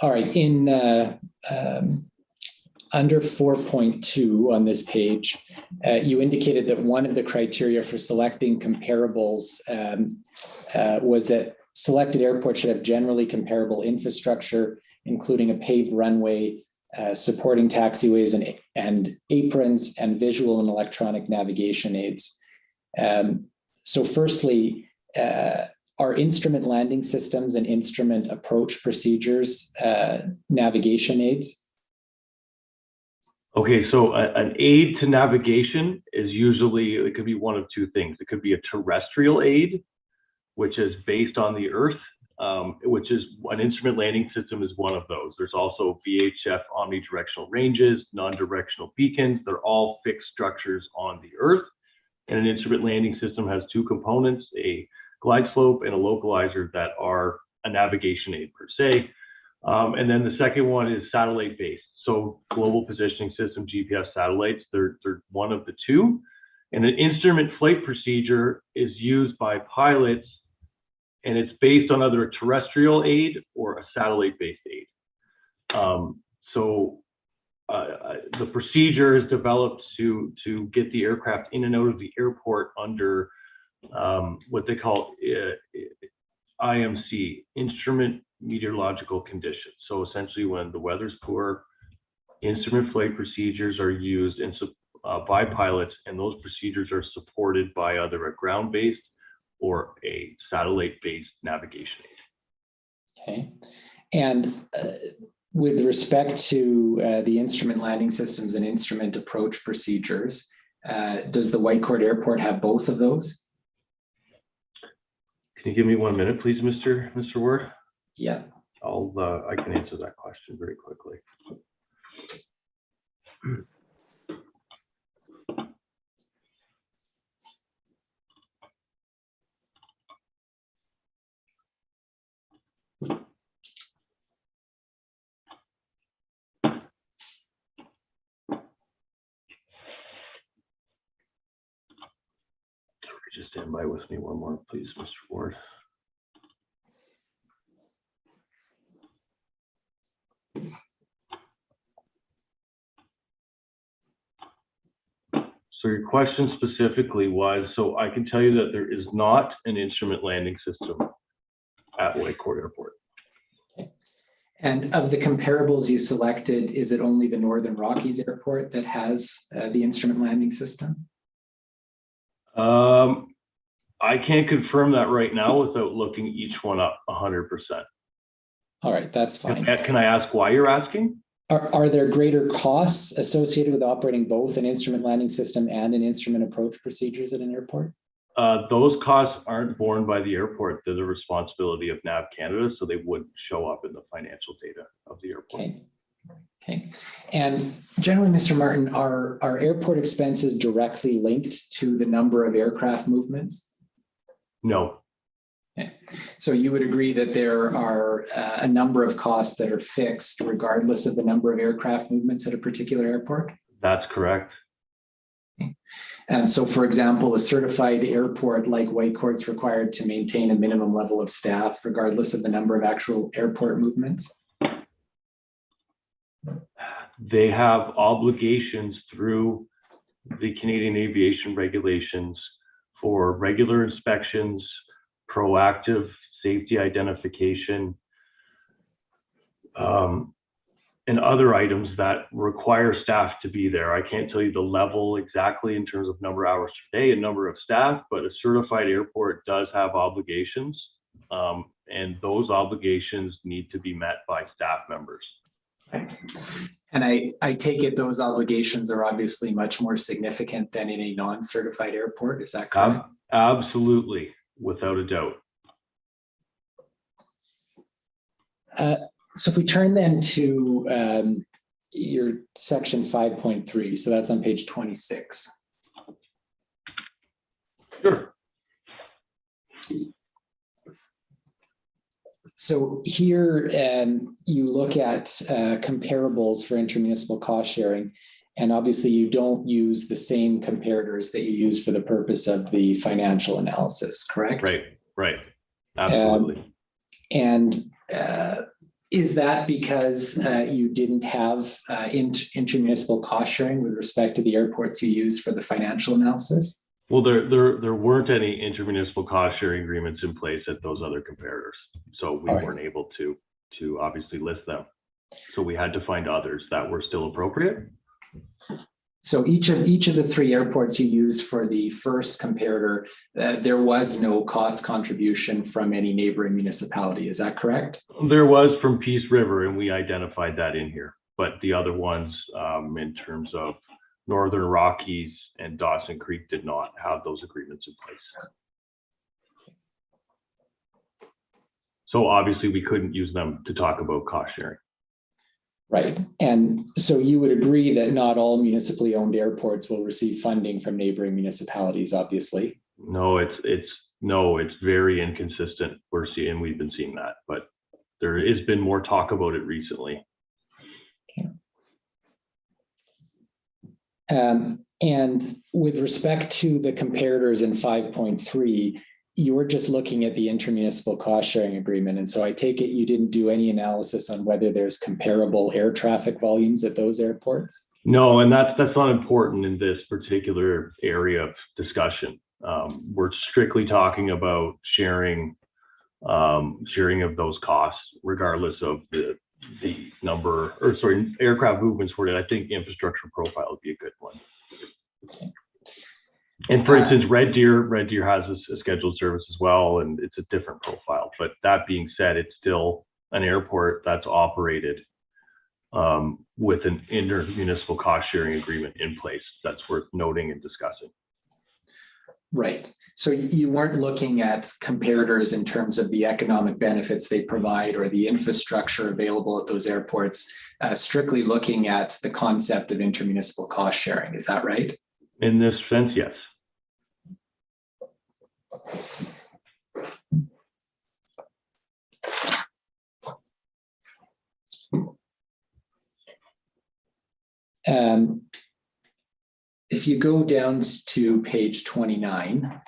All right, in under 4.2 on this page, you indicated that one of the criteria for selecting comparables was that selected airports should have generally comparable infrastructure, including a paved runway, supporting taxiways and aprons, and visual and electronic navigation aids. So firstly, are instrument landing systems and instrument approach procedures navigation aids? Okay, so an aid to navigation is usually, it could be one of 2 things. It could be a terrestrial aid, which is based on the Earth, which is an instrument landing system is one of those. There's also VHF omnidirectional ranges, non-directional beacons. They're all fixed structures on the Earth. And an instrument landing system has 2 components, a glide slope and a localizer that are a navigation aid per se. And then the second one is satellite based. So global positioning system, GPS satellites, they're one of the 2. And an instrument flight procedure is used by pilots, and it's based on either a terrestrial aid or a satellite based aid. The procedure is developed to get the aircraft in and out of the airport under what they call IMC, instrument meteorological conditions. So essentially when the weather's poor, instrument flight procedures are used by pilots, and those procedures are supported by either a ground-based or a satellite-based navigation aid. Okay. And with respect to the instrument landing systems and instrument approach procedures, does the Whitecourt Airport have both of those? Can you give me 1 minute, please, Mr. Ward? Yeah. I can answer that question very quickly. Just stand by with me 1 more, please, Mr. Ward. So your question specifically was, so I can tell you that there is not an instrument landing system at Whitecourt Airport. Okay. And of the comparables you selected, is it only the Northern Rockies Airport that has the instrument landing system? I can't confirm that right now without looking each one up 100%. All right, that's fine. Can I ask why you're asking? Are there greater costs associated with operating both an instrument landing system and an instrument approach procedures at an airport? Those costs aren't borne by the airport. They're the responsibility of NAV Canada, so they would show up in the financial data of the airport. Okay. Okay. And generally, Mr. Martin, are airport expenses directly linked to the number of aircraft movements? No. Okay. So you would agree that there are a number of costs that are fixed regardless of the number of aircraft movements at a particular airport? That's correct. Okay. And so, for example, a certified airport like Whitecourt's required to maintain a minimum level of staff regardless of the number of actual airport movements? They have obligations through the Canadian aviation regulations for regular inspections, proactive safety identification, and other items that require staff to be there. I can't tell you the level exactly in terms of number of hours per day and number of staff, but a certified airport does have obligations, and those obligations need to be met by staff members. And I take it those obligations are obviously much more significant than in a non-certified airport. Is that correct? Absolutely, without a doubt. So if we turn then to your section 5.3, so that's on page 26. Sure. So here you look at comparables for intermunicipal cost sharing, and obviously you don't use the same comparators that you use for the purpose of the financial analysis, correct? Right, absolutely. And is that because you didn't have intermunicipal cost sharing with respect to the airports you used for the financial analysis? Well, there weren't any intermunicipal cost sharing agreements in place at those other comparators, so we weren't able to obviously list them. So we had to find others that were still appropriate. So each of the three airports you used for the first comparator, there was no cost contribution from any neighboring municipality. Is that correct? There was from Peace River, and we identified that in here. But the other ones, in terms of Northern Rockies and Dawson Creek, did not have those agreements in place. So obviously we couldn't use them to talk about cost sharing. Right. And so you would agree that not all municipally owned airports will receive funding from neighboring municipalities, obviously. No, it's very inconsistent. We've been seeing that, but there has been more talk about it recently. Okay. And with respect to the comparators in 5.3, you were just looking at the intermunicipal cost sharing agreement. And so I take it you didn't do any analysis on whether there's comparable air traffic volumes at those airports? No, and that's not important in this particular area of discussion. We're strictly talking about sharing of those costs, regardless of the number, or sorry, aircraft movements for it. I think infrastructure profile would be a good one. Okay. And for instance, Red Deer has a scheduled service as well, and it's a different profile. But that being said, it's still an airport that's operated with an intermunicipal cost sharing agreement in place. That's worth noting and discussing. Right. So you weren't looking at comparators in terms of the economic benefits they provide or the infrastructure available at those airports, strictly looking at the concept of intermunicipal cost sharing. Is that right? In this sense, yes. If you go down to page 29,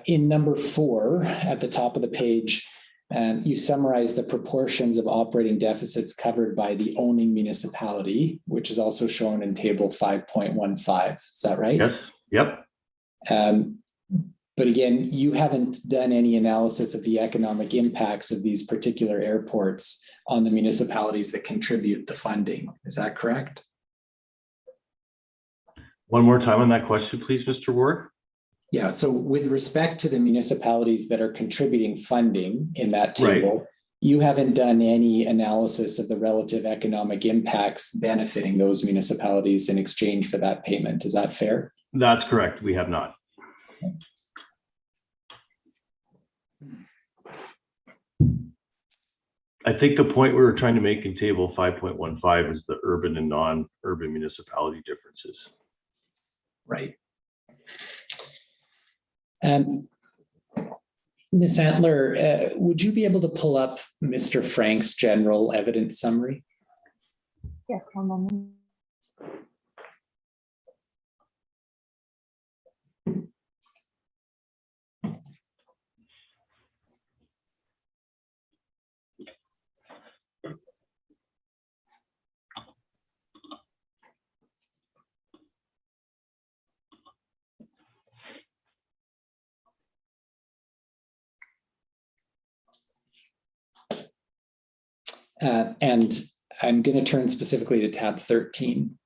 in number 4 at the top of the page, you summarize the proportions of operating deficits covered by the owning municipality, which is also shown in table 5.15. Is that right? Yes. Yep. But again, you haven't done any analysis of the economic impacts of these particular airports on the municipalities that contribute the funding. Is that correct? One more time on that question, please, Mr. Ward. Yeah, so with respect to the municipalities that are contributing funding in that table, Right. you haven't done any analysis of the relative economic impacts benefiting those municipalities in exchange for that payment. Is that fair? That's correct. We have not. I think the point we were trying to make in table 5.15 is the urban and non-urban municipality differences. Right. Ms. Antler, would you be able to pull up Mr. Frank's general evidence summary? Yes, one moment. And I'm going to turn specifically to tab 13.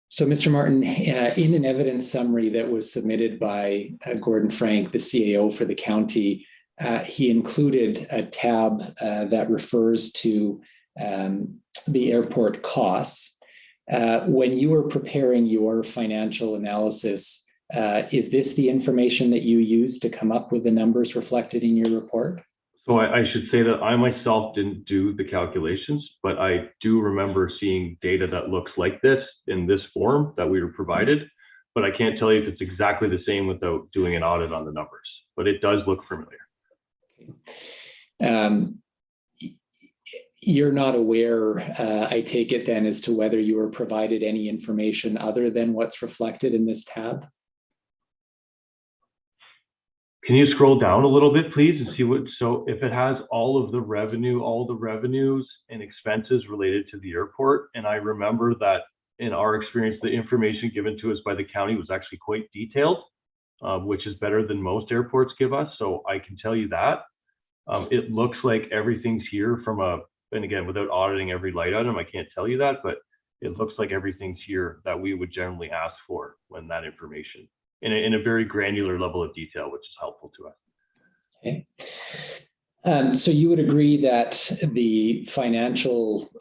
So, Mr. Martin, in an evidence summary that was submitted by Gordon Frank, the CAO for the county, he included a tab that refers to the airport costs. When you were preparing your financial analysis, is this the information that you used to come up with the numbers reflected in your report? So I should say that I myself didn't do the calculations, but I do remember seeing data that looks like this in this form that we were provided, but I can't tell you if it's exactly the same without doing an audit on the numbers, but it does look familiar. You're not aware, I take it then, as to whether you were provided any information other than what's reflected in this tab? Can you scroll down a little bit, please, and see what, so if it has all of the revenue, all the revenues and expenses related to the airport, and I remember that in our experience, the information given to us by the county was actually quite detailed, which is better than most airports give us, so I can tell you that. It looks like everything's here from a, and again, without auditing every light item, I can't tell you that, but it looks like everything's here that we would generally ask for when that information, in a very granular level of detail, which is helpful to us. Okay. So you would agree that the financial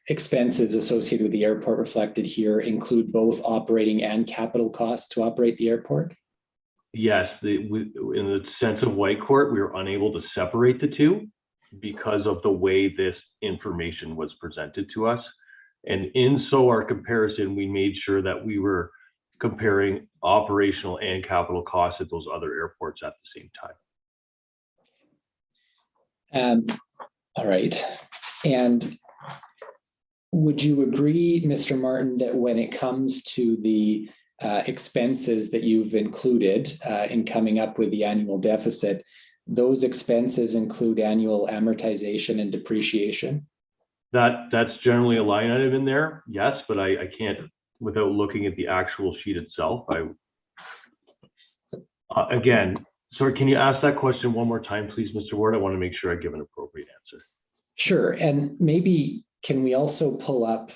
expenses associated with the airport reflected here include both operating and capital costs to operate the airport? Yes, in the sense of Whitecourt, we were unable to separate the two because of the way this information was presented to us. And in so our comparison, we made sure that we were comparing operational and capital costs at those other airports at the same time. All right. And would you agree, Mr. Martin, that when it comes to the expenses that you've included in coming up with the annual deficit, those expenses include annual amortization and depreciation? That's generally a line item in there, yes, but I can't, without looking at the actual sheet itself. Again, sorry, can you ask that question one more time, please, Mr. Ward? I want to make sure I give an appropriate answer. Sure, and maybe can we also pull up,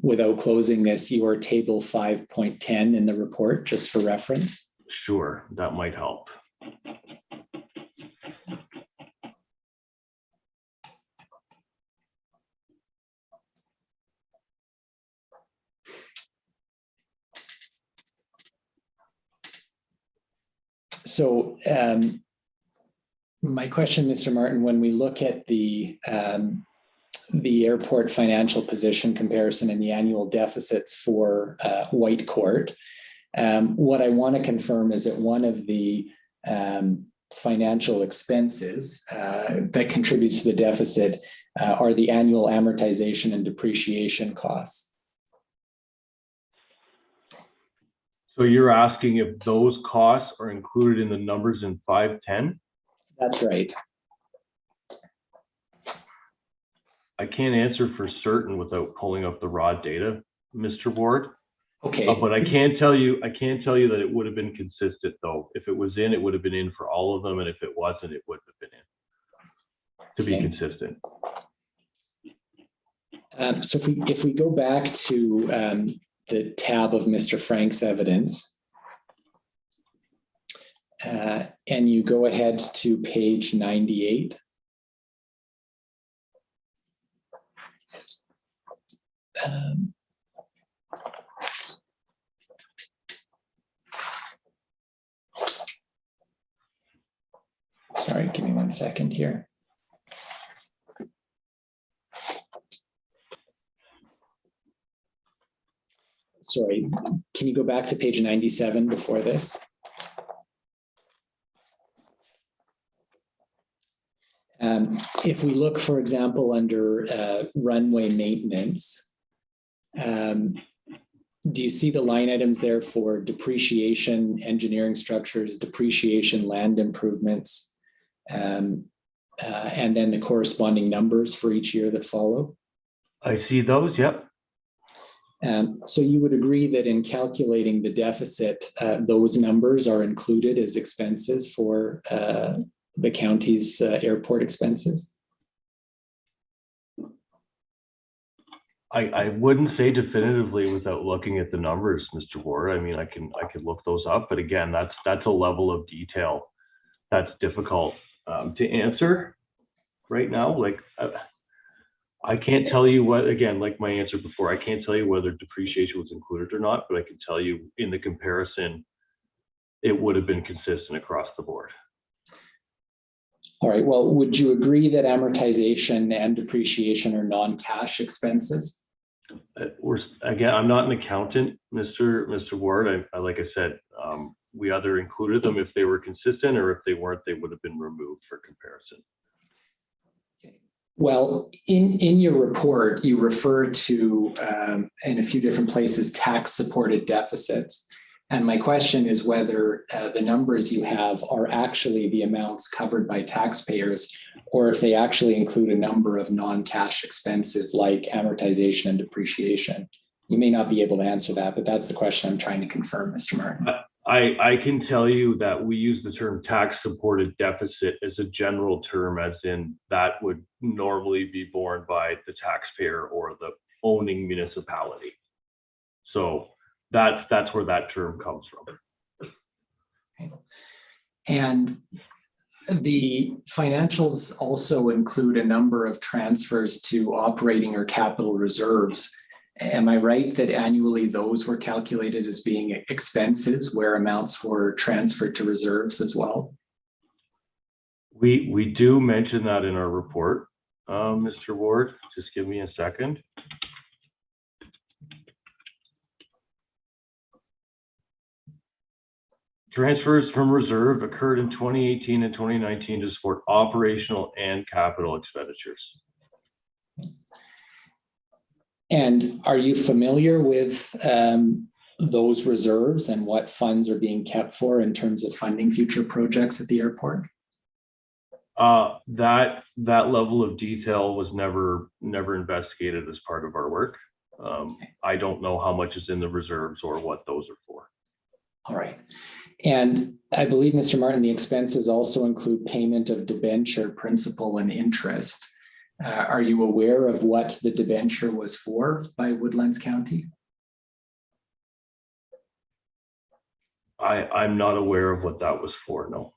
without closing this, your table 5.10 in the report, just for reference? Sure, that might help. So my question, Mr. Martin, when we look at the airport financial position comparison and the annual deficits for Whitecourt, what I want to confirm is that one of the financial expenses that contributes to the deficit are the annual amortization and depreciation costs. So you're asking if those costs are included in the numbers in 510? That's right. I can't answer for certain without pulling up the raw data, Mr. Ward. Okay. But I can't tell you that it would have been consistent though. If it was in, it would have been in for all of them, and if it wasn't, it wouldn't have been in to be consistent. So if we go back to the tab of Mr. Frank's evidence, and you go ahead to page 98. Sorry, give me 1 second here. Sorry, can you go back to page 97 before this? If we look, for example, under runway maintenance, do you see the line items there for depreciation, engineering structures, depreciation, land improvements, and then the corresponding numbers for each year that follow? I see those, yep. So you would agree that in calculating the deficit, those numbers are included as expenses for the county's airport expenses? I wouldn't say definitively without looking at the numbers, Mr. Ward. I mean, I can look those up, but again, that's a level of detail that's difficult to answer right now. Like, I can't tell you what, again, like my answer before, I can't tell you whether depreciation was included or not, but I can tell you in the comparison, it would have been consistent across the board. All right, well, would you agree that amortization and depreciation are non-cash expenses? Again, I'm not an accountant, Mr. Ward. Like I said, we either included them if they were consistent, or if they weren't, they would have been removed for comparison. Well, in your report, you refer to, in a few different places, tax-supported deficits. And my question is whether the numbers you have are actually the amounts covered by taxpayers, or if they actually include a number of non-cash expenses like amortization and depreciation. You may not be able to answer that, but that's the question I'm trying to confirm, Mr. Martin. I can tell you that we use the term tax-supported deficit as a general term, as in that would normally be borne by the taxpayer or the owning municipality. So that's where that term comes from. Okay. And the financials also include a number of transfers to operating or capital reserves. Am I right that annually those were calculated as being expenses where amounts were transferred to reserves as well? We do mention that in our report, Mr. Ward. Just give me a second. Transfers from reserve occurred in 2018 and 2019 to support operational and capital expenditures. And are you familiar with those reserves and what funds are being kept for in terms of funding future projects at the airport? That level of detail was never investigated as part of our work. I don't know how much is in the reserves or what those are for. All right. And I believe, Mr. Martin, the expenses also include payment of debenture principal and interest. Are you aware of what the debenture was for by Woodlands County? I'm not aware of what that was for, no.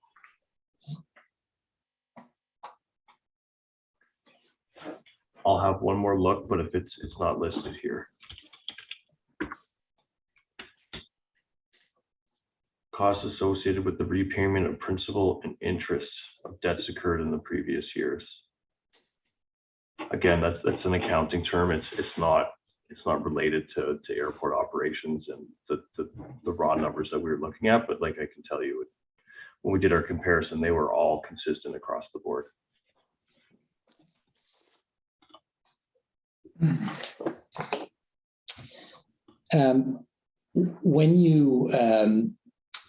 I'll have one more look, but if it's not listed here. Costs associated with the repayment of principal and interest of debts incurred in the previous years. Again, that's an accounting term. It's not related to airport operations and the raw numbers that we were looking at. But like I can tell you, when we did our comparison, they were all consistent across the board. When you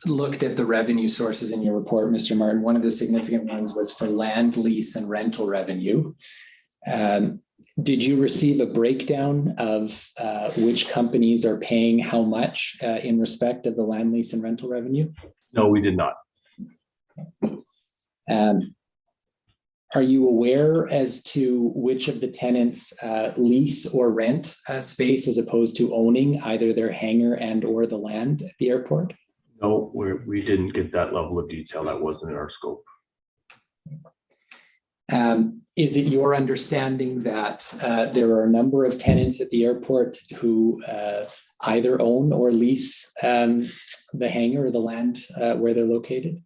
looked at the revenue sources in your report, Mr. Martin, one of the significant ones was for land lease and rental revenue. Did you receive a breakdown of which companies are paying how much in respect of the land lease and rental revenue? No, we did not. Are you aware as to which of the tenants lease or rent space as opposed to owning either their hangar and or the land at the airport? No, we didn't get that level of detail. That wasn't in our scope. Is it your understanding that there are a number of tenants at the airport who either own or lease the hangar or the land where they're located?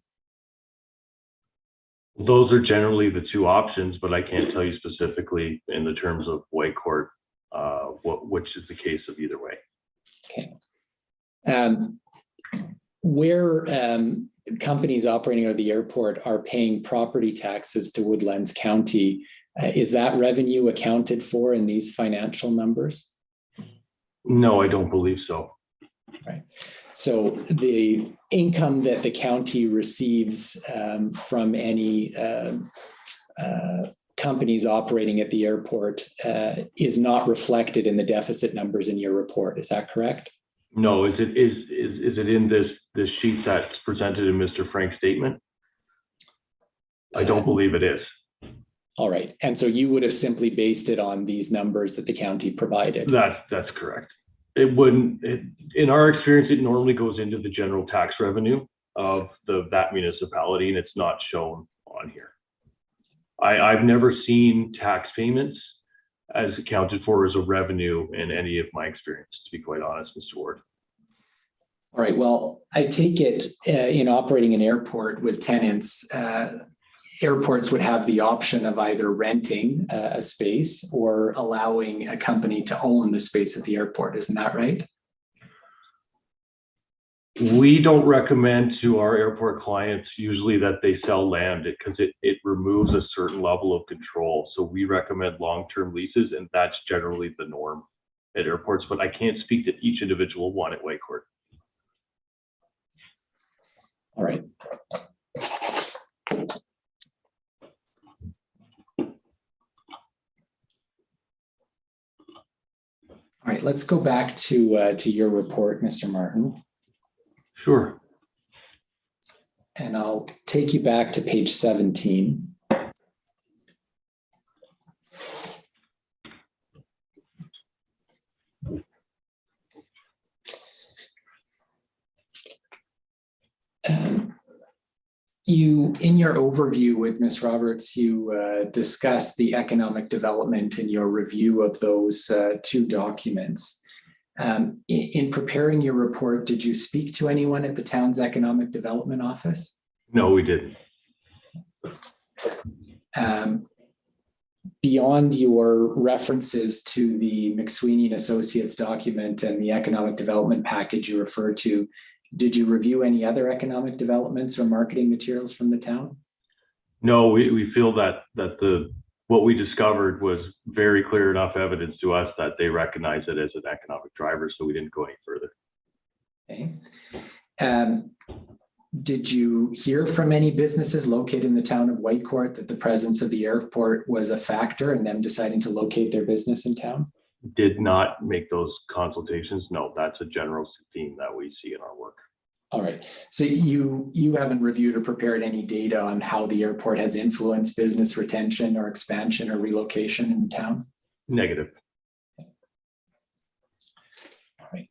Those are generally the two options, but I can't tell you specifically in the terms of Whitecourt, which is the case of either way. Okay. Where companies operating out of the airport are paying property taxes to Woodlands County, is that revenue accounted for in these financial numbers? No, I don't believe so. Right. So the income that the county receives from any companies operating at the airport is not reflected in the deficit numbers in your report. Is that correct? No, is it in this sheet that's presented in Mr. Frank's statement? I don't believe it is. All right. And so you would have simply based it on these numbers that the county provided. That's correct. It wouldn't, in our experience, it normally goes into the general tax revenue of that municipality, and it's not shown on here. I've never seen tax payments as accounted for as a revenue in any of my experience, to be quite honest, Mr. Ward. All right. Well, I take it in operating an airport with tenants, airports would have the option of either renting a space or allowing a company to own the space at the airport. Isn't that right? We don't recommend to our airport clients usually that they sell land because it removes a certain level of control. So we recommend long-term leases, and that's generally the norm at airports, but I can't speak to each individual one at Whitecourt. All right. All right, let's go back to your report, Mr. Martin. Sure. And I'll take you back to page 17. In your overview with Ms. Roberts, you discussed the economic development in your review of those two documents. In preparing your report, did you speak to anyone at the town's economic development office? No, we didn't. Beyond your references to the McSweeney and Associates document and the economic development package you referred to, did you review any other economic developments or marketing materials from the town? No, we feel that what we discovered was very clear enough evidence to us that they recognize it as an economic driver, so we didn't go any further. Okay. Did you hear from any businesses located in the town of Whitecourt that the presence of the airport was a factor in them deciding to locate their business in town? Did not make those consultations. No, that's a general theme that we see in our work. All right. So you haven't reviewed or prepared any data on how the airport has influenced business retention or expansion or relocation in town? Negative. All right.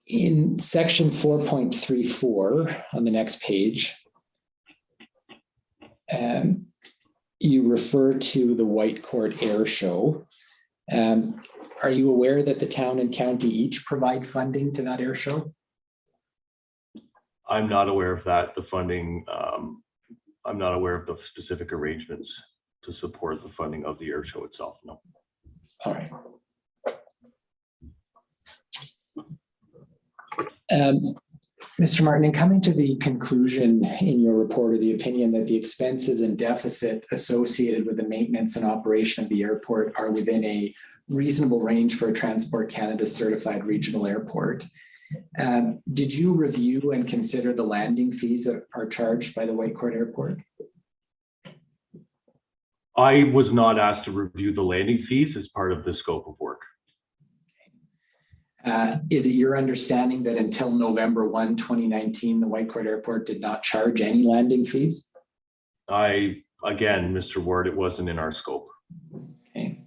In section 4.34 on the next page, you refer to the Whitecourt Air Show. Are you aware that the town and county each provide funding to that air show? I'm not aware of that. The funding, I'm not aware of the specific arrangements to support the funding of the air show itself. No. All right. Mr. Martin, in coming to the conclusion in your report or the opinion that the expenses and deficit associated with the maintenance and operation of the airport are within a reasonable range for a Transport Canada certified regional airport, did you review and consider the landing fees that are charged by the Whitecourt Airport? I was not asked to review the landing fees as part of the scope of work. Is it your understanding that until November 1, 2019, the Whitecourt Airport did not charge any landing fees? Again, Mr. Ward, it wasn't in our scope. Okay.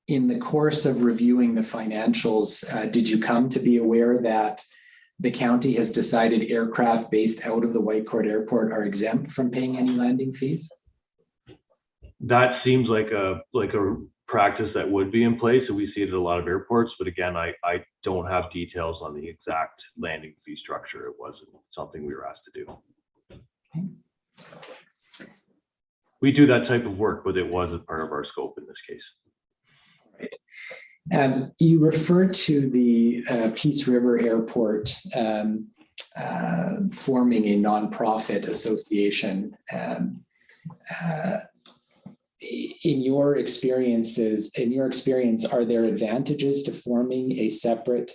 In the course of reviewing the financials, did you come to be aware that the county has decided aircraft based out of the Whitecourt Airport are exempt from paying any landing fees? That seems like a practice that would be in place, and we see it at a lot of airports. But again, I don't have details on the exact landing fee structure. It wasn't something we were asked to do. Okay. We do that type of work, but it wasn't part of our scope in this case. Right. You referred to the Peace River Airport forming a nonprofit association. In your experience, are there advantages to forming a separate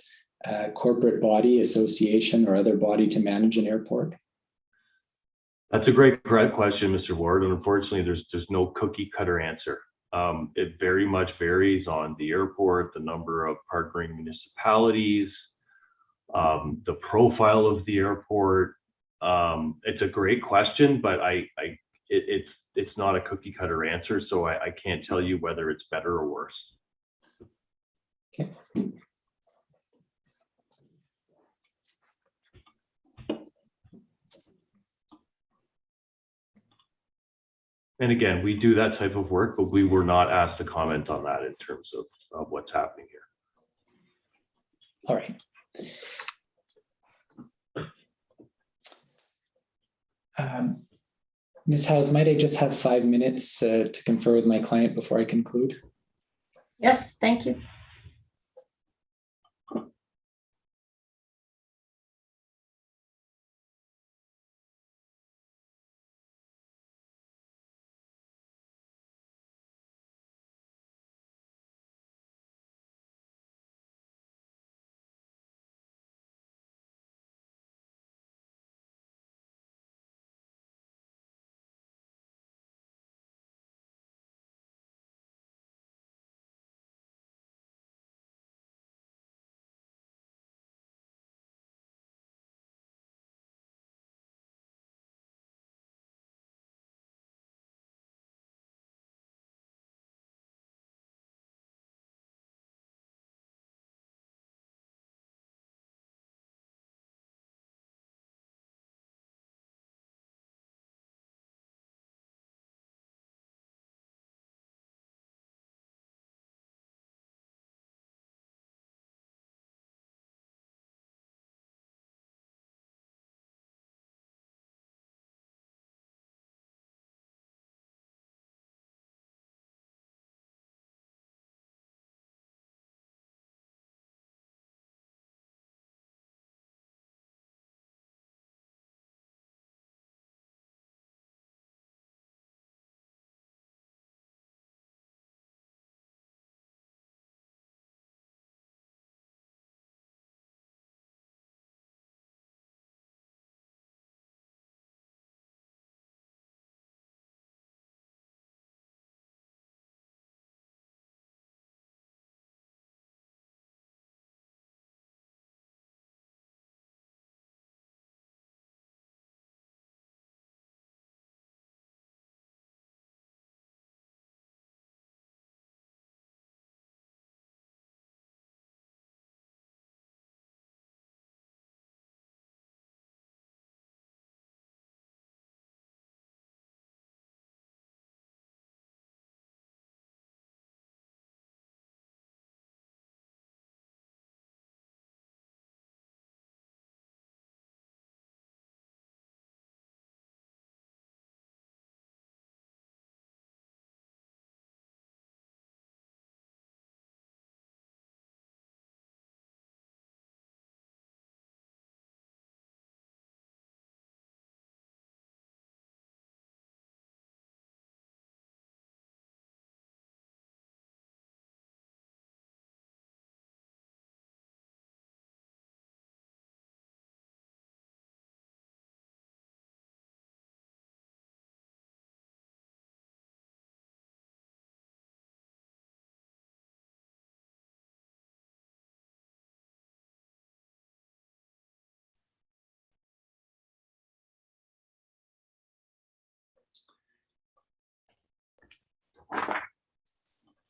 corporate body, association, or other body to manage an airport? That's a great question, Mr. Ward. And unfortunately, there's no cookie cutter answer. It very much varies on the airport, the number of partnering municipalities, the profile of the airport. It's a great question, but it's not a cookie cutter answer, so I can't tell you whether it's better or worse. Okay. And again, we do that type of work, but we were not asked to comment on that in terms of what's happening here. All right. Ms. Howes, might I just have 5 minutes to confer with my client before I conclude? Yes, thank you.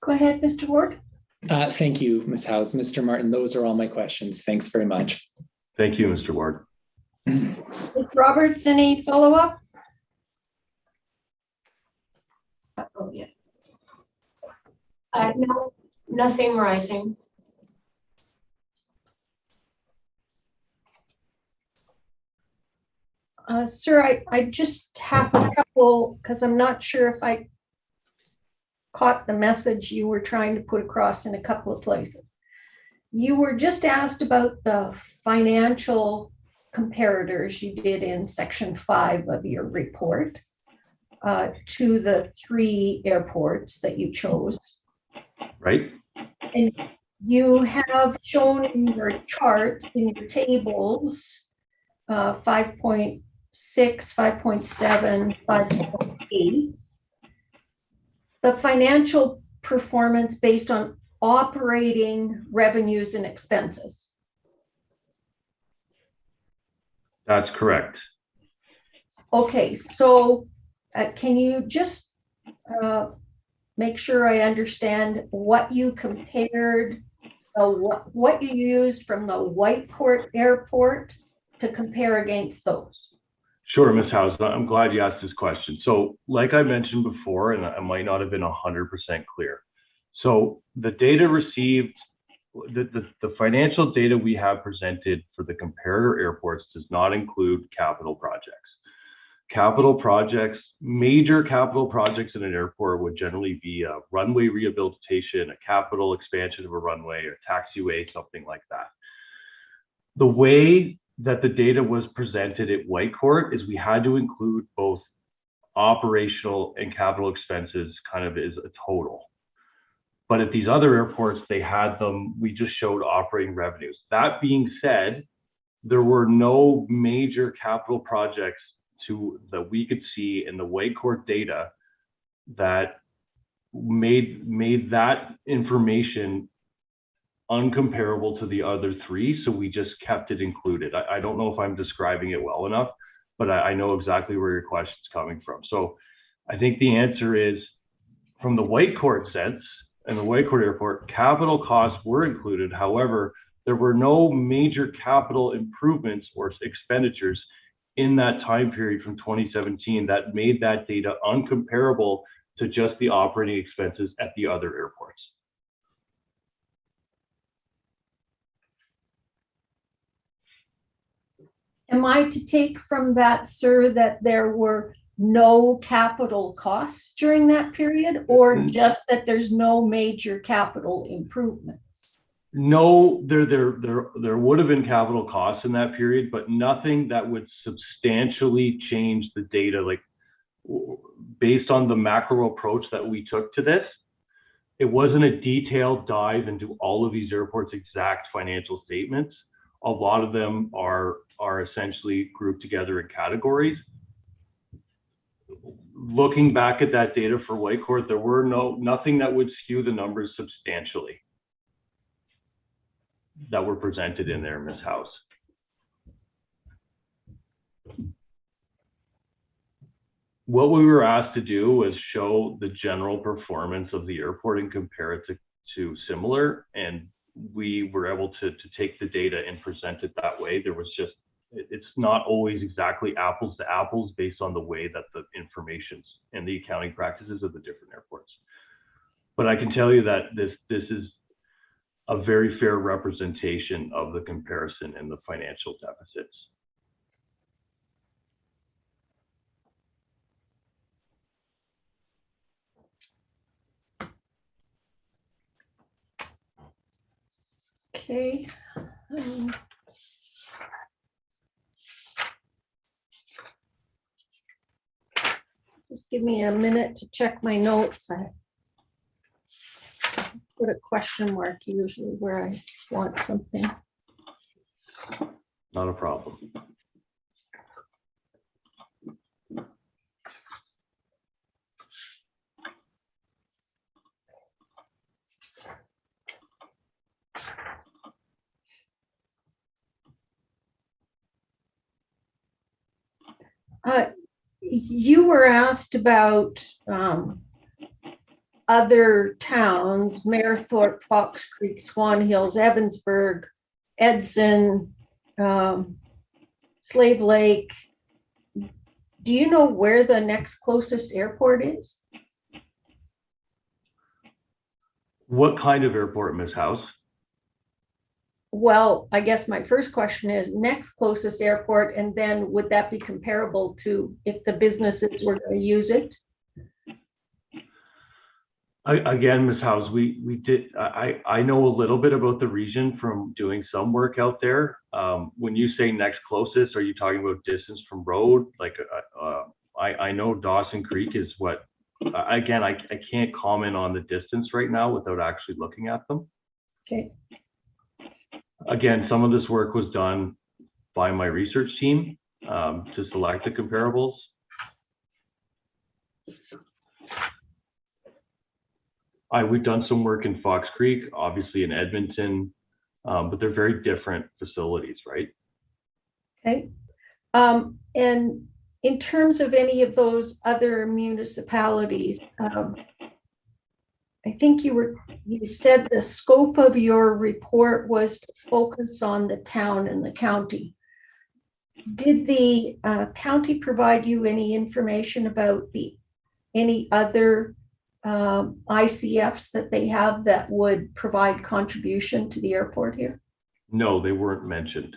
Go ahead, Mr. Ward. Thank you, Ms. Howes. Mr. Martin, those are all my questions. Thanks very much. Thank you, Mr. Ward. Ms. Roberts, any follow-up? Oh, yeah. No, nothing rising. Sir, I just have a couple, because I'm not sure if I caught the message you were trying to put across in a couple of places. You were just asked about the financial comparators you did in section 5 of your report to the 3 airports that you chose. Right? And you have shown in your charts, in your tables, 5.6, 5.7, 5.8. The financial performance based on operating revenues and expenses. That's correct. Okay, so can you just make sure I understand what you compared, what you used from the Whitecourt Airport to compare against those? Sure, Ms. Howes, I'm glad you asked this question. So like I mentioned before, and I might not have been 100% clear. So the data received, the financial data we have presented for the comparator airports does not include capital projects. Capital projects, major capital projects in an airport would generally be a runway rehabilitation, a capital expansion of a runway or taxiway, something like that. The way that the data was presented at Whitecourt is we had to include both operational and capital expenses kind of as a total. But at these other airports, they had them, we just showed operating revenues. That being said, there were no major capital projects that we could see in the Whitecourt data that made that information uncomparable to the other 3. So we just kept it included. I don't know if I'm describing it well enough, but I know exactly where your question's coming from. So I think the answer is, from the Whitecourt sense, and the Whitecourt Airport, capital costs were included. However, there were no major capital improvements or expenditures in that time period from 2017 that made that data uncomparable to just the operating expenses at the other airports. Am I to take from that, sir, that there were no capital costs during that period, or just that there's no major capital improvements? No, there would have been capital costs in that period, but nothing that would substantially change the data. Like, based on the macro approach that we took to this, it wasn't a detailed dive into all of these airports' exact financial statements. A lot of them are essentially grouped together in categories. Looking back at that data for Whitecourt, there were nothing that would skew the numbers substantially that were presented in there, Ms. House. What we were asked to do was show the general performance of the airport and compare it to similar, and we were able to take the data and present it that way. There was just, it's not always exactly apples to apples based on the way that the information and the accounting practices of the different airports. But I can tell you that this is a very fair representation of the comparison and the financial deficits. Okay. Just give me a minute to check my notes. I put a question mark usually where I want something. Not a problem. You were asked about other towns, Mayerthorpe, Fox Creek, Swan Hills, Evansburg, Edson, Slave Lake. Do you know where the next closest airport is? What kind of airport, Ms. House? Well, I guess my first question is next closest airport, and then would that be comparable to if the businesses were going to use it? Again, Ms. House, I know a little bit about the region from doing some work out there. When you say next closest, are you talking about distance from road? Like, I know Dawson Creek is what, again, I can't comment on the distance right now without actually looking at them. Okay. Again, some of this work was done by my research team to select the comparables. We've done some work in Fox Creek, obviously in Edmonton, but they're very different facilities, right? Okay. And in terms of any of those other municipalities, I think you said the scope of your report was to focus on the town and the county. Did the county provide you any information about any other ICFs that they have that would provide contribution to the airport here? No, they weren't mentioned.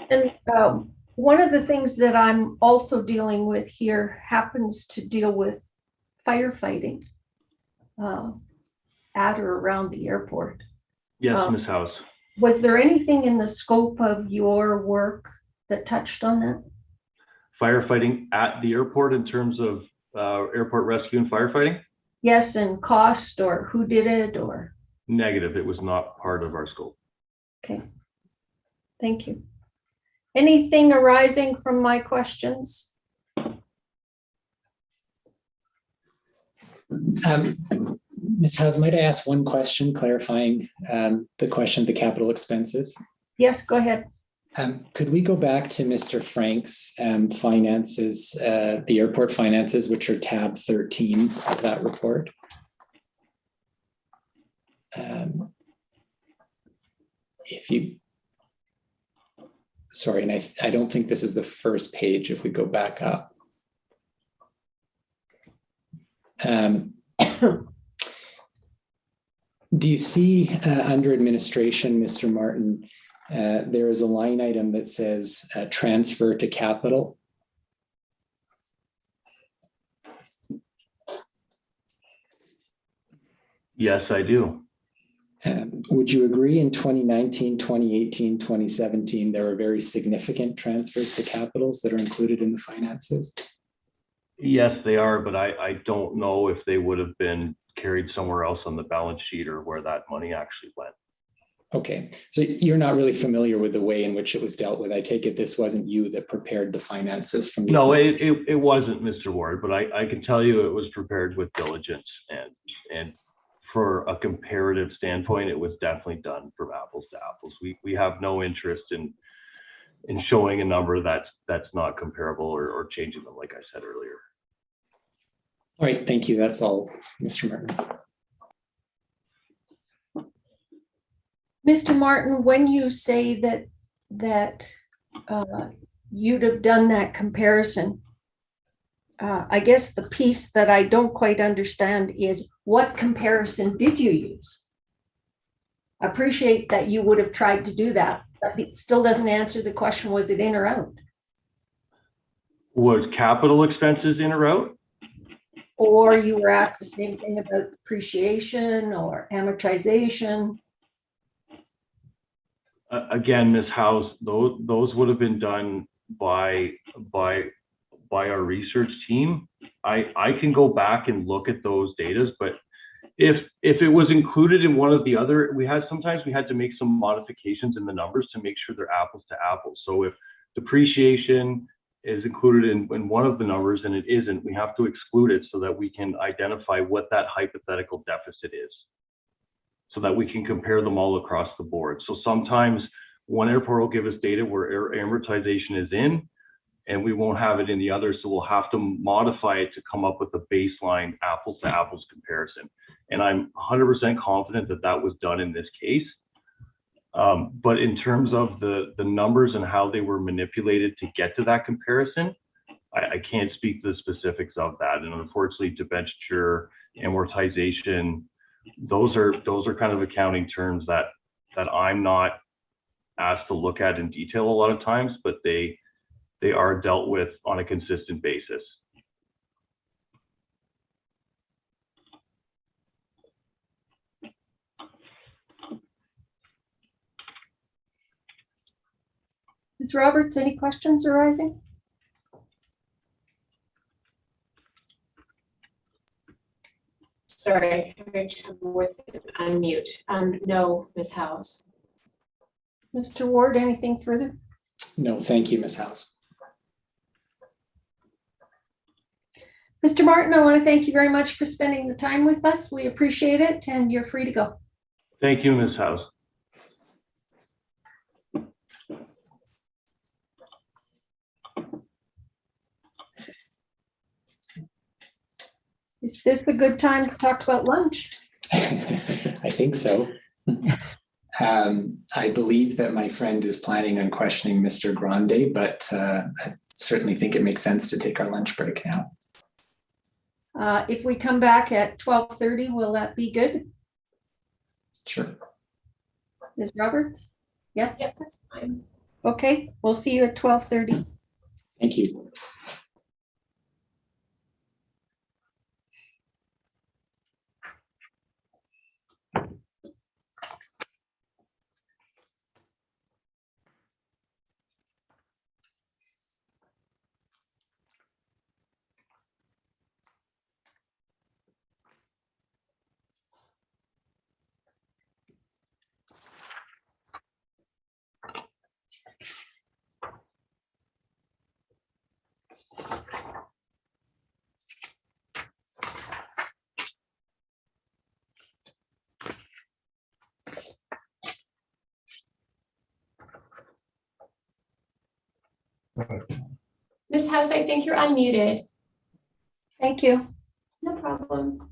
And one of the things that I'm also dealing with here happens to deal with firefighting at or around the airport. Yes, Ms. House. Was there anything in the scope of your work that touched on that? Firefighting at the airport in terms of airport rescue and firefighting? Yes, and cost or who did it or? Negative, it was not part of our scope. Okay, thank you. Anything arising from my questions? Ms. House, might I ask one question clarifying the question of the capital expenses? Yes, go ahead. Could we go back to Mr. Frank's finances, the airport finances, which are tab 13 of that report? If you, sorry, and I don't think this is the first page if we go back up. Do you see under administration, Mr. Martin, there is a line item that says transfer to capital? Yes, I do. Would you agree in 2019, 2018, 2017, there were very significant transfers to capitals that are included in the finances? Yes, they are, but I don't know if they would have been carried somewhere else on the balance sheet or where that money actually went. Okay, so you're not really familiar with the way in which it was dealt with. I take it this wasn't you that prepared the finances from these. No, it wasn't, Mr. Ward, but I can tell you it was prepared with diligence and for a comparative standpoint, it was definitely done from apples to apples. We have no interest in showing a number that's not comparable or changing them, like I said earlier. All right, thank you. That's all, Mr. Martin. Mr. Martin, when you say that you'd have done that comparison, I guess the piece that I don't quite understand is what comparison did you use? I appreciate that you would have tried to do that, but it still doesn't answer the question, was it in or out? Was capital expenses in or out? Or you were asked the same thing about depreciation or amortization? Again, Ms. House, those would have been done by our research team. I can go back and look at those data, but if it was included in one of the other, sometimes we had to make some modifications in the numbers to make sure they're apples to apples. So if depreciation is included in one of the numbers and it isn't, we have to exclude it so that we can identify what that hypothetical deficit is, so that we can compare them all across the board. So sometimes one airport will give us data where amortization is in, and we won't have it in the other. So we'll have to modify it to come up with a baseline apples to apples comparison. And I'm 100% confident that that was done in this case. But in terms of the numbers and how they were manipulated to get to that comparison, I can't speak to the specifics of that. And unfortunately, debenture, amortization, those are kind of accounting terms that I'm not asked to look at in detail a lot of times, but they are dealt with on a consistent basis. Ms. Roberts, any questions arising? Sorry, I'm having trouble with unmute. No, Ms. House. Mr. Ward, anything further? No, thank you, Ms. House. Mr. Martin, I want to thank you very much for spending the time with us. We appreciate it, and you're free to go. Thank you, Ms. House. Is this a good time to talk about lunch? I think so. I believe that my friend is planning on questioning Mr. Grande, but I certainly think it makes sense to take our lunch break now. If we come back at 12:30, will that be good? Sure. Ms. Roberts? Yes? Yep, that's fine. Okay, we'll see you at 12:30. Thank you. Ms. House, I think you're unmuted. Thank you. No problem.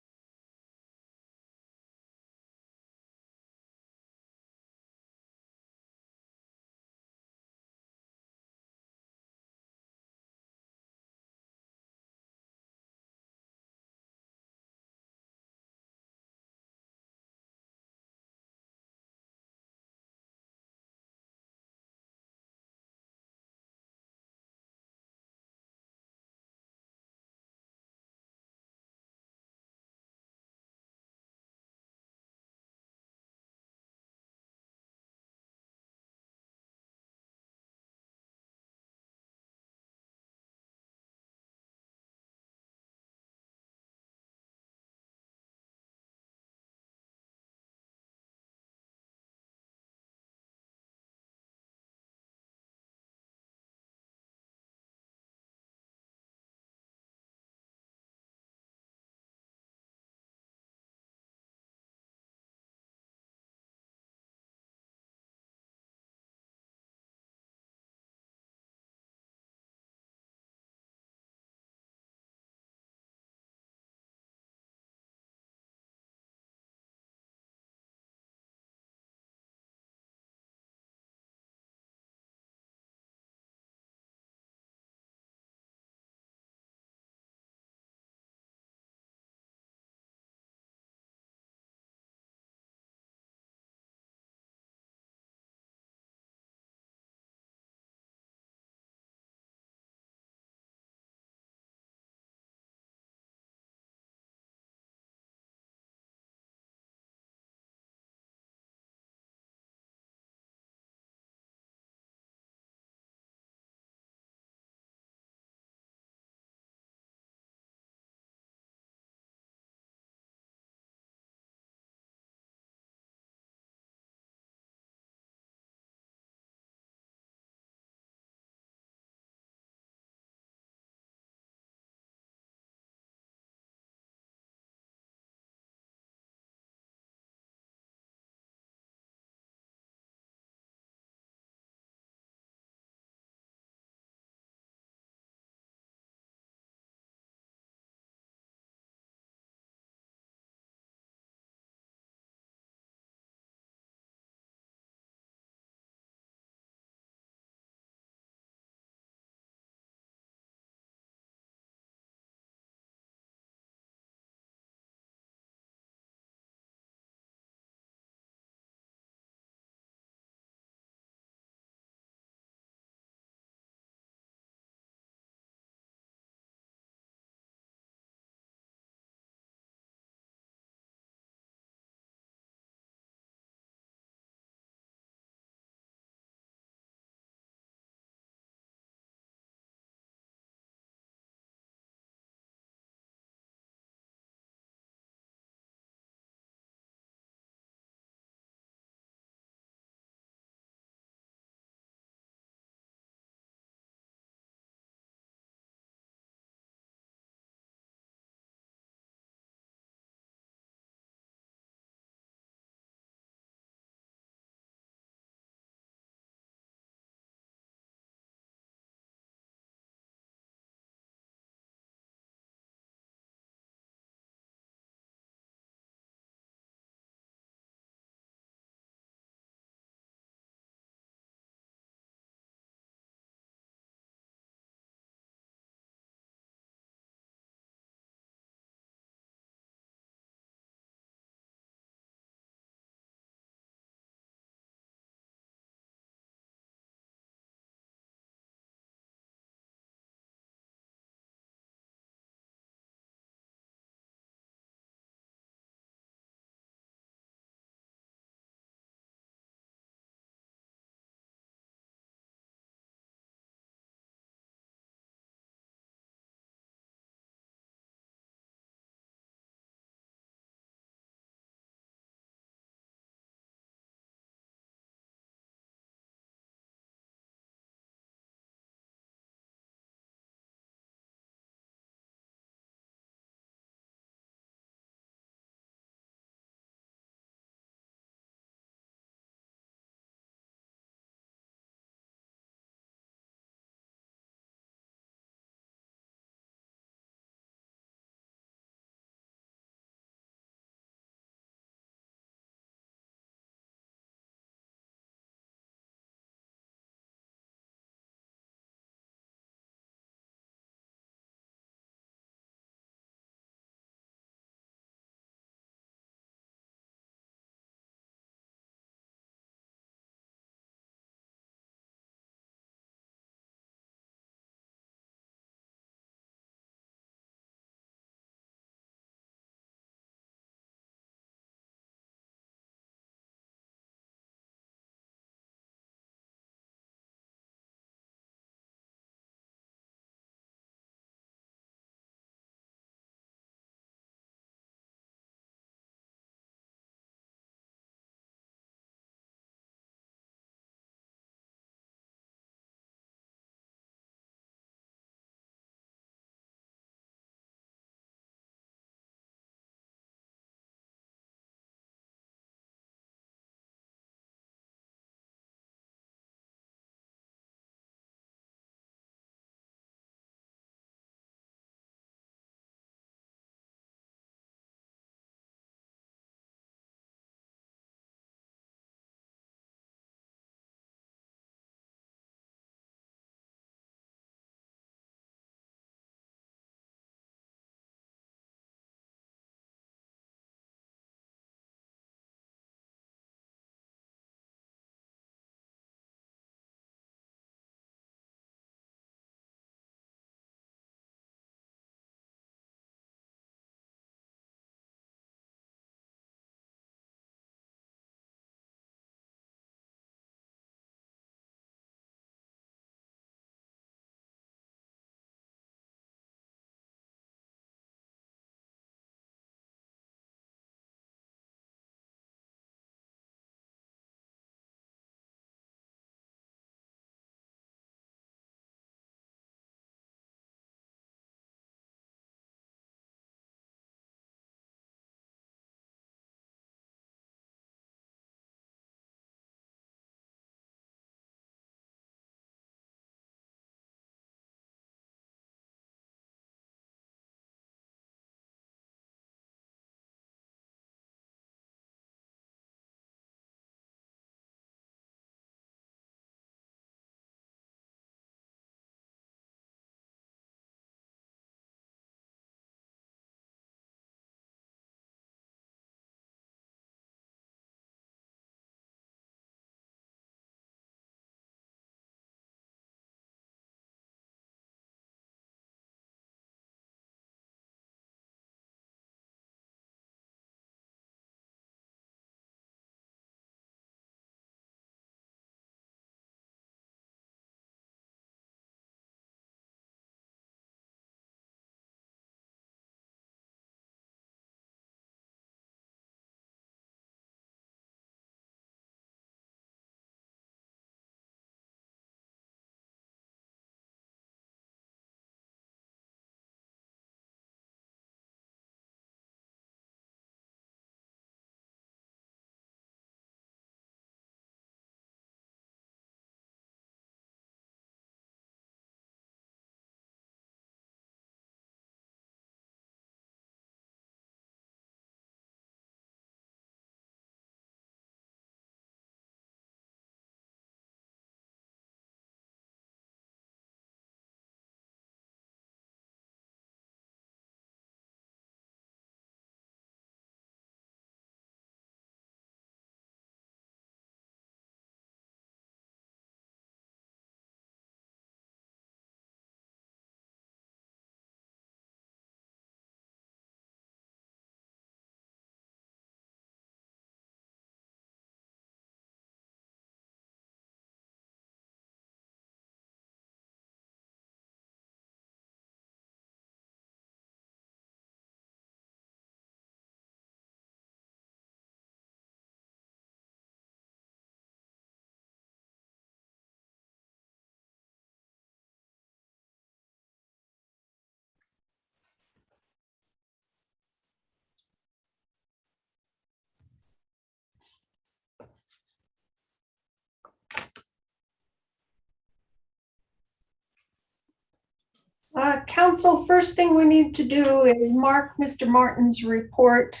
Council, first thing we need to do is mark Mr. Martin's report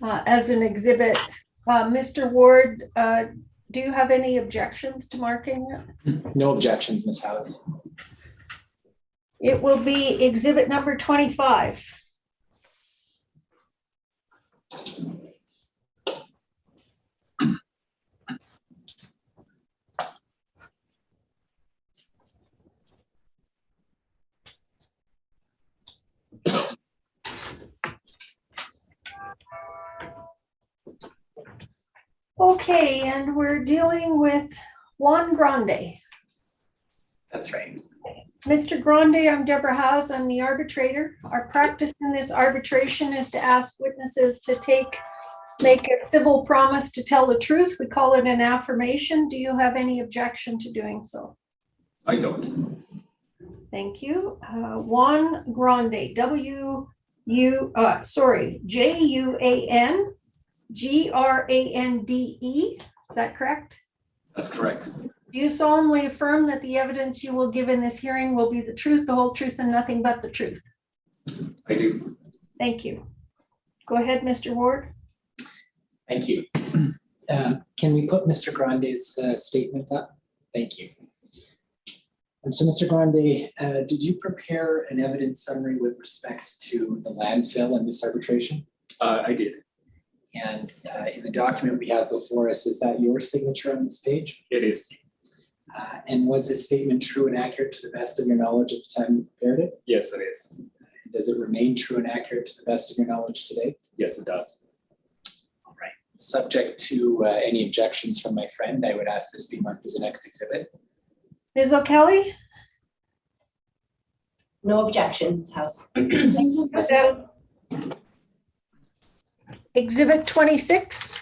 as an exhibit. Mr. Ward, do you have any objections to marking it? No objections, Ms. House. It will be exhibit number 25. Okay, and we're dealing with Juan Grande. That's right. Mr. Grande, I'm Deborah House. I'm the arbitrator. Our practice in this arbitration is to ask witnesses to make a civil promise to tell the truth. We call it an affirmation. Do you have any objection to doing so? I don't. Thank you. Juan Grande, J-U-A-N-G-R-A-N-D-E. Is that correct? That's correct. Do you solemnly affirm that the evidence you will give in this hearing will be the truth, the whole truth, and nothing but the truth? I do. Thank you. Go ahead, Mr. Ward. Thank you. Can we put Mr. Grande's statement up? Thank you. And so, Mr. Grande, did you prepare an evidence summary with respect to the landfill in this arbitration? I did. And in the document we have before us, is that your signature on this page? It is. And was this statement true and accurate to the best of your knowledge at the time you prepared it? Yes, it is. Does it remain true and accurate to the best of your knowledge today? Yes, it does. All right. Subject to any objections from my friend, I would ask this be marked as an next exhibit. Ms. O'Kelly? No objections, House. Exhibit 26.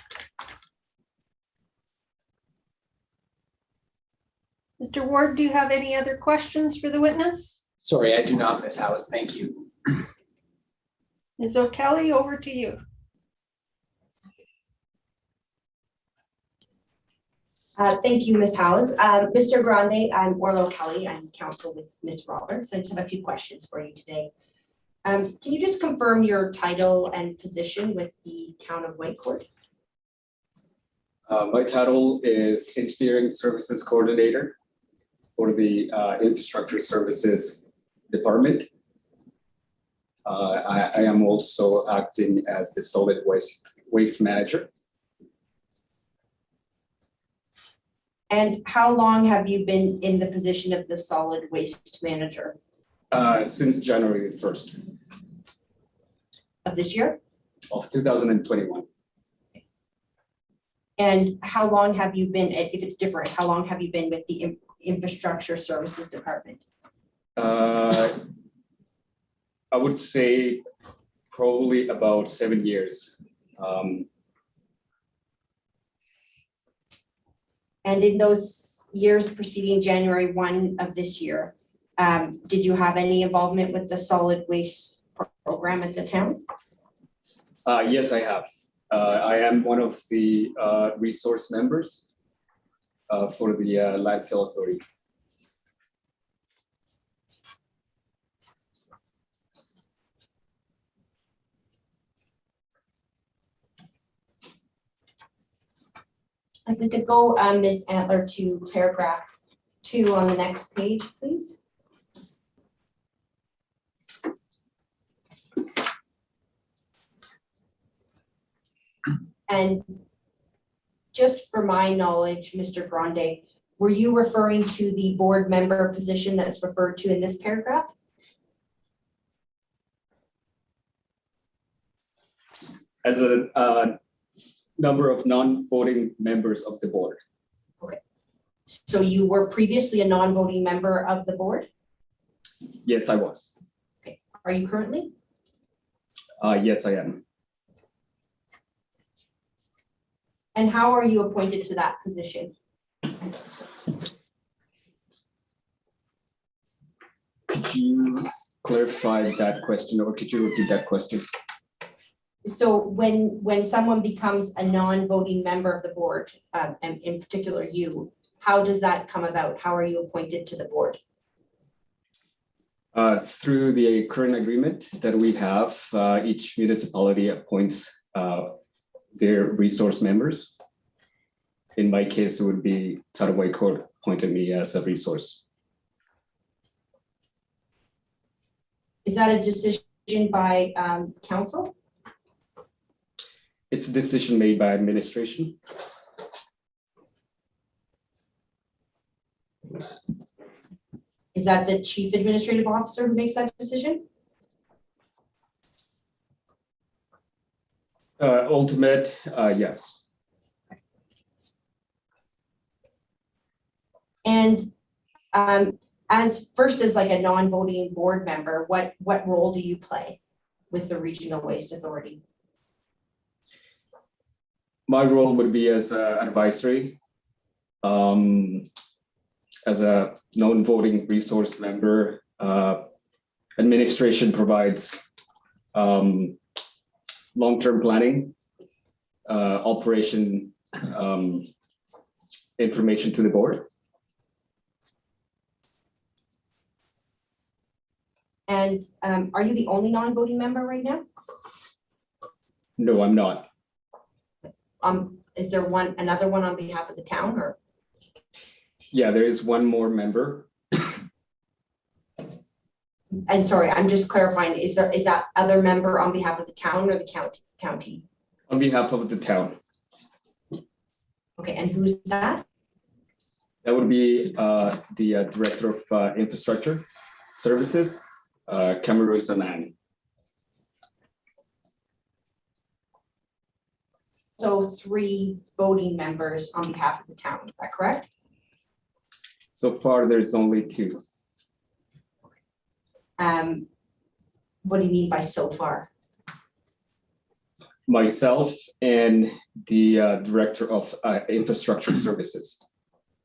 Mr. Ward, do you have any other questions for the witness? Sorry, I do not, Ms. House. Thank you. Ms. O'Kelly, over to you. Thank you, Ms. Howes. Mr. Grande, I'm Orlo Kelly. I'm counsel with Ms. Roberts. I just have a few questions for you today. Can you just confirm your title and position with the town of Whitecourt? My title is Engineering Services Coordinator for the Infrastructure Services Department. I am also acting as the Solid Waste Manager. And how long have you been in the position of the Solid Waste Manager? Since January 1st Of this year? of 2021. And how long have you been, if it's different, how long have you been with the Infrastructure Services Department? I would say probably about 7 years. And in those years preceding January 1 of this year, did you have any involvement with the solid waste program at the town? Yes, I have. I am one of the resource members for the landfill authority. If we could go, Ms. Antler, to paragraph 2 on the next page, please. And just for my knowledge, Mr. Grande, were you referring to the board member position that's referred to in this paragraph? As a number of non-voting members of the board. Okay. So you were previously a non-voting member of the board? Yes, I was. Okay. Are you currently? Yes, I am. And how are you appointed to that position? Could you clarify that question, or could you repeat that question? So when someone becomes a non-voting member of the board, and in particular you, how does that come about? How are you appointed to the board? Through the current agreement that we have, each municipality appoints their resource members. In my case, it would be Town of Whitecourt appointed me as a resource. Is that a decision by council? It's a decision made by administration. Is that the chief administrative officer who makes that decision? Ultimate, yes. And as like a non-voting board member, what role do you play with the Regional Waste Authority? My role would be as advisory, as a non-voting resource member. Administration provides long-term planning, operation information to the board. And are you the only non-voting member right now? No, I'm not. Is there another one on behalf of the town, or? Yeah, there is one more member. And sorry, I'm just clarifying, is that other member on behalf of the town or the county? On behalf of the town. Okay, and who's that? That would be the Director of Infrastructure Services, Kamaru Sanan. So 3 voting members on behalf of the town, is that correct? So far, there's only 2. What do you mean by so far? Myself and the Director of Infrastructure Services.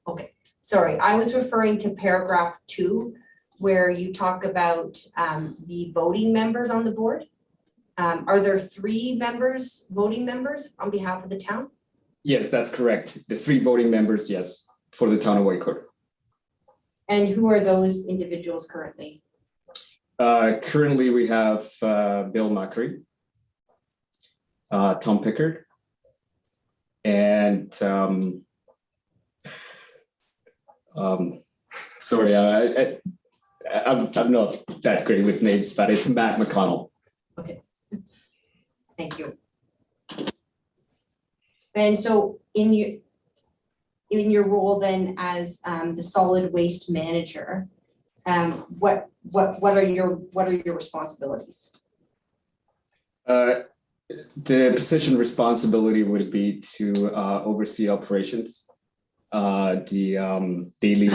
Okay, sorry, I was referring to paragraph 2, where you talk about the voting members on the board. Are there 3 voting members on behalf of the town? Yes, that's correct. The 3 voting members, yes, for the Town of Whitecourt. And who are those individuals currently? Currently, we have Bill Macri, Tom Pickard, and sorry, I'm not that great with names, but it's Matt McConnell. Okay, thank you. And so in your role then as the solid waste manager, what are your responsibilities? The position responsibility would be to oversee operations, the daily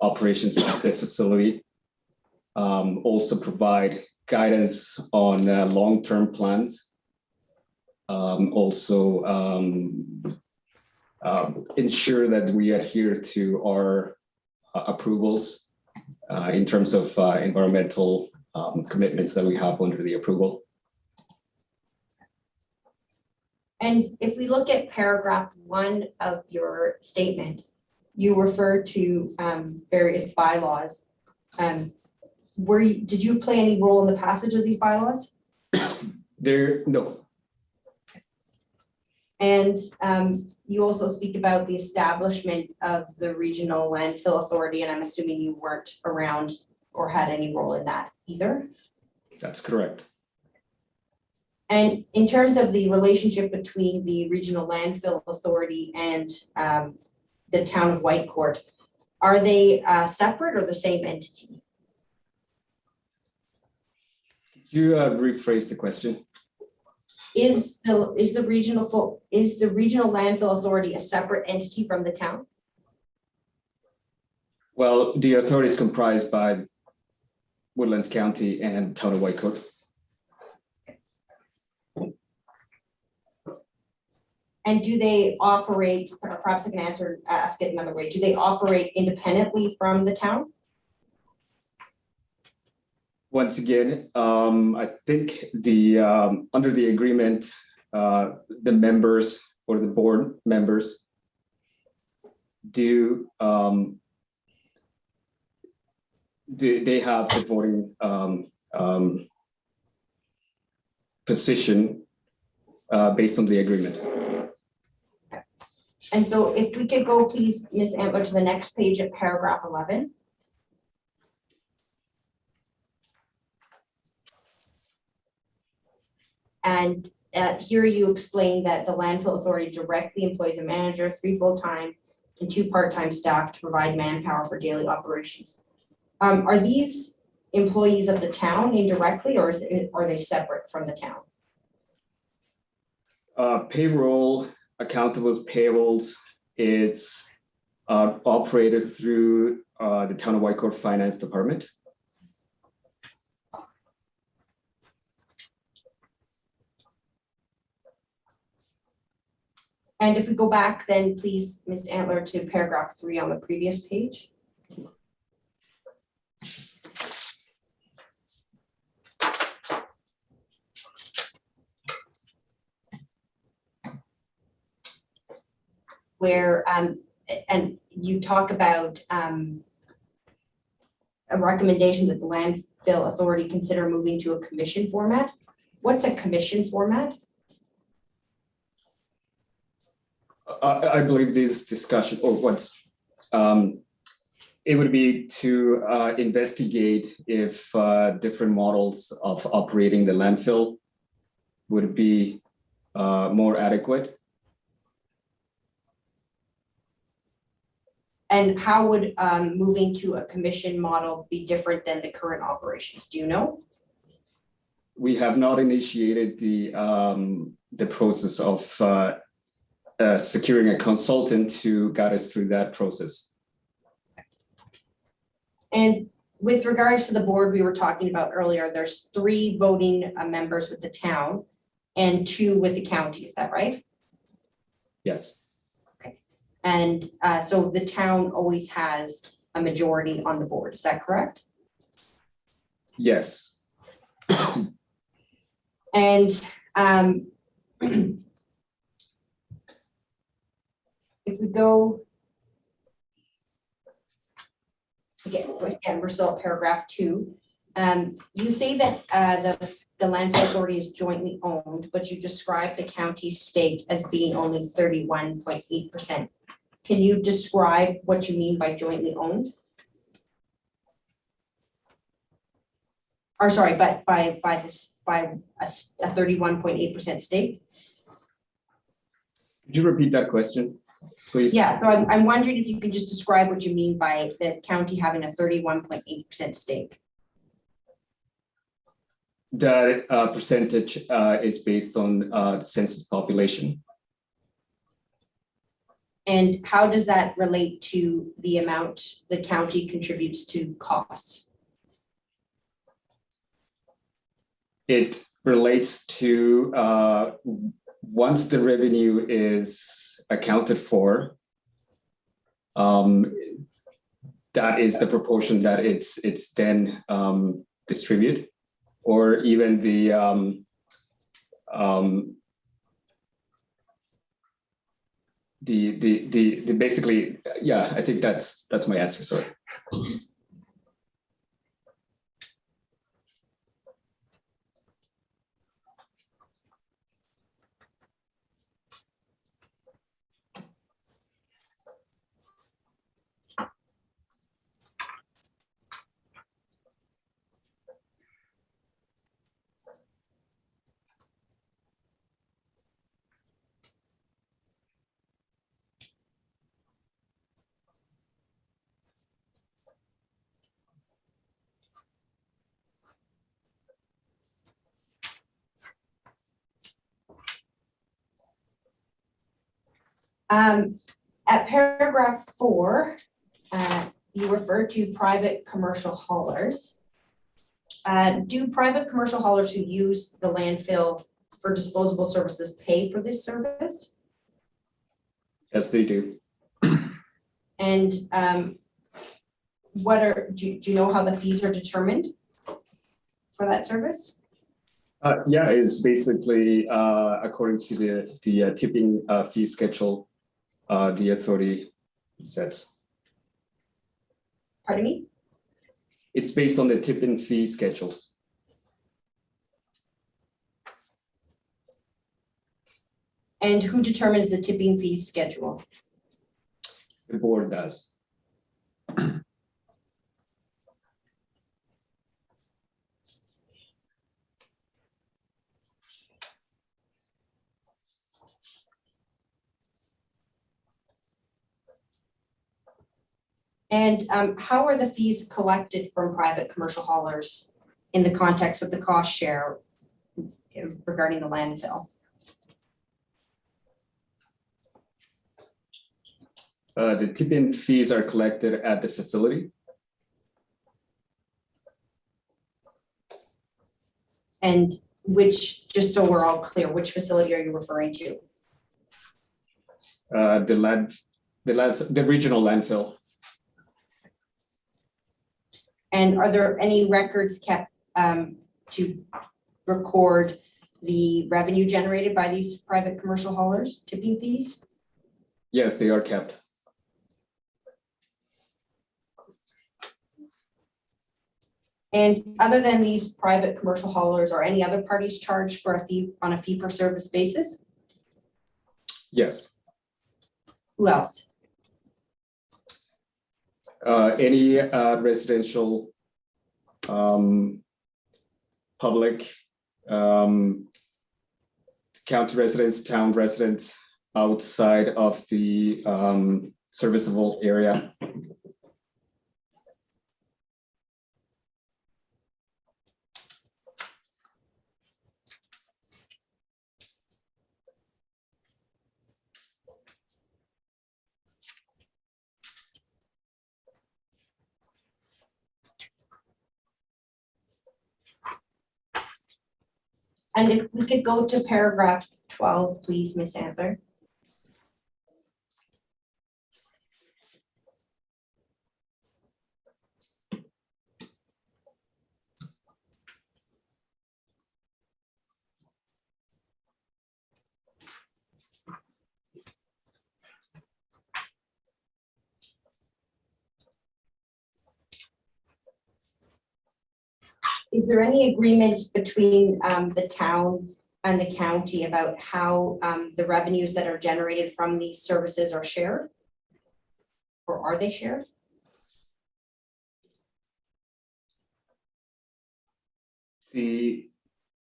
operations of the facility, also provide guidance on long-term plans, also ensure that we adhere to our approvals in terms of environmental commitments that we have under the approval. And if we look at paragraph 1 of your statement, you refer to various bylaws. Did you play any role in the passage of these bylaws? No. And you also speak about the establishment of the Regional Landfill Authority, and I'm assuming you weren't around or had any role in that either? That's correct. And in terms of the relationship between the Regional Landfill Authority and the Town of Whitecourt, are they separate or the same entity? Could you rephrase the question? Is the Regional Landfill Authority a separate entity from the town? Well, the authority is comprised by Woodlands County and Town of Whitecourt. And do they operate, perhaps I can ask it another way, do they operate independently from the town? Once again, I think the under the agreement, the members or the board members they have the voting position based on the agreement. And so if we could go, please, Ms. Antler, to the next page at paragraph 11. And here you explain that the landfill authority directly employs a manager, 3 full-time and 2 part-time staff to provide manpower for daily operations. Are these employees of the town indirectly, or are they separate from the town? Payroll, accountables, payables, it's operated through the Town of Whitecourt Finance Department. And if we go back then, please, Ms. Antler, to paragraph 3 on the previous page. Where, and you talk about a recommendation that the landfill authority consider moving to a commission format. What's a commission format? I believe this discussion, or what's, it would be to investigate if different models of operating the landfill would be more adequate. And how would moving to a commission model be different than the current operations? Do you know? We have not initiated the process of securing a consultant to guide us through that process. And with regards to the board we were talking about earlier, there's 3 voting members with the town and 2 with the county, is that right? Yes. Okay. And so the town always has a majority on the board, is that correct? Yes. And if we go, again, we're still at paragraph 2. You say that the landfill authority is jointly owned, but you describe the county's stake as being only 31.8%. Can you describe what you mean by jointly owned? Or sorry, but by a 31.8% stake? Could you repeat that question, please? Yeah, so I'm wondering if you can just describe what you mean by the county having a 31.8% stake. That percentage is based on the census population. And how does that relate to the amount the county contributes to costs? It relates to once the revenue is accounted for, that is the proportion that it's then distributed, or even the basically, yeah, I think that's my answer. Sorry. At paragraph 4, you refer to private commercial haulers. Do private commercial haulers who use the landfill for disposable services pay for this service? Yes, they do. And do you know how the fees are determined for that service? Yeah, it's basically according to the tipping fee schedule the authority sets. Pardon me? It's based on the tip-in fee schedules. And who determines the tipping fee schedule? The board does. And how are the fees collected from private commercial haulers in the context of the cost share regarding the landfill? The tip-in fees are collected at the facility. And which, just so we're all clear, which facility are you referring to? The regional landfill. And are there any records kept to record the revenue generated by these private commercial haulers, tipping fees? Yes, they are kept. And other than these private commercial haulers, are any other parties charged for a fee on a fee per service basis? Yes. Who else? Any residential, public, county residents, town residents outside of the serviceable area. And if we could go to paragraph 12, please, Ms. Antler. Is there any agreement between the town and the county about how the revenues that are generated from these services are shared? Or are they shared?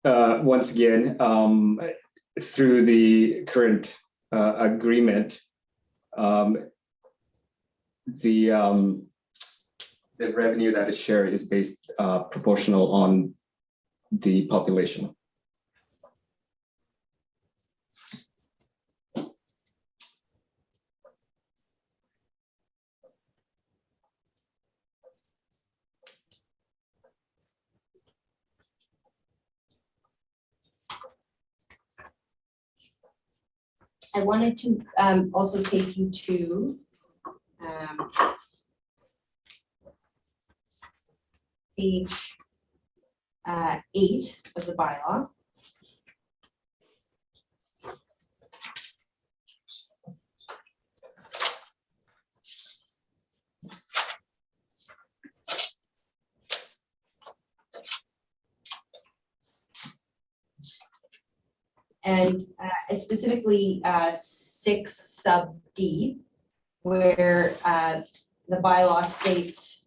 Once again, through the current agreement, the revenue that is shared is based proportional on the population. I wanted to also take you to page 8 of the bylaw. And it's specifically 6 sub D, where the bylaw states,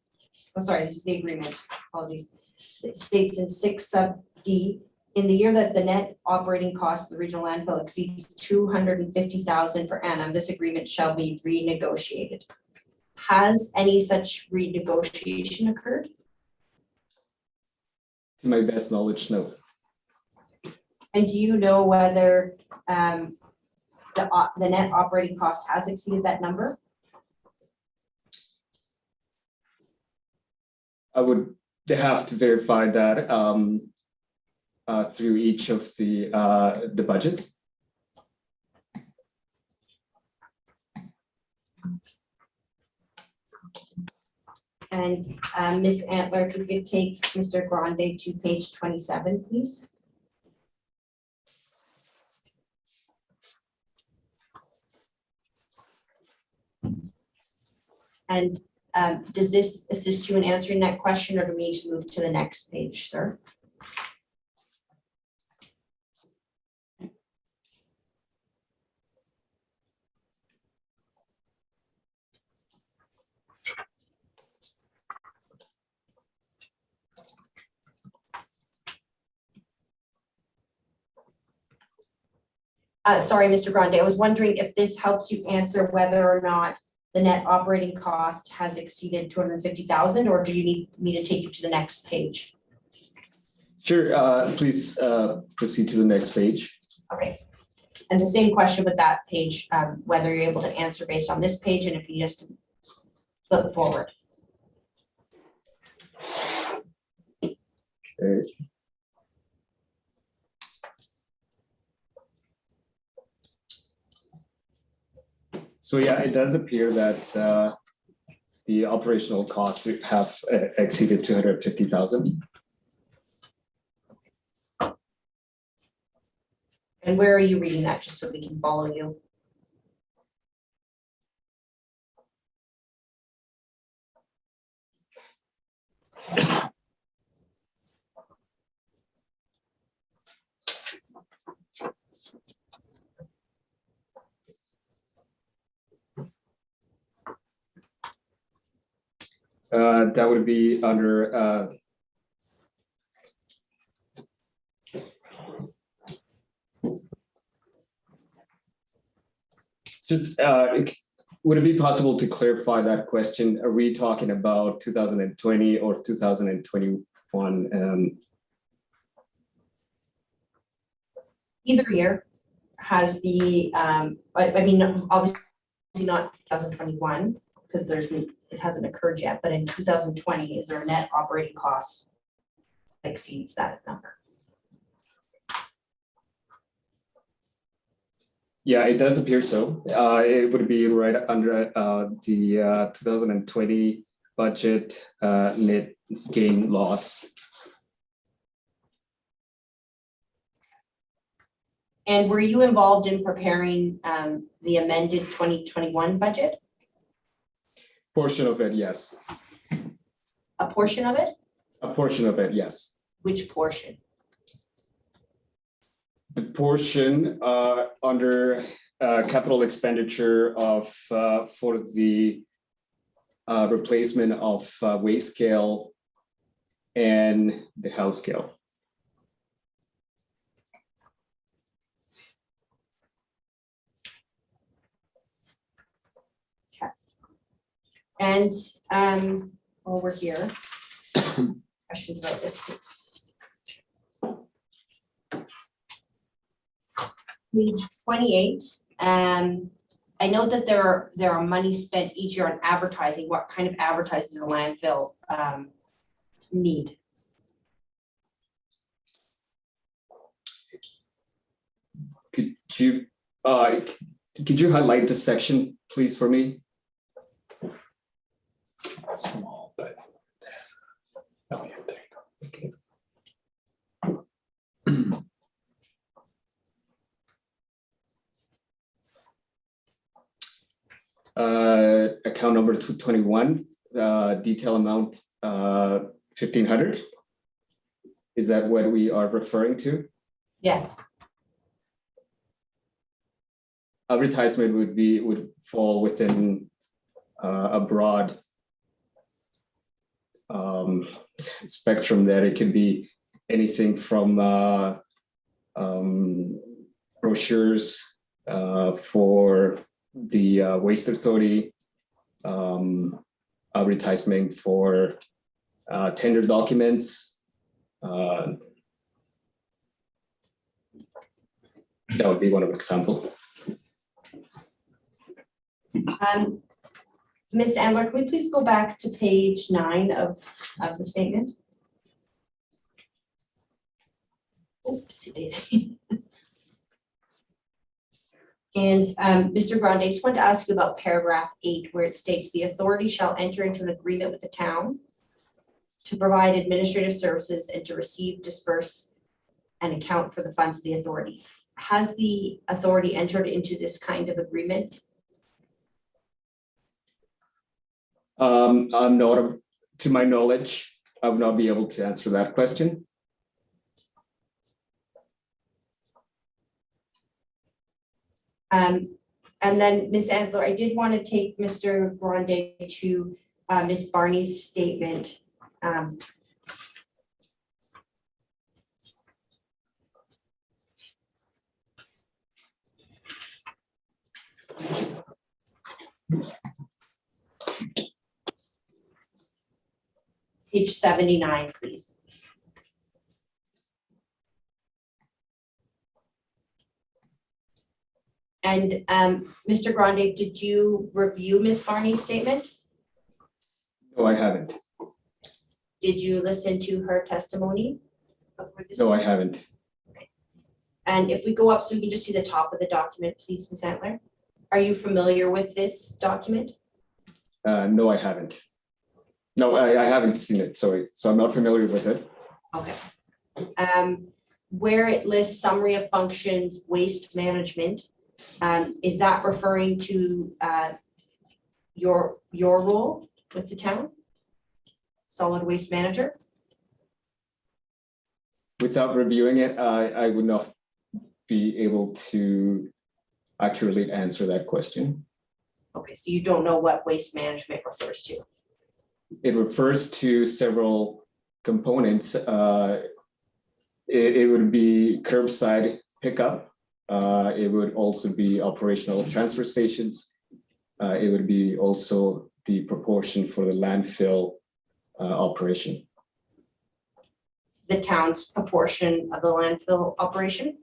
oh, sorry, this is the agreement, apologies. It states in 6 sub D, in the year that the net operating cost of the regional landfill exceeds 250,000 per annum, this agreement shall be renegotiated. Has any such renegotiation occurred? To my best knowledge, no. And do you know whether the net operating cost has exceeded that number? I would have to verify that through each of the budgets. And Ms. Antler, if you could take Mr. Grande to page 27, please. And Does this assist you in answering that question, or do we need to move to the next page, sir? Sorry, Mr. Grande, I was wondering if this helps you answer whether or not the net operating cost has exceeded 250,000, or do you need me to take you to the next page? Sure, please proceed to the next page. All right. And the same question with that page, whether you're able to answer based on this page, and if you just flip forward. Okay. So yeah, it does appear that the operational costs have exceeded 250,000. And where are you reading that, just so we can follow you? That would be under just would it be possible to clarify that question? Are we talking about 2020 or 2021? Either year has the, I mean, obviously not 2021, because it hasn't occurred yet, but in 2020, is there a net operating cost that exceeds that number? Yeah, it does appear so. It would be right under the 2020 budget net gain loss. And were you involved in preparing the amended 2021 budget? Portion of it, yes. A portion of it? A portion of it, yes. Which portion? The portion under capital expenditure of for the replacement of weigh scale and the house scale. Okay. And while we're here, questions about this, please. Page 28, I know that there are money spent each year on advertising. What kind of advertising does a landfill need? Could you highlight this section, please, for me? It's small, but there's. Oh yeah, there you go. Okay. Account number 221, detail amount 1,500. Is that what we are referring to? Yes. Advertisement would fall within a broad spectrum there. It could be anything from brochures for the waste authority, advertisement for tender documents. That would be one of example. Ms. Ambler, can we please go back to page 9 of the statement? Oopsie daisy. And Mr. Grande, I just want to ask you about paragraph 8, where it states the authority shall enter into an agreement with the town to provide administrative services and to receive, disperse, and account for the funds of the authority. Has the authority entered into this kind of agreement? I'm not, to my knowledge, I would not be able to answer that question. And then Ms. Antler, I did want to take Mr. Grande to Ms. Barney's statement. Page 79, please. And Mr. Grande, did you review Ms. Barney's statement? No, I haven't. Did you listen to her testimony? No, I haven't. And if we go up so we can just see the top of the document, please, Ms. Antler. Are you familiar with this document? No, I haven't. No, I haven't seen it, sorry. So I'm not familiar with it. Okay. Where it lists summary of functions, waste management, is that referring to your role with the town? Solid waste manager? Without reviewing it, I would not be able to accurately answer that question. Okay, so you don't know what waste management refers to? It refers to several components. It would be curbside pickup. It would also be operational transfer stations. It would be also the proportion for the landfill operation. The town's proportion of the landfill operation?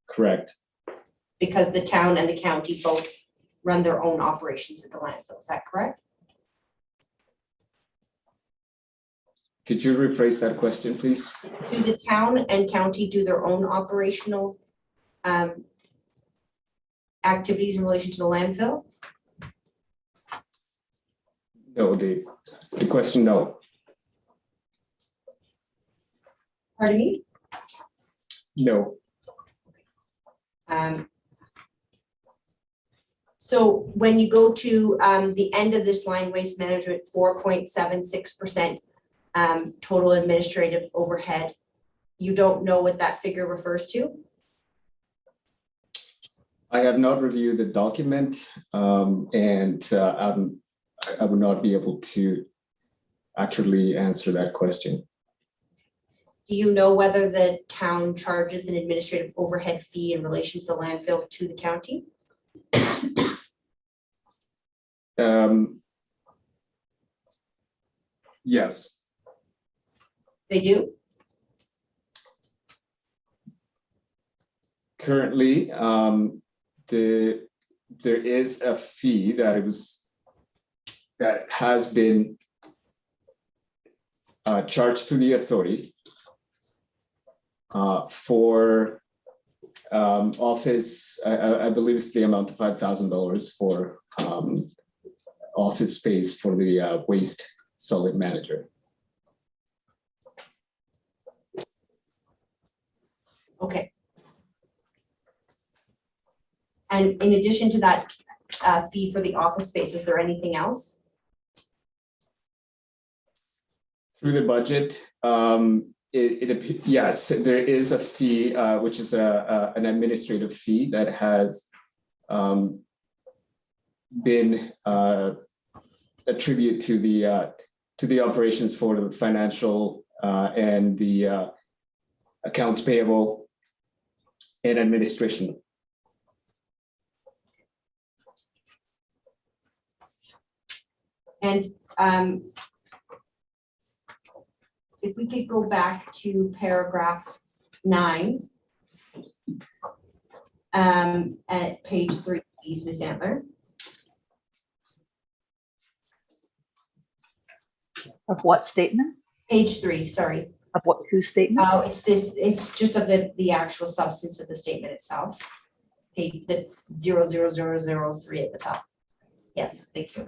Correct. Because the town and the county both run their own operations at the landfill, is that correct? Could you rephrase that question, please? Do the town and county do their own operational activities in relation to the landfill? No, the question, no. Pardon me? No. So when you go to the end of this line, waste management, 4.76% total administrative overhead, you don't know what that figure refers to? I have not reviewed the document, and I would not be able to accurately answer that question. Do you know whether the town charges an administrative overhead fee in relation to the landfill to the county? Yes. They do? Currently, there is a fee that has been charged to the authority for office. I believe it's the amount of $5,000 for office space for the waste solid manager. Okay. And in addition to that fee for the office space, is there anything else? Through the budget, yes, there is a fee, which is an administrative fee that has been attributed to the operations for the financial and the accounts payable and administration. And if we could go back to paragraph 9 at page 3, please, Ms. Antler. Of what statement? Page 3, sorry. Of what, whose statement? Oh, it's just of the actual substance of the statement itself. Okay, the 00003 at the top. Yes, thank you.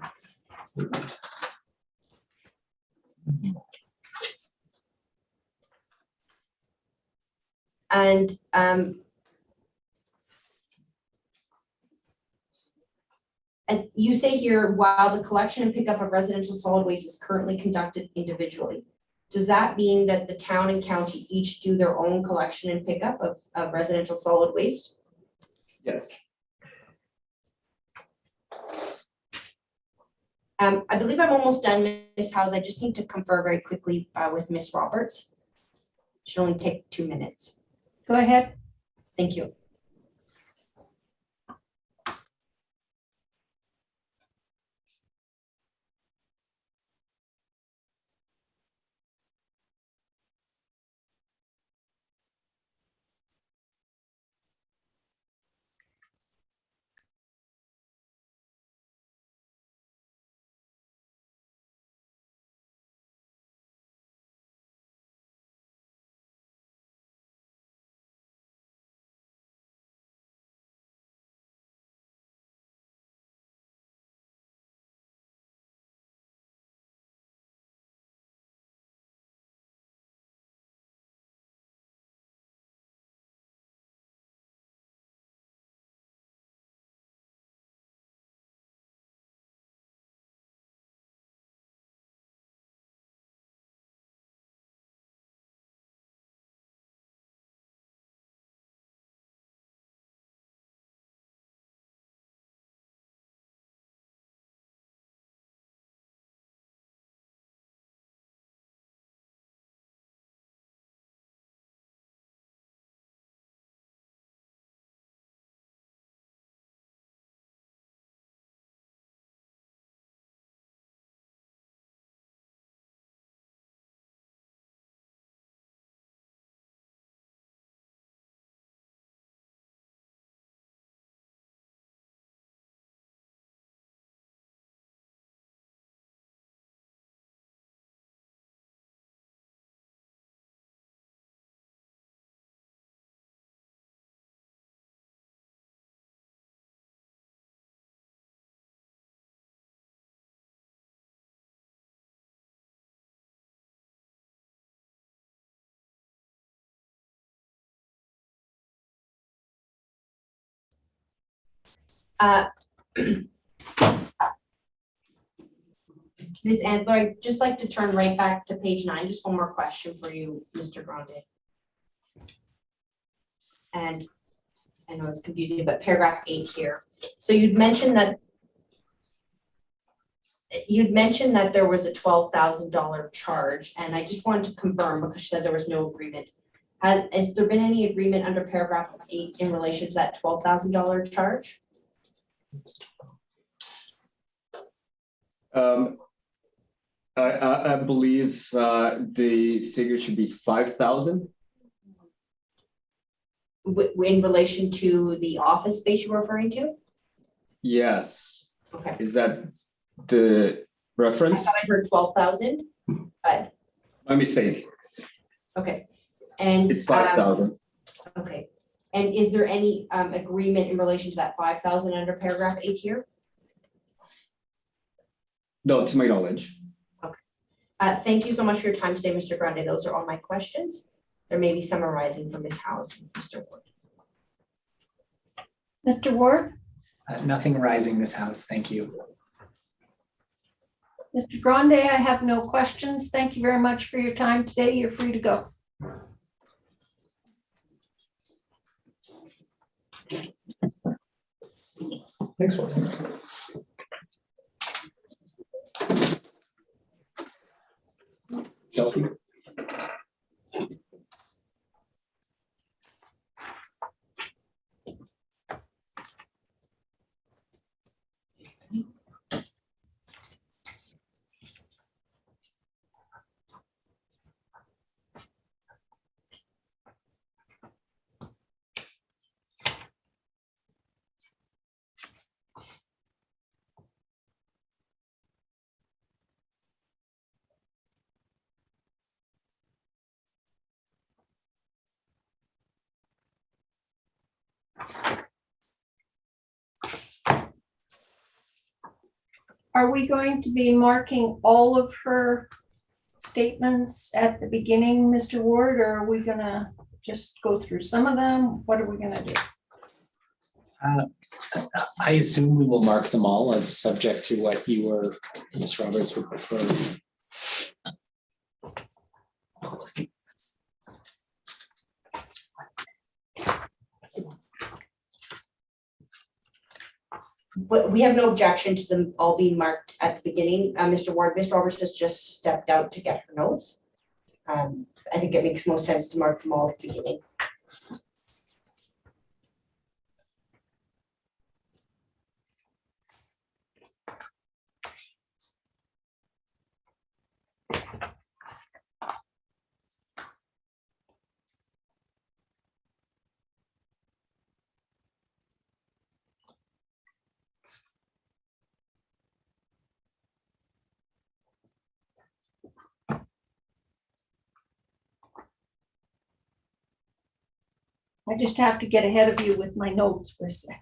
And you say here, while the collection and pickup of residential solid waste is currently conducted individually, does that mean that the town and county each do their own collection and pickup of residential solid waste? Yes. I believe I'm almost done, Ms. House. I just need to confer very quickly with Ms. Roberts. Should only take 2 minutes. Go ahead. Thank you. Ms. Antler, I'd just like to turn right back to page 9. Just one more question for you, Mr. Grande. And I know it's confusing, but paragraph 8 here. So you'd mentioned that there was a $12,000 charge, and I just wanted to confirm because you said there was no agreement. Has there been any agreement under paragraph 8 in relation to that $12,000 charge? I believe the figure should be 5,000. In relation to the office space you're referring to? Yes. Okay. Is that the I reference? thought I heard 12,000, but My mistake. okay. And It's 5,000. okay. And is there any agreement in relation to that 5,000 under paragraph 8 here? No, to my knowledge. Thank you so much for your time today, Mr. Grande. Those are all my questions. There may be some arising from Ms. House and Mr. Ward. Mr. Ward? Nothing rising this house. Thank you. Mr. Grande, I have no questions. Thank you very much for your time today. You're free to go. Thanks, Warren. Chelsea. Are we going to be marking all of her statements at the beginning, Mr. Ward, or are we gonna just go through some of them? What are we gonna do? I assume we will mark them all as subject to what you or Ms. Roberts would prefer. But we have no objection to them all being marked at the beginning. Mr. Ward, Ms. Roberts has just stepped out to get her notes. I think it makes most sense to mark them all at the beginning. I just have to get ahead of you with my notes for a sec.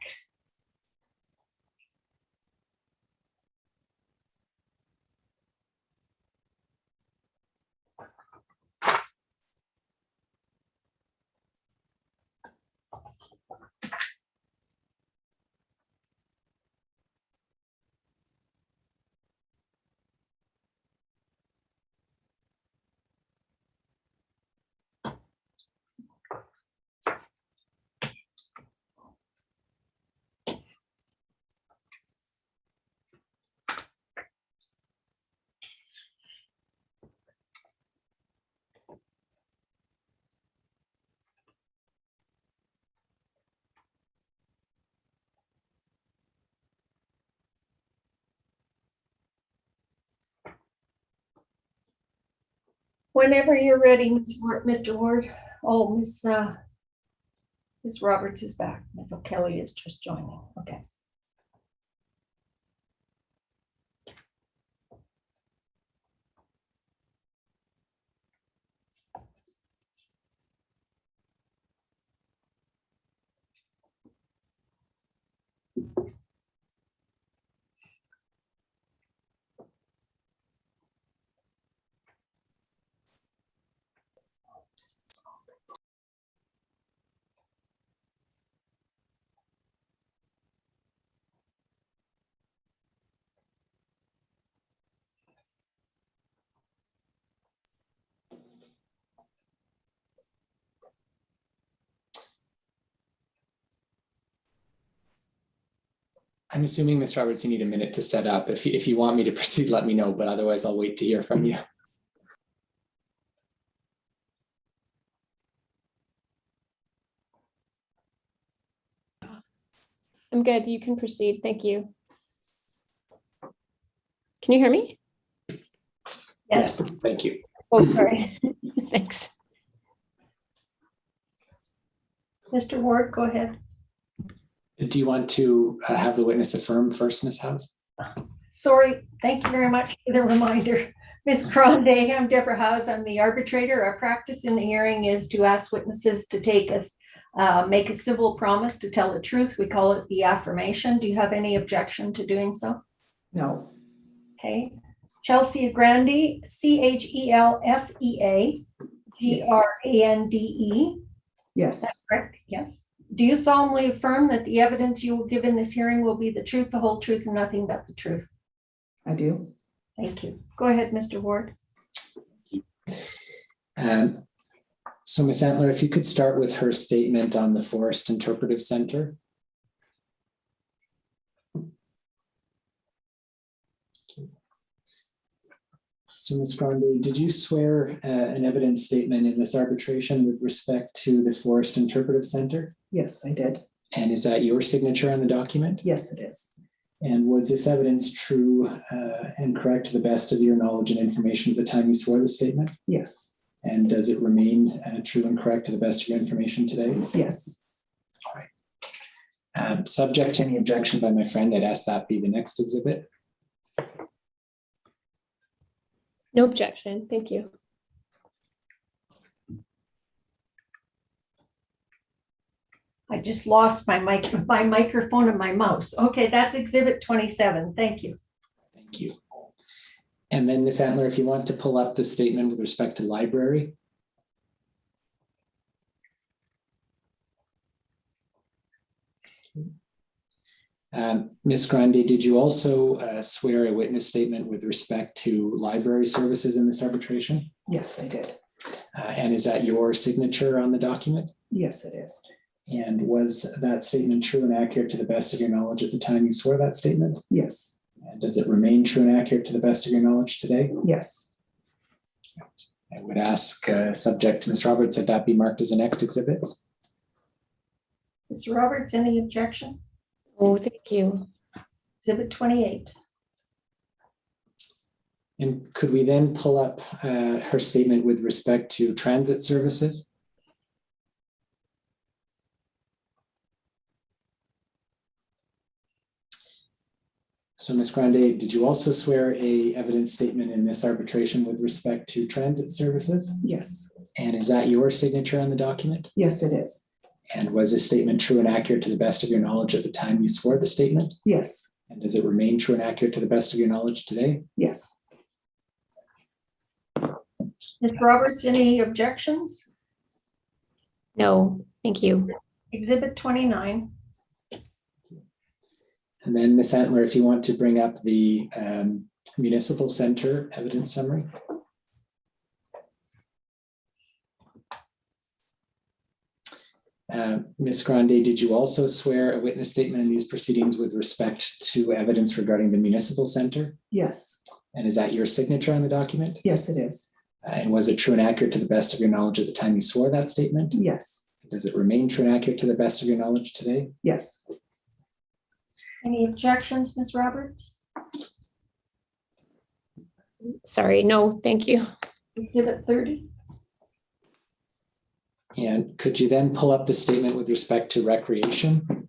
Whenever you're ready, Mr. Ward. Oh, Miss Roberts is back. Ms. O'Kelly is just joining. Okay. I'm assuming, Ms. Roberts, you need a minute to set up. If you want me to proceed, let me know, but otherwise I'll wait to hear from you. I'm good. You can proceed. Thank you. Can you hear me? Yes, thank you. Oh, sorry. Thanks. Mr. Ward, go ahead. Do you want to have the witness affirm first, Ms. House? Sorry, thank you very much for the reminder. Ms. Grande, I'm Deborah House. I'm the arbitrator. Our practice in the hearing is to ask witnesses to make a civil promise to tell the truth. We call it the affirmation. Do you have any objection to doing so? No. Okay. Chelsea Grande, CHELSEA GRANDE. Yes. That's correct. Yes. Do you solemnly affirm that the evidence you will give in this hearing will be the truth, the whole truth, and nothing but the truth? I do. Thank you. Go ahead, Mr. Ward. So Ms. Antler, if you could start with her statement on the Forest Interpretive Center. So Ms. Grande, did you swear an evidence statement in this arbitration with respect to the Forest Interpretive Center? Yes, I did. And is that your signature on the document? Yes, it is. And was this evidence true and correct to the best of your knowledge and information at the time you swore the statement? Yes. And does it remain true and correct to the best of your information today? Yes. All right. Subject to any objection by my friend, I'd ask that be the next exhibit. No objection. Thank you. I just lost my microphone and my mouse. Okay, that's exhibit 27. Thank you. Thank you. And then Ms. Antler, if you want to pull up the statement with respect to library. Ms. Grande, did you also swear a witness statement with respect to library services in this arbitration? Yes, I did. And is that your signature on the document? Yes, it is. And was that statement true and accurate to the best of your knowledge at the time you swore that statement? Yes. And does it remain true and accurate to the best of your knowledge today? Yes. I would ask, subject to Ms. Roberts, that that be marked as the next exhibit. Ms. Roberts, any objection? Oh, thank you. Exhibit 28. And could we then pull up her statement with respect to transit services? So Ms. Grande, did you also swear a evidence statement in this arbitration with respect to transit services? Yes. And is that your signature on the document? Yes, it is. And was this statement true and accurate to the best of your knowledge at the time you swore the statement? Yes. And does it remain true and accurate to the best of your knowledge today? Yes. Ms. Roberts, any objections? No, thank you. Exhibit 29. And then Ms. Antler, if you want to bring up the municipal center evidence summary. Ms. Grande, did you also swear a witness statement in these proceedings with respect to evidence regarding the municipal center? Yes. And is that your signature on the document? Yes, it is. And was it true and accurate to the best of your knowledge at the time you swore that statement? Yes. Does it remain true and accurate to the best of your knowledge today? Yes. Any objections, Ms. Roberts? Sorry, no, thank you. Exhibit 30. And could you then pull up the statement with respect to recreation?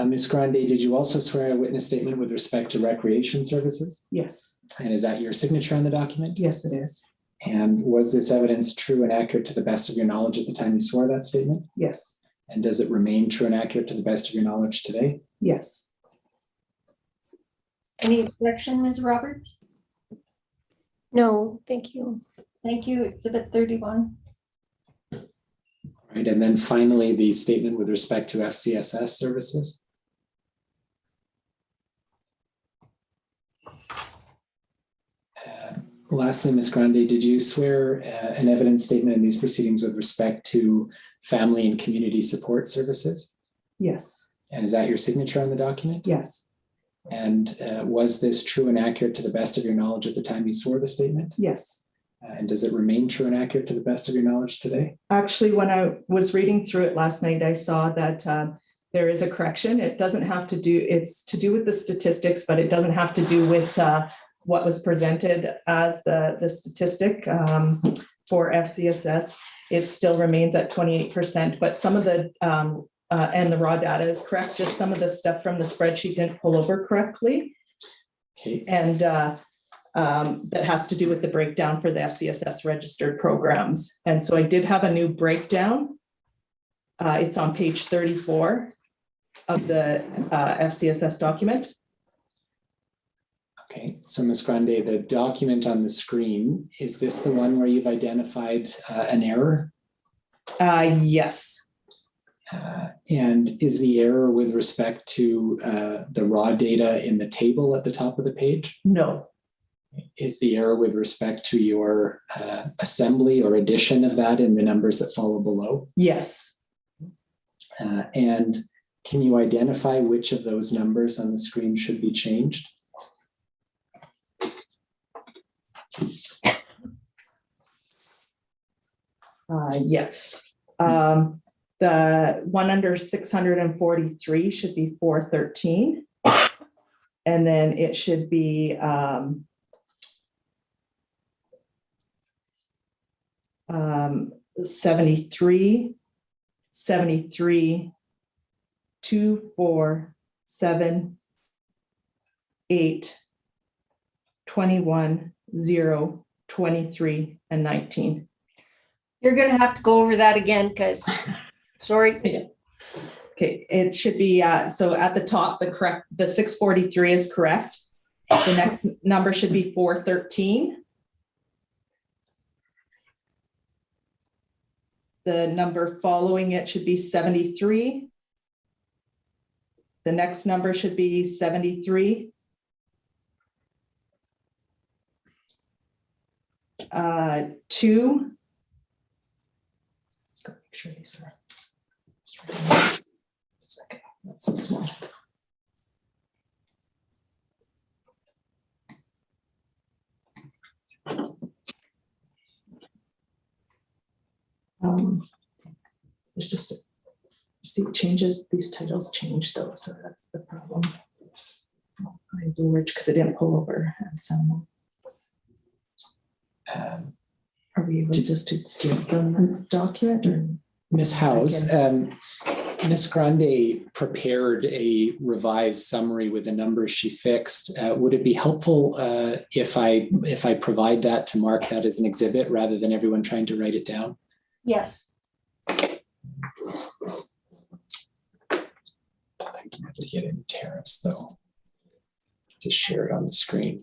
Ms. Grande, did you also swear a witness statement with respect to recreation services? Yes. And is that your signature on the document? Yes, it is. And was this evidence true and accurate to the best of your knowledge at the time you swore that statement? Yes. And does it remain true and accurate to the best of your knowledge today? Yes. Any objection, Ms. Roberts? No, thank you. Thank you. Exhibit 31. Right, and then finally, the statement with respect to FCSS services. Lastly, Ms. Grande, did you swear an evidence statement in these proceedings with respect to family and community support services? Yes. And is that your signature on the document? Yes. And was this true and accurate to the best of your knowledge at the time you swore the statement? Yes. And does it remain true and accurate to the best of your knowledge today? Actually, when I was reading through it last night, I saw that there is a correction. It doesn't have to do, it's to do with the statistics, but it doesn't have to do with what was presented as the statistic for FCSS. It still remains at 28%, but some of the, and the raw data is correct, just some of the stuff from the spreadsheet didn't pull over correctly. Okay. And that has to do with the breakdown for the FCSS registered programs. And so I did have a new breakdown. It's on page 34 of the FCSS document. Okay, so Ms. Grande, the document on the screen, is this the one where you've identified an error? Yes. And is the error with respect to the raw data in the table at the top of the page? No. Is the error with respect to your assembly or addition of that in the numbers that follow below? Yes. And can you identify which of those numbers on the screen should be changed? Yes. The one under 643 should be 413. And then it should be 73, 2, 4, 7, 8, 21, 0, 23, and 19. You're going to have to go over that again because, sorry. Okay, it should be, so at the top, the 643 is correct. The next number should be 413. The number following it should be 73. The next number should be 73. 2. Let's go make sure these are. A second. That's so small. There's just see changes. These titles change though, so that's the problem. I George because it didn't pull over and some. Are we able just to give them the document or? Ms. House, Ms. Grande prepared a revised summary with the numbers she fixed. Would it be helpful if I provide that to mark that as an exhibit rather than everyone trying to write it down? Yes. I have to get in Terrace though to share it on the screen.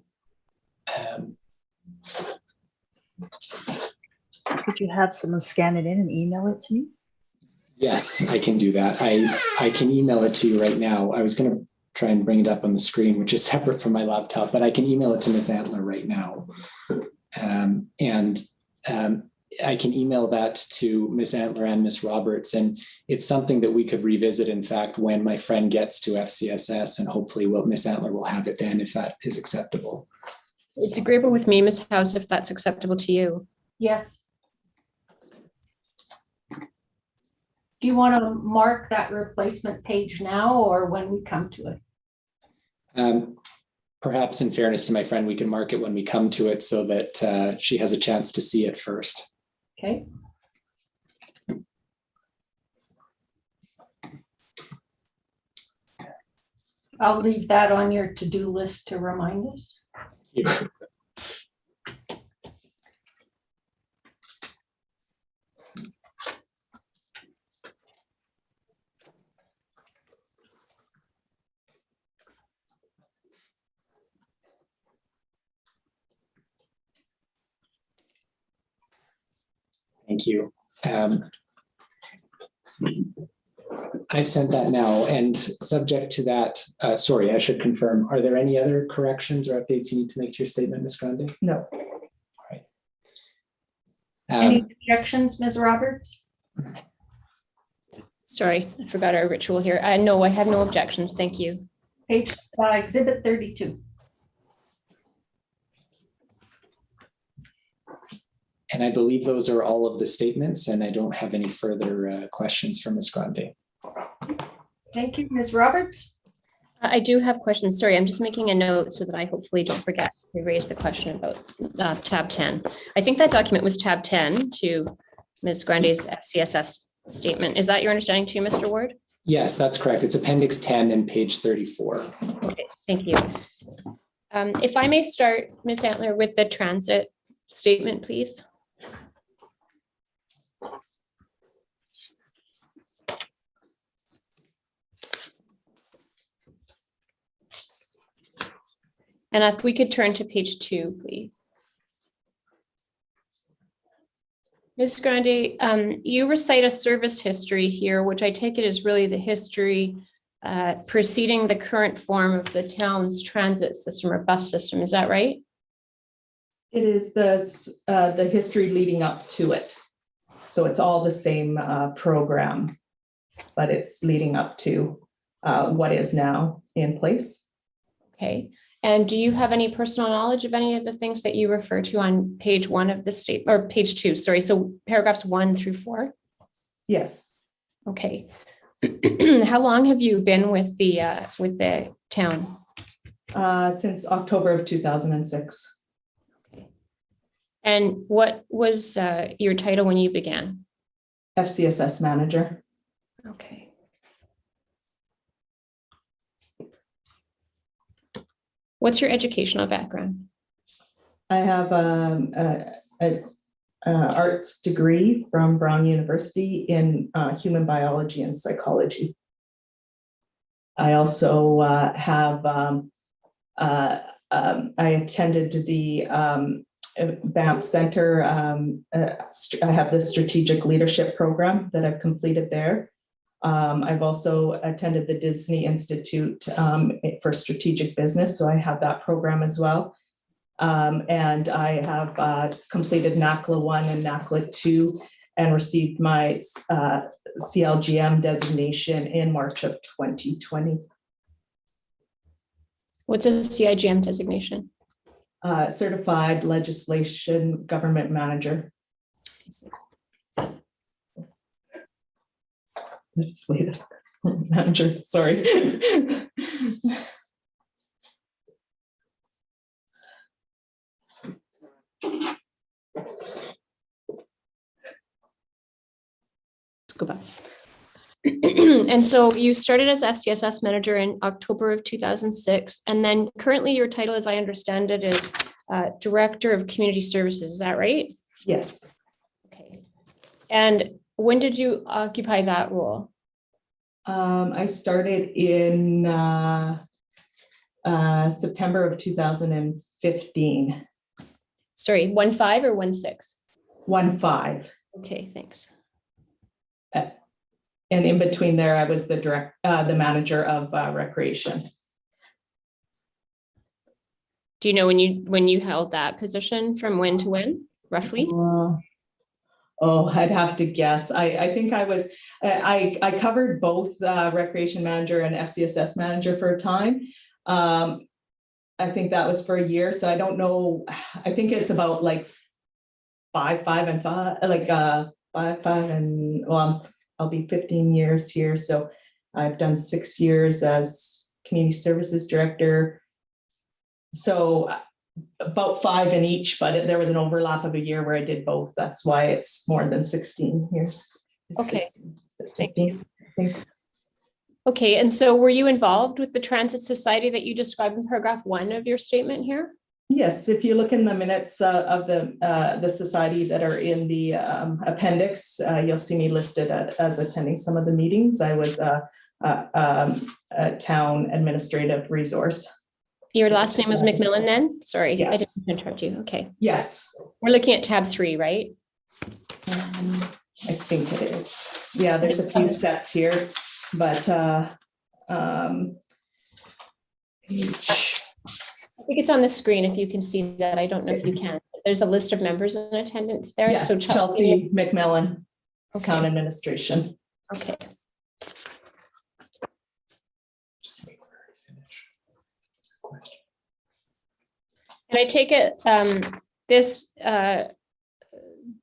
Could you have someone scan it in and email it to me? Yes, I can do that. I can email it to you right now. I was going to try and bring it up on the screen, which is separate from my laptop, but I can email it to Ms. Antler right now. I can email that to Ms. Antler and Ms. Roberts, and it's something that we could revisit, in fact, when my friend gets to FCSS, and hopefully Ms. Antler will have it then if that is acceptable. It's agreeable with me, Ms. House, if that's acceptable to you. Yes. Do you want to mark that replacement page now or when we come to it? Perhaps in fairness to my friend, we can mark it when we come to it so that she has a chance to see it first. Okay. I'll leave that on your to-do list to remind us. Yeah. Thank you. I sent that now, and subject to that, sorry, I should confirm, are there any other corrections or updates you need to make to your statement, Ms. Grande? No. All right. Any objections, Ms. Roberts? Sorry, I forgot our ritual here. No, I have no objections. Thank you. Page exhibit 32. And I believe those are all of the statements, and I don't have any further questions from Ms. Grande. Thank you, Ms. Roberts. I do have questions. Sorry, I'm just making a note so that I hopefully don't forget to raise the question about tab 10. I think that document was tab 10 to Ms. Grande's FCSS statement. Is that your understanding too, Mr. Ward? Yes, that's correct. It's appendix 10 and page 34. Okay, thank you. If I may start, Ms. Antler, with the transit statement, please. And if we could turn to page 2, please. Ms. Grande, you recite a service history here, which I take it is really the history preceding the current form of the town's transit system or bus system. Is that right? It is the history leading up to it. So it's all the same program, but it's leading up to what is now in place. Okay. And do you have any personal knowledge of any of the things that you refer to on page 1 of the state, or page 2, sorry, so paragraphs 1 through 4? Yes. Okay. How long have you been with the town? Since October of 2006. Okay. And what was your title when you began? FCSS manager. Okay. What's your educational background? I have an arts degree from Brown University in human biology and psychology. I also I attended the Banff Center. I have the strategic leadership program that I've completed there. I've also attended the Disney Institute for Strategic Business, so I have that program as well. And I have completed NACLA 1 and NACLA 2 and received my CLGM designation in March of 2020. What's a CIGM designation? Certified Legislation Government Manager. Legislative manager, sorry. Let's go back. And so you started as FCSS manager in October of 2006, and then currently your title, as I understand it, is Director of Community Services. Is that right? Yes. Okay. And when did you occupy that role? I started in September of 2015. Sorry, 1-5 or 1-6? 1-5. Okay, thanks. And in between there, I was the manager of recreation. Do you know when you held that position, from when to when, roughly? Oh, I'd have to guess. I think I was, I covered both recreation manager and FCSS manager for a time. I think that was for a year. So I don't know. I think it's about like 5 and 5, like 5 and, well, I'll be 15 years here. So I've done 6 years as community services director. So about 5 in each, but there was an overlap of a year where I did both. That's why it's more than 16 years. Okay. 16, 15, I think. Okay, and so were you involved with the Transit Society that you described in paragraph 1 of your statement here? Yes, if you look in the minutes of the society that are in the appendix, you'll see me listed as attending some of the meetings. I was a town administrative resource. Your last name was McMillan then? Sorry, Yes. I didn't interrupt you. Okay. Yes. We're looking at tab 3, right? I think it is. Yeah, there's a few sets here, but each. I think it's on the screen if you can see that. I don't know if you can. There's a list of members in attendance there. Yes, So Chelsea McMillan, okay. Town Administration. Okay. And I take it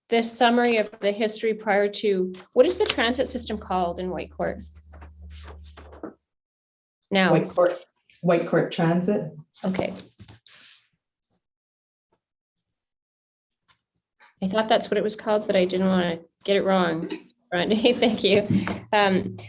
this summary of the history prior to, what is the transit system called in Whitecourt? Now. Whitecourt Transit. Okay. I thought that's what it was called, but I didn't want to get it wrong. Randy, thank you.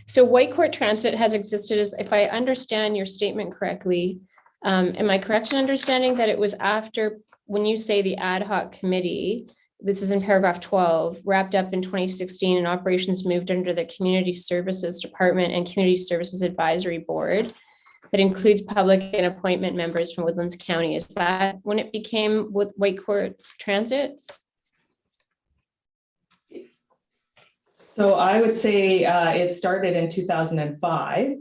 So Whitecourt Transit has existed as, if I understand your statement correctly, am I correct in understanding that it was after, when you say the ad hoc committee, this is in paragraph 12, wrapped up in 2016 and operations moved under the Community Services Department and Community Services Advisory Board that includes public and appointment members from Woodlands County. Is that when it became Whitecourt Transit? So I would say it started in 2005.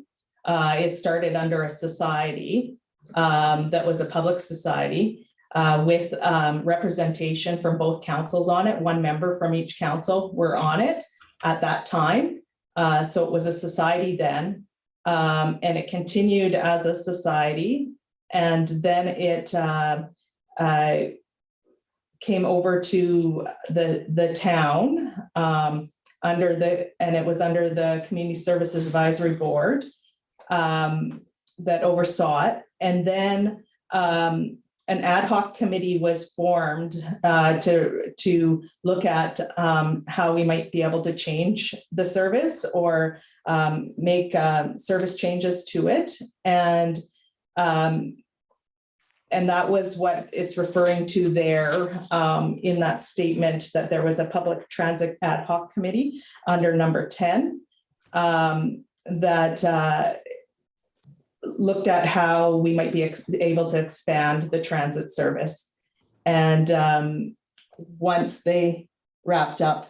It started under a society that was a public society with representation from both councils on it. One member from each council were on it at that time. So it was a society then, and it continued as a society. And then it came over to the town and it was under the Community Services Advisory Board that oversaw it. And then an ad hoc committee was formed to look at how we might be able to change the service or make service changes to it. And that was what it's referring to there in that statement, that there was a public transit ad hoc committee under number 10 that looked at how we might be able to expand the transit service. And once they wrapped up,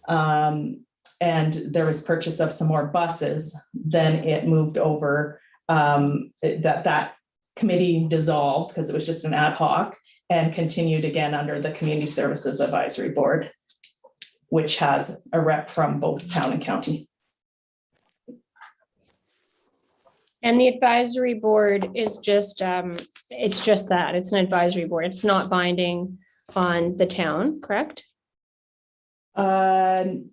and there was purchase of some more buses, then it moved over, that committee dissolved because it was just an ad hoc, and continued again under the Community Services Advisory Board, which has a rep from both town and county. And the advisory board is just, it's just that, it's an advisory board. It's not binding on the town, correct? It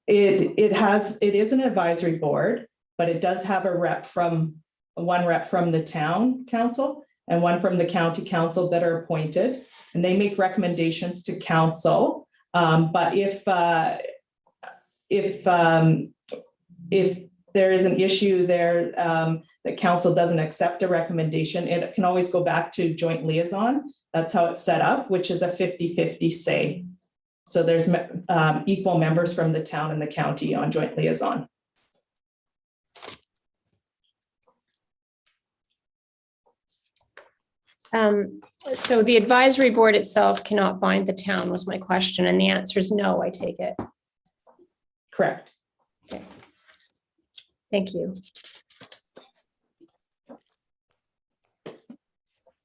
is an advisory board, but it does have one rep from the town council and one from the county council that are appointed, and they make recommendations to council. But if there is an issue there that council doesn't accept a recommendation, it can always go back to joint liaison. That's how it's set up, which is a 50-50 say. So there's equal members from the town and the county on joint liaison. So the advisory board itself cannot bind the town was my question, and the answer is no, I take it. Correct. Okay. Thank you.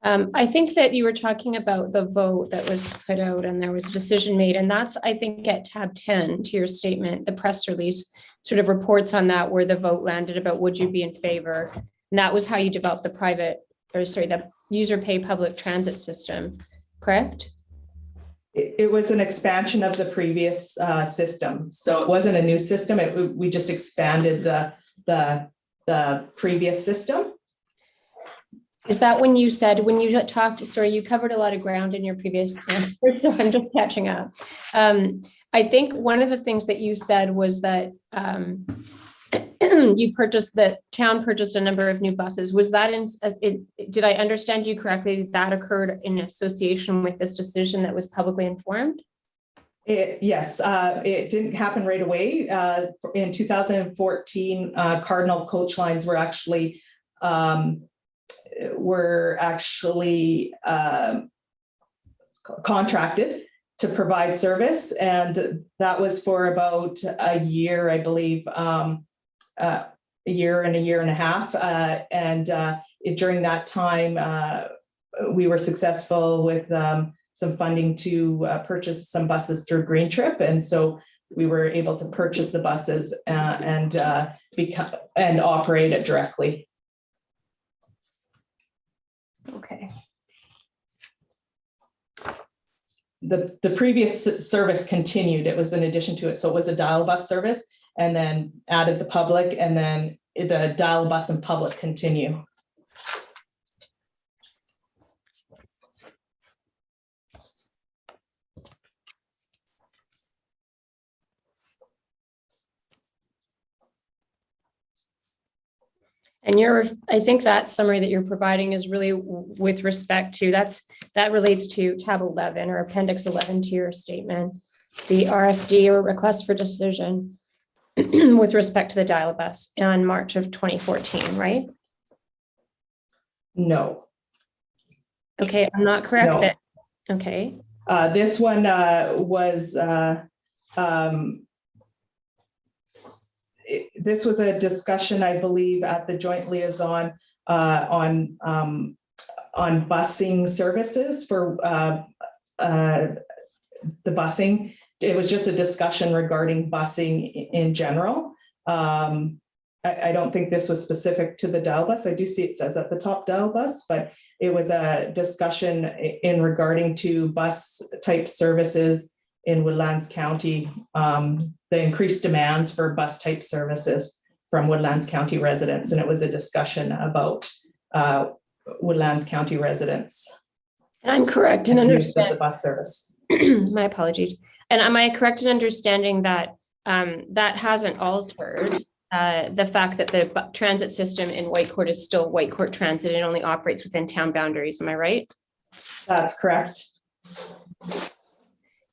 I think that you were talking about the vote that was put out and there was a decision made, and that's, I think, at tab 10 to your statement, the press release sort of reports on that where the vote landed about would you be in favor, and that was how you developed the user pay public transit system, correct? It was an expansion of the previous system, so it wasn't a new system. We just expanded the previous system. Is that when you talked, sorry, you covered a lot of ground in your previous answer, so I'm just catching up. I think one of the things that you said was that the town purchased a number of new buses. Was that did I understand you correctly, that occurred in association with this decision that was publicly informed? Yes, it didn't happen right away. In 2014, Cardinal Coach Lines were actually contracted to provide service, and that was for about a year, I believe, a year and a half. During that time, we were successful with some funding to purchase some buses through Green Trip, and so we were able to purchase the buses and operate it directly. Okay. The previous service continued. It was in addition to it. So it was a dial bus service, and then added the public, and then the dial bus and public continue. And I think that summary that you're providing is really with respect to, that relates to tab 11 or appendix 11 to your statement, the RFD or request for decision with respect to the dial bus on March of 2014, right? No. Okay, I'm not correct No. then. Okay. This one was this was a discussion, I believe, at the joint liaison on busing services for the busing. It was just a discussion regarding busing in general. I don't think this was specific to the dial bus. I do see it says at the top dial bus, but it was a discussion in regarding to bus type services in Woodlands County, the increased demands for bus type services from Woodlands County residents. And it was a discussion about Woodlands County residents. And I'm correct in understanding the bus service. My apologies. And am I correct in understanding that that hasn't altered the fact that the transit system in Whitecourt is still Whitecourt Transit and only operates within town boundaries? Am I right? That's correct.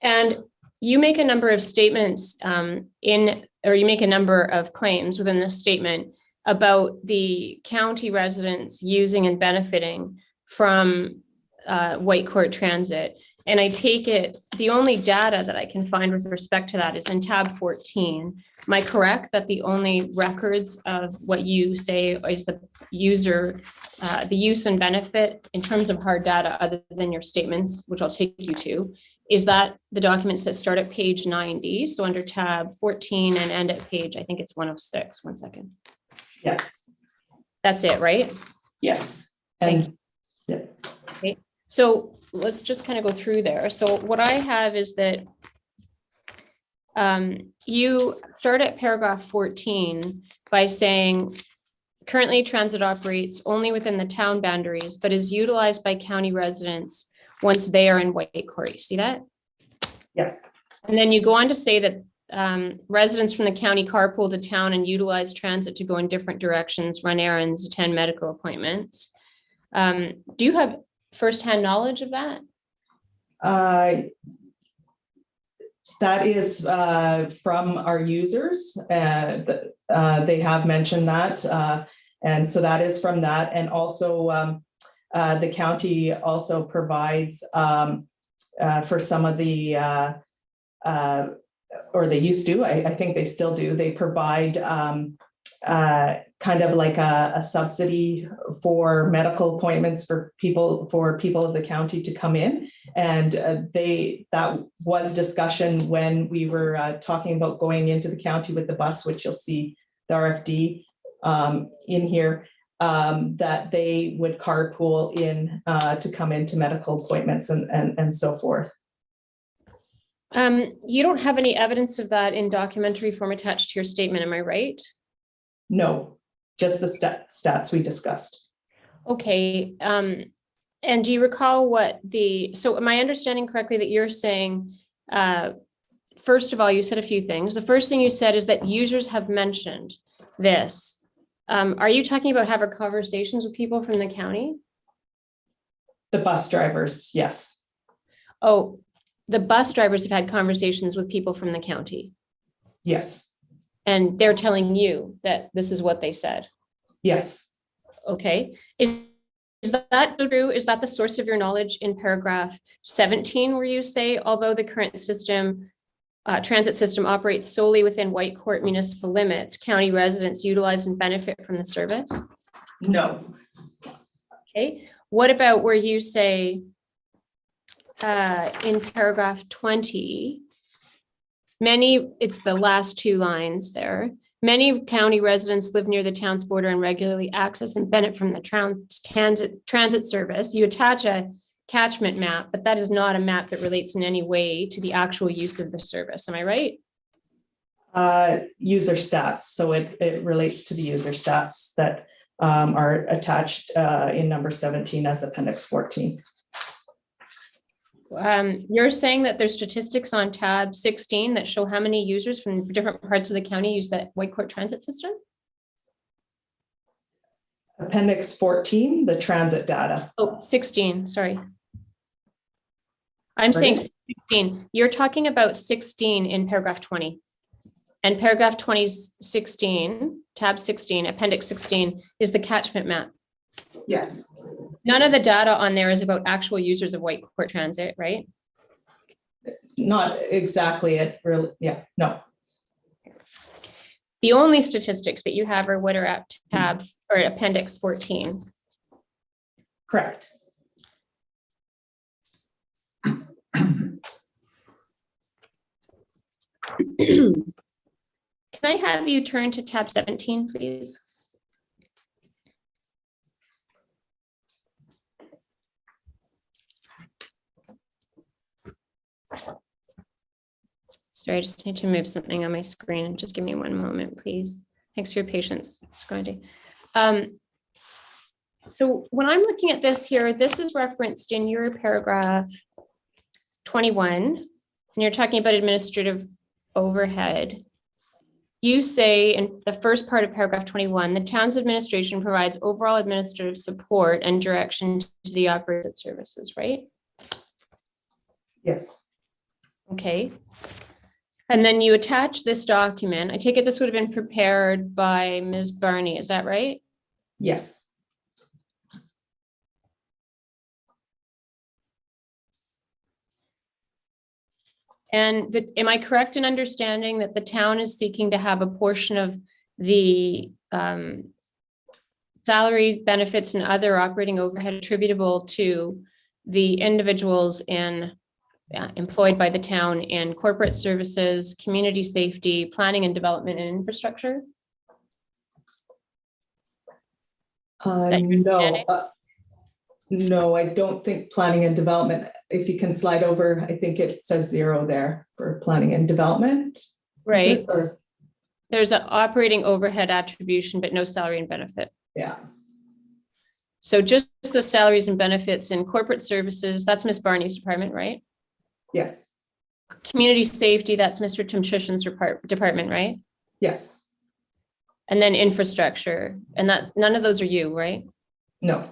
And you make a number of statements you make a number of claims within this statement about the county residents using and benefiting from Whitecourt Transit. And I take it, the only data that I can find with respect to that is in tab 14. Am I correct that the only records of what you say is the user, the use and benefit in terms of hard data, other than your statements, which I'll take you to, is that the documents that start at page 90? So under tab 14 and end at page, I think it's 106. 1 second. Yes. That's it, right? Yes. Thank And yeah. Okay. So let's just kind of go through there. So what I have is that you start at paragraph 14 by saying, currently transit operates only within the town boundaries, but is utilized by county residents once they are in Whitecourt. You see that? Yes. And then you go on to say that residents from the county carpool to town and utilize transit to go in different directions, run errands, attend medical appointments. Do you have firsthand knowledge of that? That is from our users. They have mentioned that. And so that is from that. And also the county also provides for some of the, or they used to, I think they still do, they provide kind of like a subsidy for medical appointments for people of the county to come in. And that was discussion when we were talking about going into the county with the bus, which you'll see the RFD in here, that they would carpool in to come into medical appointments and so forth. You don't have any evidence of that in documentary form attached to your statement, am I right? No, just the stats we discussed. Okay. And do you recall so am I understanding correctly that you're saying, first of all, you said a few things. The first thing you said is that users have mentioned this. Are you talking about having conversations with people from the county? The bus drivers, yes. Oh, the bus drivers have had conversations with people from the county. Yes. And they're telling you that this is what they said. Yes. Okay. Is that true? Is that the source of your knowledge in paragraph 17, where you say, although the current system, transit system operates solely within Whitecourt municipal limits, county residents utilize and benefit from the service? No. Okay. What about where you say in paragraph 20, it's the last two lines there. Many county residents live near the town's border and regularly access and benefit from the transit service. You attach a catchment map, but that is not a map that relates in any way to the actual use of the service. Am I right? User stats. So it relates to the user stats that are attached in number 17 as appendix 14. You're saying that there's statistics on tab 16 that show how many users from different parts of the county use that Whitecourt transit system? Appendix 14, the transit data. Oh, 16, sorry. I'm saying 16. You're talking about 16 in paragraph 20. And paragraph 20's 16, tab 16, appendix 16 is the catchment map. Yes. None of the data on there is about actual users of Whitecourt Transit, right? Not exactly it really, yeah, no. The only statistics that you have are what are at tab or appendix 14. Correct. Can I have you turn to tab 17, please? Sorry, I just need to move something on my screen. Just give me one moment, please. Thanks for your patience, Scotty. So when I'm looking at this here, this is referenced in your paragraph 21, and you're talking about administrative overhead. You say in the first part of paragraph 21, the town's administration provides overall administrative support and direction to the operated services, right? Yes. Okay. And then you attach this document. I take it this would have been prepared by Ms. Barney, is that right? Yes. And am I correct in understanding that the town is seeking to have a portion of the salary, benefits, and other operating overhead attributable to the individuals employed by the town in corporate services, community safety, planning and development, and infrastructure? No, I don't think planning and development. If you can slide over, I think it says 0 there for planning and development. Right. There's an operating overhead attribution, but no salary and benefit. Yeah. So just the salaries and benefits in corporate services, that's Ms. Barney's department, right? Yes. Community safety, that's Mr. Timshishin's department, right? Yes. And then infrastructure, and that none of those are you, right? No.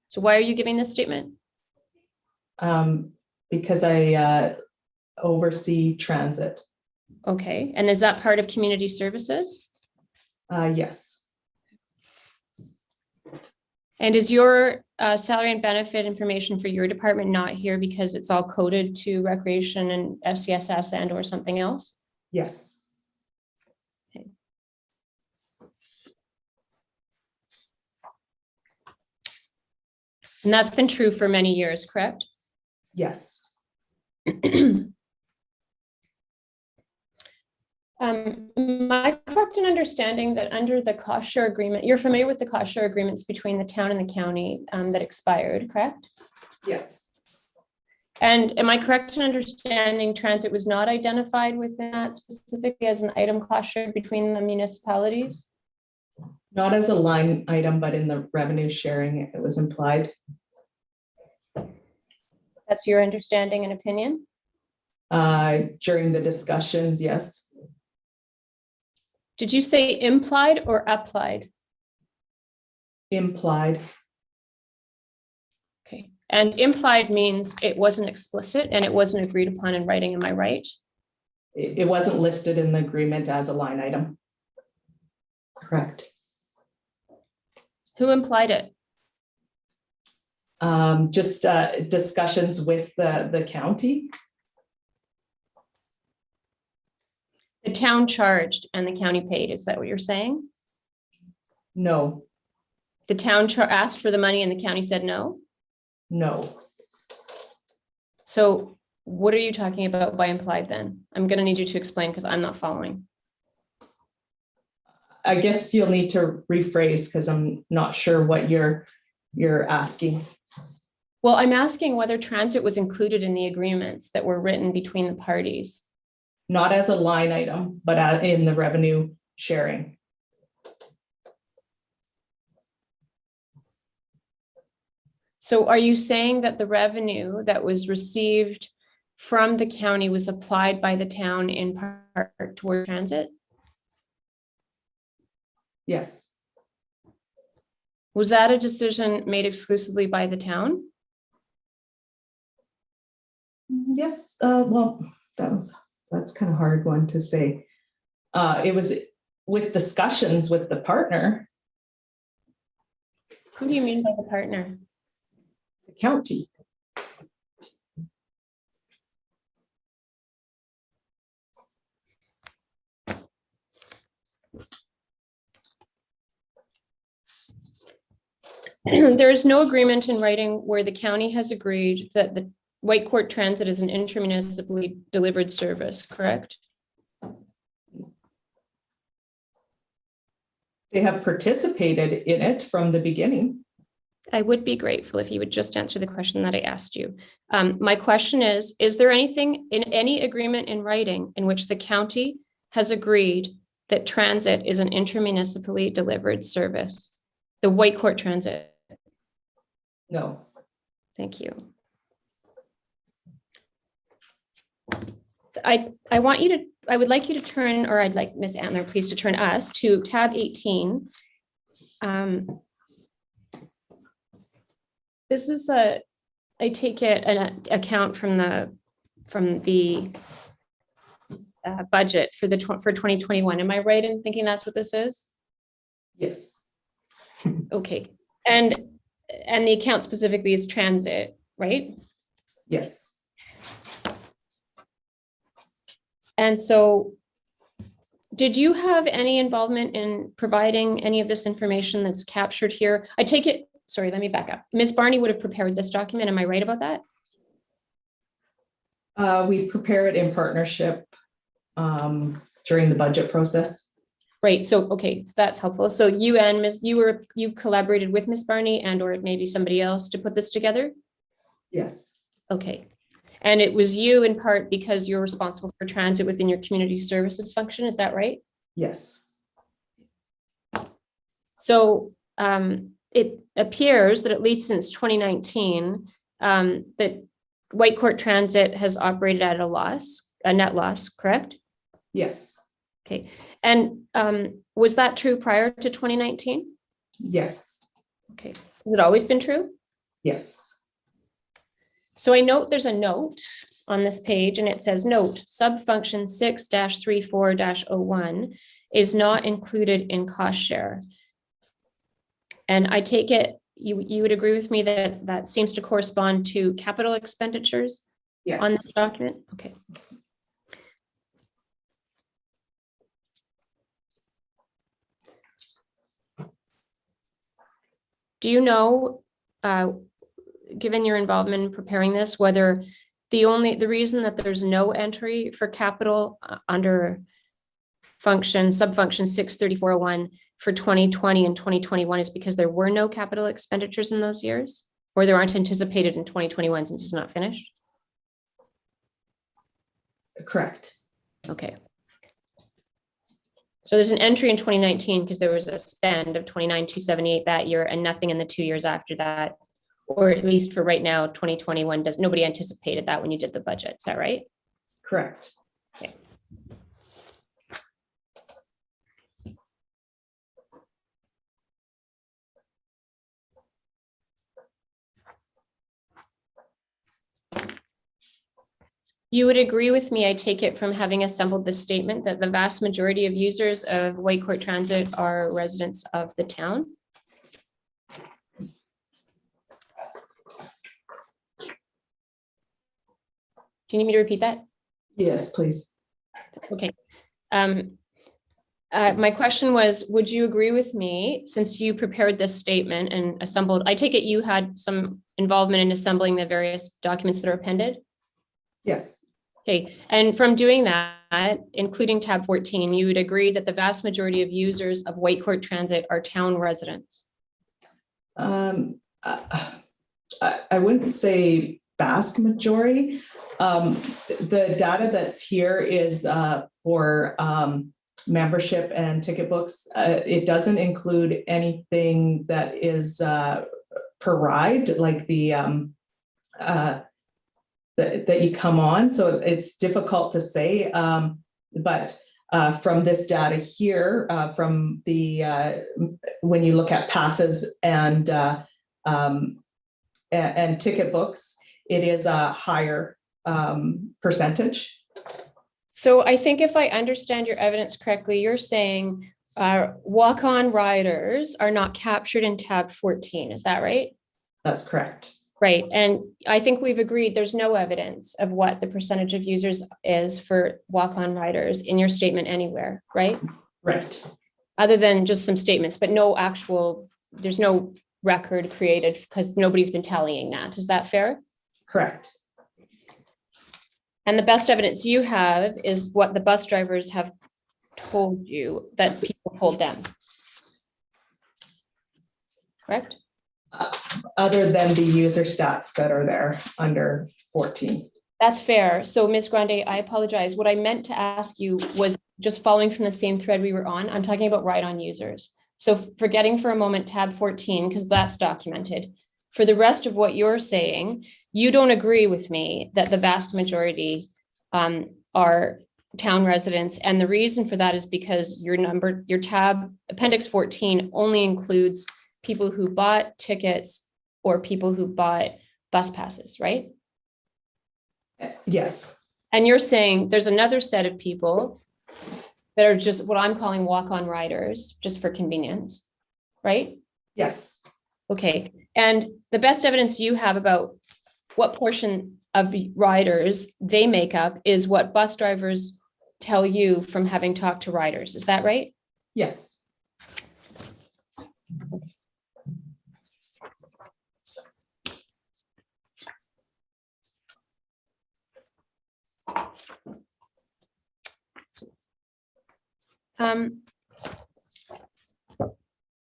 So why are you giving this statement? Because I oversee transit. Okay, and is that part of community services? Yes. And is your salary and benefit information for your department not here because it's all coded to recreation and FCSS and or something else? Yes. And that's been true for many years, correct? Yes. Am I correct in understanding that under the cost share agreement, you're familiar with the cost share agreements between the town and the county that expired, correct? Yes. And am I correct in understanding transit was not identified within that specifically as an item cost share between the municipalities? Not as a line item, but in the revenue sharing, it was implied. That's your understanding and opinion? During the discussions, yes. Did you say implied or applied? Implied. Okay, and implied means it wasn't explicit and it wasn't agreed upon in writing, am I right? It wasn't listed in the agreement as a line item. Correct. Who implied it? Just discussions with the county. The town charged and the county paid, is that what you're saying? No. The town asked for the money and the county said no? No. So what are you talking about by implied then? I'm going to need you to explain because I'm not following. I guess you'll need to rephrase because I'm not sure what you're asking. Well, I'm asking whether transit was included in the agreements that were written between the parties. Not as a line item, but in the revenue sharing. So are you saying that the revenue that was received from the county was applied by the town in part toward transit? Yes. Was that a decision made exclusively by the town? Yes. Well, that's kind of hard one to say. It was with discussions with the partner. Who do you mean by the partner? The county. There is no agreement in writing where the county has agreed that the Whitecourt Transit is an intermunicipally delivered service, correct? They have participated in it from the beginning. I would be grateful if you would just answer the question that I asked you. My question is there anything in any agreement in writing in which the county has agreed that transit is an intermunicipally delivered service? The Whitecourt Transit? No. Thank you. I would like you to turn, or I'd like Ms. Antler, please, to turn us to tab 18. This is I take it an account from the budget for 2021. Am I right in thinking that's what this is? Yes. Okay, and the account specifically is transit, right? Yes. And so did you have any involvement in providing any of this information that's captured here? I take it, sorry, let me back up. Ms. Barney would have prepared this document. Am I right about that? We've prepared in partnership during the budget process. Right. So, okay, that's helpful. So you and you collaborated with Ms. Barney and or maybe somebody else to put this together? Yes. Okay. And it was you in part because you're responsible for transit within your community services function. Is that right? Yes. So it appears that at least since 2019, that Whitecourt Transit has operated at a net loss, correct? Yes. Okay. And was that true prior to 2019? Yes. Okay. Has it always been true? Yes. So I note there's a note on this page and it says note subfunction 6-34-01 is not included in cost share. And I take it you would agree with me that that seems to correspond to capital expenditures Yes. on this document? Okay. Do you know, given your involvement in preparing this, whether the reason that there's no entry for capital under subfunction 6-34-01 for 2020 and 2021 is because there were no capital expenditures in those years, or there aren't anticipated in 2021 since it's not finished? Correct. Okay. So there's an entry in 2019 because there was a spend of 29,278 that year and nothing in the 2 years after that, or at least for right now, 2021 nobody anticipated that when you did the budget. Is that right? Correct. Okay. You would agree with me, I take it from having assembled this statement, that the vast majority of users of Whitecourt Transit are residents of the town? Do you need me to repeat that? Yes, please. Okay. My question was, would you agree with me, since you prepared this statement and assembled, I take it you had some involvement in assembling the various documents that are appended? Yes. Okay, and from doing that, including tab 14, you would agree that the vast majority of users of Whitecourt Transit are town residents? I wouldn't say vast majority. The data that's here is for membership and ticket books. It doesn't include anything that is per ride, like the that you come on. So it's difficult to say, but from this data here, from the when you look at passes and ticket books, it is a higher percentage. So I think if I understand your evidence correctly, you're saying walk-on riders are not captured in tab 14. Is that right? That's correct. Right. And I think we've agreed there's no evidence of what the percentage of users is for walk-on riders in your statement anywhere, right? Right. Other than just some statements, but no actual, there's no record created because nobody's been tallying that. Is that fair? Correct. And the best evidence you have is what the bus drivers have told you that people told them. Correct? Other than the user stats that are there under 14. That's fair. So Ms. Grande, I apologize. What I meant to ask you was just following from the same thread we were on. I'm talking about ride-on users. So forgetting for a moment tab 14, because that's documented. For the rest of what you're saying, you don't agree with me that the vast majority are town residents. And the reason for that is because your tab appendix 14 only includes people who bought tickets or people who bought bus passes, right? Yes. And you're saying there's another set of people that are just what I'm calling walk-on riders, just for convenience, right? Yes. Okay. And the best evidence you have about what portion of riders they make up is what bus drivers tell you from having talked to riders. Is that right? Yes.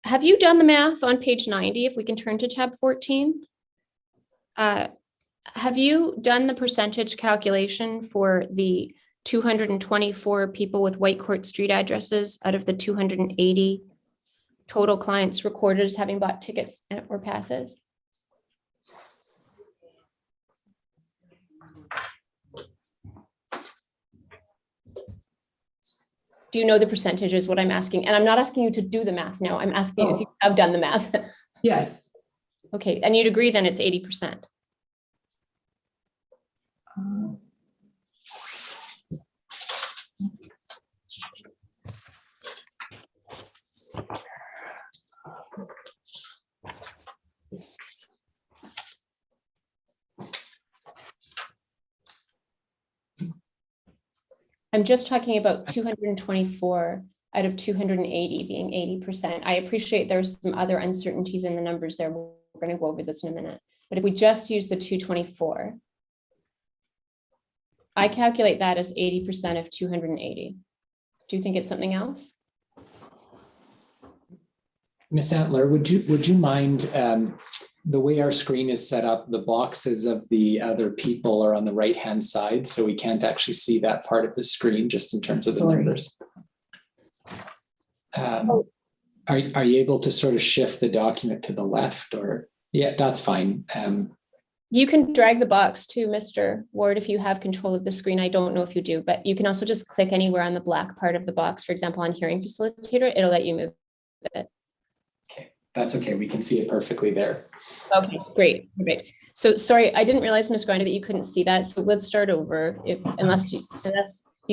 Have you done the math on page 90? If we can turn to tab 14. Have you done the percentage calculation for the 224 people with Whitecourt street addresses out of the 280 total clients recorded as having bought tickets or passes? Do you know the percentages? What I'm asking, and I'm not asking you to do the math now. I'm asking if you have done the math. Yes. Okay, and you'd agree then it's 80%. I'm just talking about 224 out of 280 being 80%. I appreciate there's some other uncertainties in the numbers there. We're going to go over this in a minute. But if we just use the 224, I calculate that as 80% of 280. Do you think it's something else? Miss Antler, would you mind, the way our screen is set up, the boxes of the other people are on the right-hand side, so we can't actually see that part of the screen just in terms of the numbers. Are you able to sort of shift the document to the left, or? Yeah, that's fine. You can drag the box to Mr. Ward if you have control of the screen. I don't know if you do, but you can also just click anywhere on the black part of the box. For example, on hearing facilitator, it'll let you move it. Okay, that's okay. We can see it perfectly there. Okay, great. So sorry, I didn't realize, Ms. Grinder, that you couldn't see that. So let's start over, unless you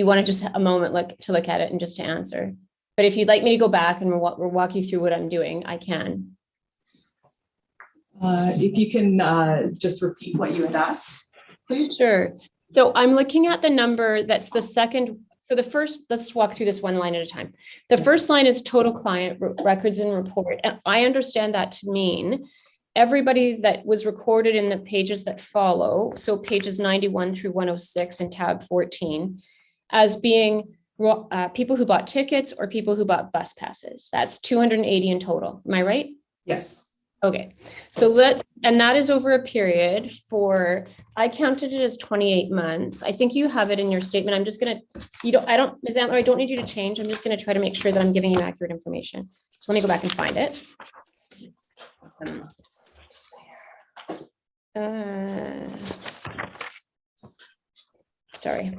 want to just a moment to look at it and just to answer. But if you'd like me to go back and we'll walk you through what I'm doing, I can. If you can just repeat what you had asked, please. Sure. So I'm looking at the number that's the second. So the first, let's walk through this one line at a time. The first line is total client records and report. And I understand that to mean everybody that was recorded in the pages that follow, so pages 91 through 106 in tab 14, as being people who bought tickets or people who bought bus passes. That's 280 in total. Am I right? Yes. Okay, so and that is over a period for, I counted it as 28 months. I think you have it in your statement. I'm just gonna, Ms. Antler, I don't need you to change. I'm just gonna try to make sure that I'm giving you accurate information. So let me go back and find it. Sorry,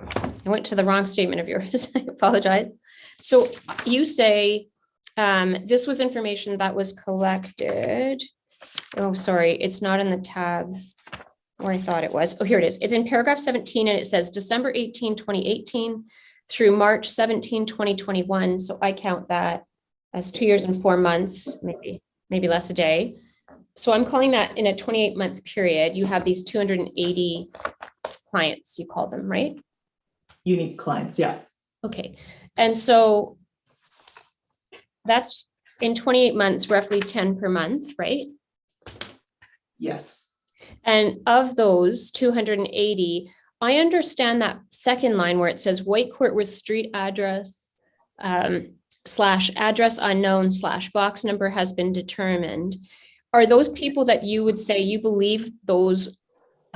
I went to the wrong statement of yours. I apologize. So you say, this was information that was collected. Oh, sorry, it's not in the tab where I thought it was. Oh, here it is. It's in paragraph 17 and it says December 18, 2018 through March 17, 2021. So I count that as 2 years and 4 months, maybe less a day. So I'm calling that in a 28-month period, you have these 280 clients, you call them, right? Unique clients, yeah. Okay, and so that's in 28 months, roughly 10 per month, right? Yes. And of those 280, I understand that second line where it says Whitecourt with street address / address unknown / box number has been determined. Are those people that you would say you believe those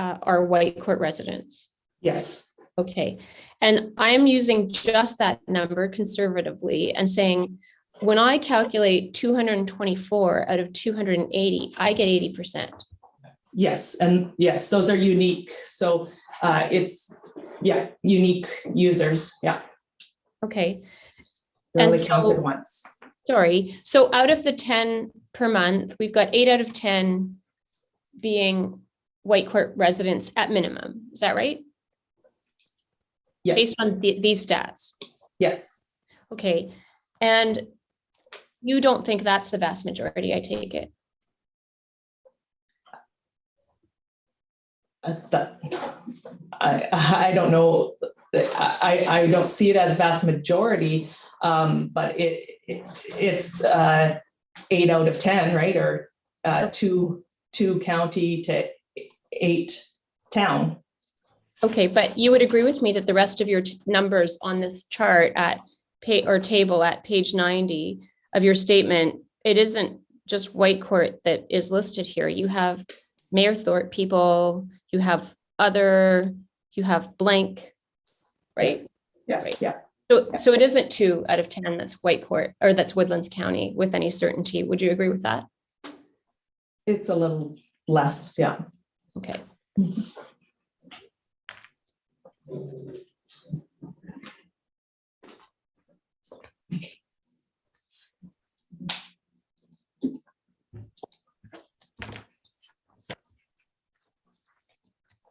are Whitecourt residents? Yes. Okay, and I'm using just that number conservatively and saying, when I calculate 224 out of 280, I get 80%. Yes, and yes, those are unique. So it's, yeah, unique users, yeah. Okay. They're And only counted once. Sorry, so out of the 10 per month, we've got 8 out of 10 being Whitecourt residents at minimum. Is that right? Yes. Based on these stats? Yes. Okay, and you don't think that's the vast majority, I take it? I don't know I don't see it as vast majority, but it's 8 out of 10, right? Or two county to 8 town. Okay, but you would agree with me that the rest of your numbers on this chart table at page 90 of your statement, it isn't just Whitecourt that is listed here. You have Mayor Thorpe people, you have other, you have blank, right? Yes, Right. yeah. So it isn't 2 out of 10 that's Whitecourt, or that's Woodlands County with any certainty. Would you agree with that? It's a little less, yeah. Okay.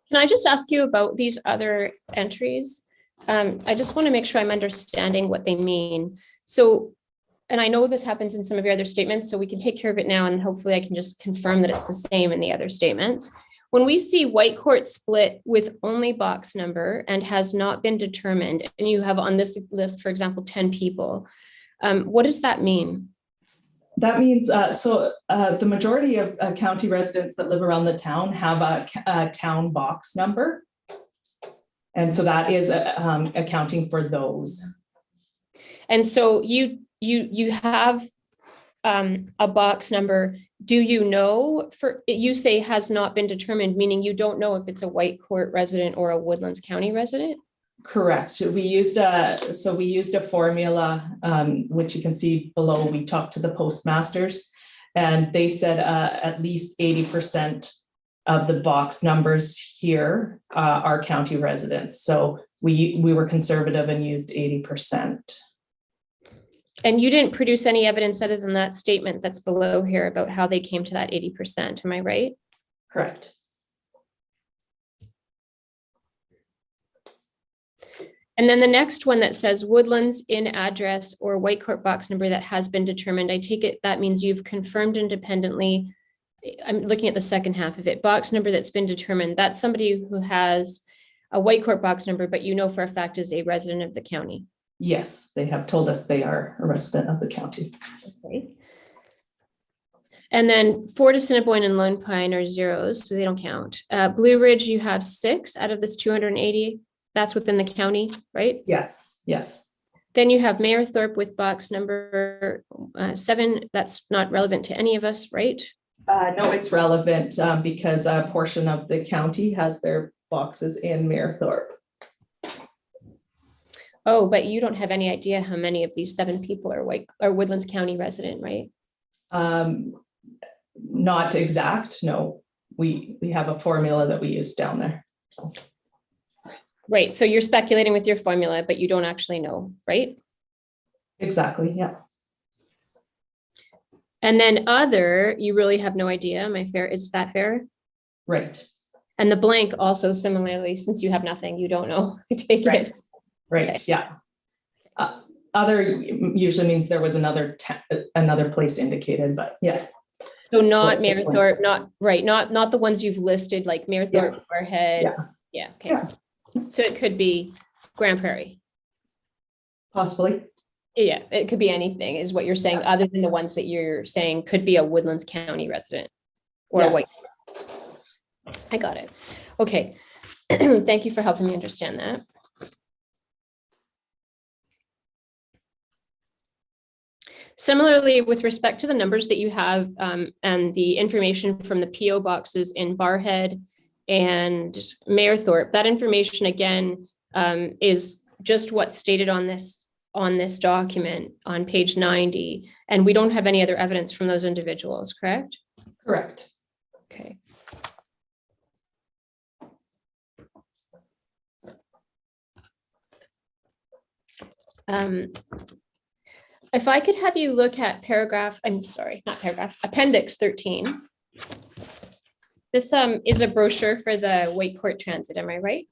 Can I just ask you about these other entries? I just want to make sure I'm understanding what they mean. So, and I know this happens in some of your other statements, so we can take care of it now, and hopefully I can just confirm that it's the same in the other statements. When we see Whitecourt split with only box number and has not been determined, and you have on this list, for example, 10 people, what does that mean? That means, the majority of county residents that live around the town have a town box number. And so that is accounting for those. And so you have a box number. Do you know, you say has not been determined, meaning you don't know if it's a Whitecourt resident or a Woodlands County resident? Correct. We used a formula, which you can see below. We talked to the postmasters, and they said at least 80% of the box numbers here are county residents. So we were conservative and used 80%. And you didn't produce any evidence other than that statement that's below here about how they came to that 80%. Am I right? Correct. And then the next one that says Woodlands in address or Whitecourt box number that has been determined, I take it that means you've confirmed independently. I'm looking at the second half of it. Box number that's been determined. That's somebody who has a Whitecourt box number, but you know for a fact is a resident of the county. Yes, they have told us they are a resident of the county. Okay. And then Fort Assiniboine and Lone Pine are zeros, so they don't count. Blue Ridge, you have 6 out of this 280. That's within the county, right? Yes, yes. Then you have Mayor Thorpe with box number 7. That's not relevant to any of us, right? No, it's relevant because a portion of the county has their boxes in Mayor Thorpe. Oh, but you don't have any idea how many of these 7 people are Woodlands County resident, right? Not exact, no. We have a formula that we use down there. So. Right, so you're speculating with your formula, but you don't actually know, right? Exactly, yeah. And then other, you really have no idea. Am I fair? Is that fair? Right. And the blank also similarly, since you have nothing, you don't know. I take Right. it. Right, Okay. yeah. Other usually means there was another place indicated, but yeah. So not Well, Mayor this one. Thorpe, not the ones you've listed, like Mayor Thorpe, Warhead. Yeah. Yeah, okay. Yeah. So it could be Grand Prairie. Possibly. Yeah, it could be anything, is what you're saying, other than the ones that you're saying could be a Woodlands County resident or a White. I got it. Okay. Thank you for helping me understand that. Similarly, with respect to the numbers that you have and the information from the PO boxes in Barhead and Mayor Thorpe, that information again is just what's stated on this document on page 90, and we don't have any other evidence from those individuals, correct? Correct. Okay. If I could have you look at appendix 13. This is a brochure for the Whitecourt Transit, am I right?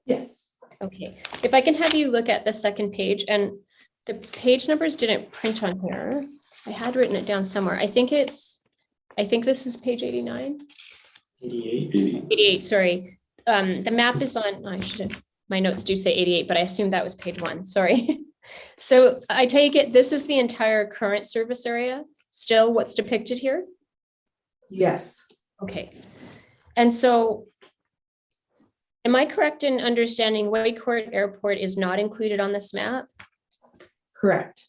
Yes. Okay, if I can have you look at the second page, and the page numbers didn't print on here. I had written it down somewhere. I think this is page 89. 88. 88, sorry. The map is on, I should have my notes do say 88, but I assume that was page 1, sorry. So I take it this is the entire current service area, still what's depicted here? Yes, Okay. And so am I correct in understanding Whitecourt Airport is not included on this map? correct.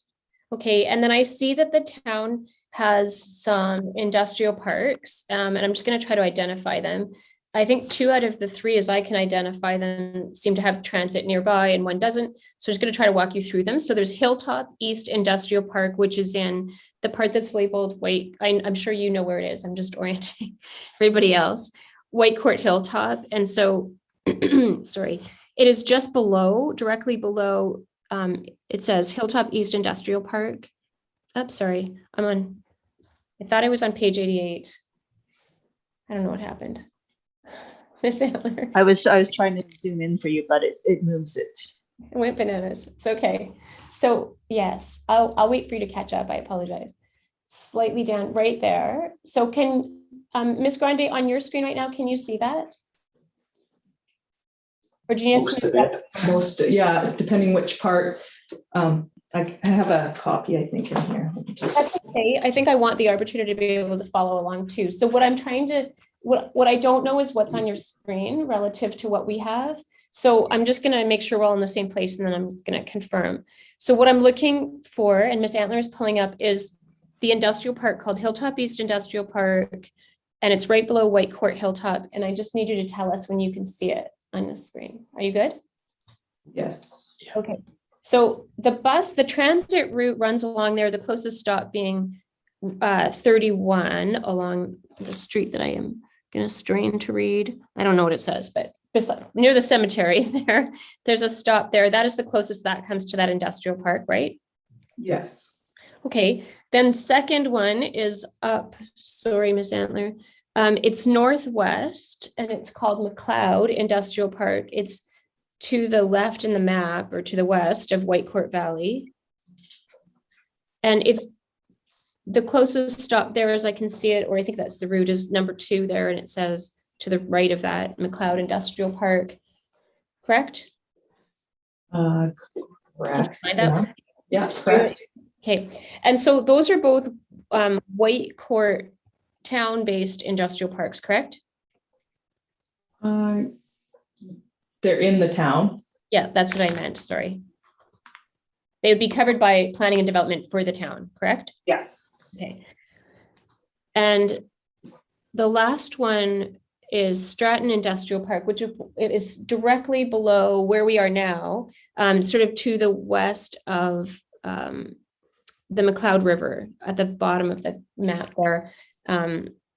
Okay, and then I see that the town has some industrial parks, and I'm just going to try to identify them. I think 2 out of the 3, as I can identify them, seem to have transit nearby and 1 doesn't. So I'm just going to try to walk you through them. So there's Hilltop East Industrial Park, which is in the part that's labeled white. I'm sure you know where it is. I'm just orienting everybody else. Whitecourt Hilltop. And so, sorry, it is just below, directly below, it says Hilltop East Industrial Park. Oh, sorry, I thought I was on page 88. I don't know what happened. Miss Antler. I was trying to zoom in for you, but it moves it. It went bananas. It's okay. So yes, I'll wait for you to catch up. I apologize. Slightly down right there. So can Miss Grande on your screen right now, can you see that? Or do you need Most of it. Most, yeah, depending which part. I have a copy, I think, in here. Let me just- That's okay. I think I want the arbitrator to be able to follow along too. So what I'm trying to, what I don't know is what's on your screen relative to what we have. So I'm just going to make sure we're all in the same place and then I'm going to confirm. So what I'm looking for, and Miss Antler is pulling up, is the industrial park called Hilltop East Industrial Park. And it's right below Whitecourt Hilltop. And I just need you to tell us when you can see it on the screen. Are you good? Yes. Okay. So the transit route runs along there, the closest stop being 31 along the street that I am going to strain to read. I don't know what it says, but near the cemetery there's a stop there. That is the closest that comes to that industrial park, right? Yes. Okay, then second one is up, sorry, Miss Antler. It's northwest and it's called McLeod Industrial Park. It's to the left in the map or to the west of Whitecourt Valley. And it's the closest stop there as I can see it, or I think that's the route, is number 2 there. And it says to the right of that, McLeod Industrial Park, correct? Correct. Find out? Yeah, correct. Okay, and so those are both Whitecourt town-based industrial parks, correct? They're in the town. Yeah, that's what I meant, sorry. They would be covered by planning and development for the town, correct? Yes. Okay. And the last one is Stratton Industrial Park, which is directly below where we are now, sort of to the west of the McLeod River at the bottom of the map there,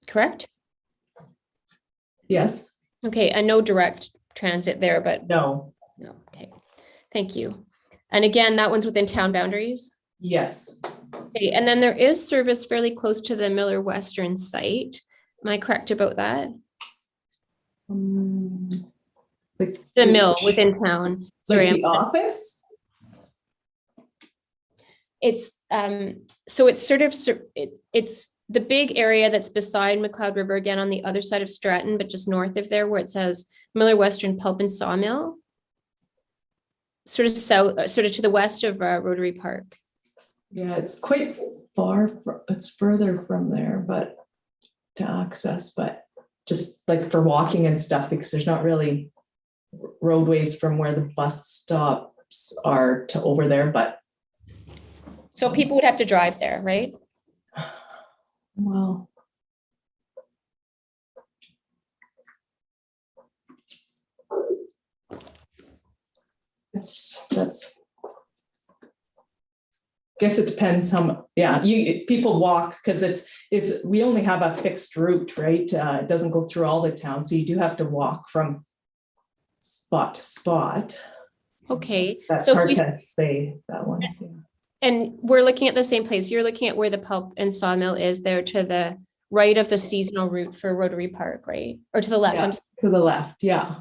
correct? Yes. Okay, and no direct transit there, but No. no, okay, thank you. And again, that one's within town boundaries? Yes. Okay, and then there is service fairly close to the Miller Western site. Am I correct about that? The mill within town. Sorry, Like the office? it's so it's sort of it's the big area that's beside McLeod River, again on the other side of Stratton, but just north of there, where it says Miller Western Pulp and Sawmill, sort of south, sort of to the west of Rotary Park. Yeah, it's quite far. It's further from there, but to access, but just like for walking and stuff, because there's not really roadways from where the bus stops are to over there, but. So people would have to drive there, right? Well. That's. Guess it depends how, yeah, people walk because we only have a fixed route, right? It doesn't go through all the town, so you do have to walk from spot to spot. Okay. That's so hard to say, that one. Yeah. And we're looking at the same place. You're looking at where the pulp and sawmill is there to the right of the seasonal route for Rotary Park, right? Or to the left? Yeah, to the left, yeah.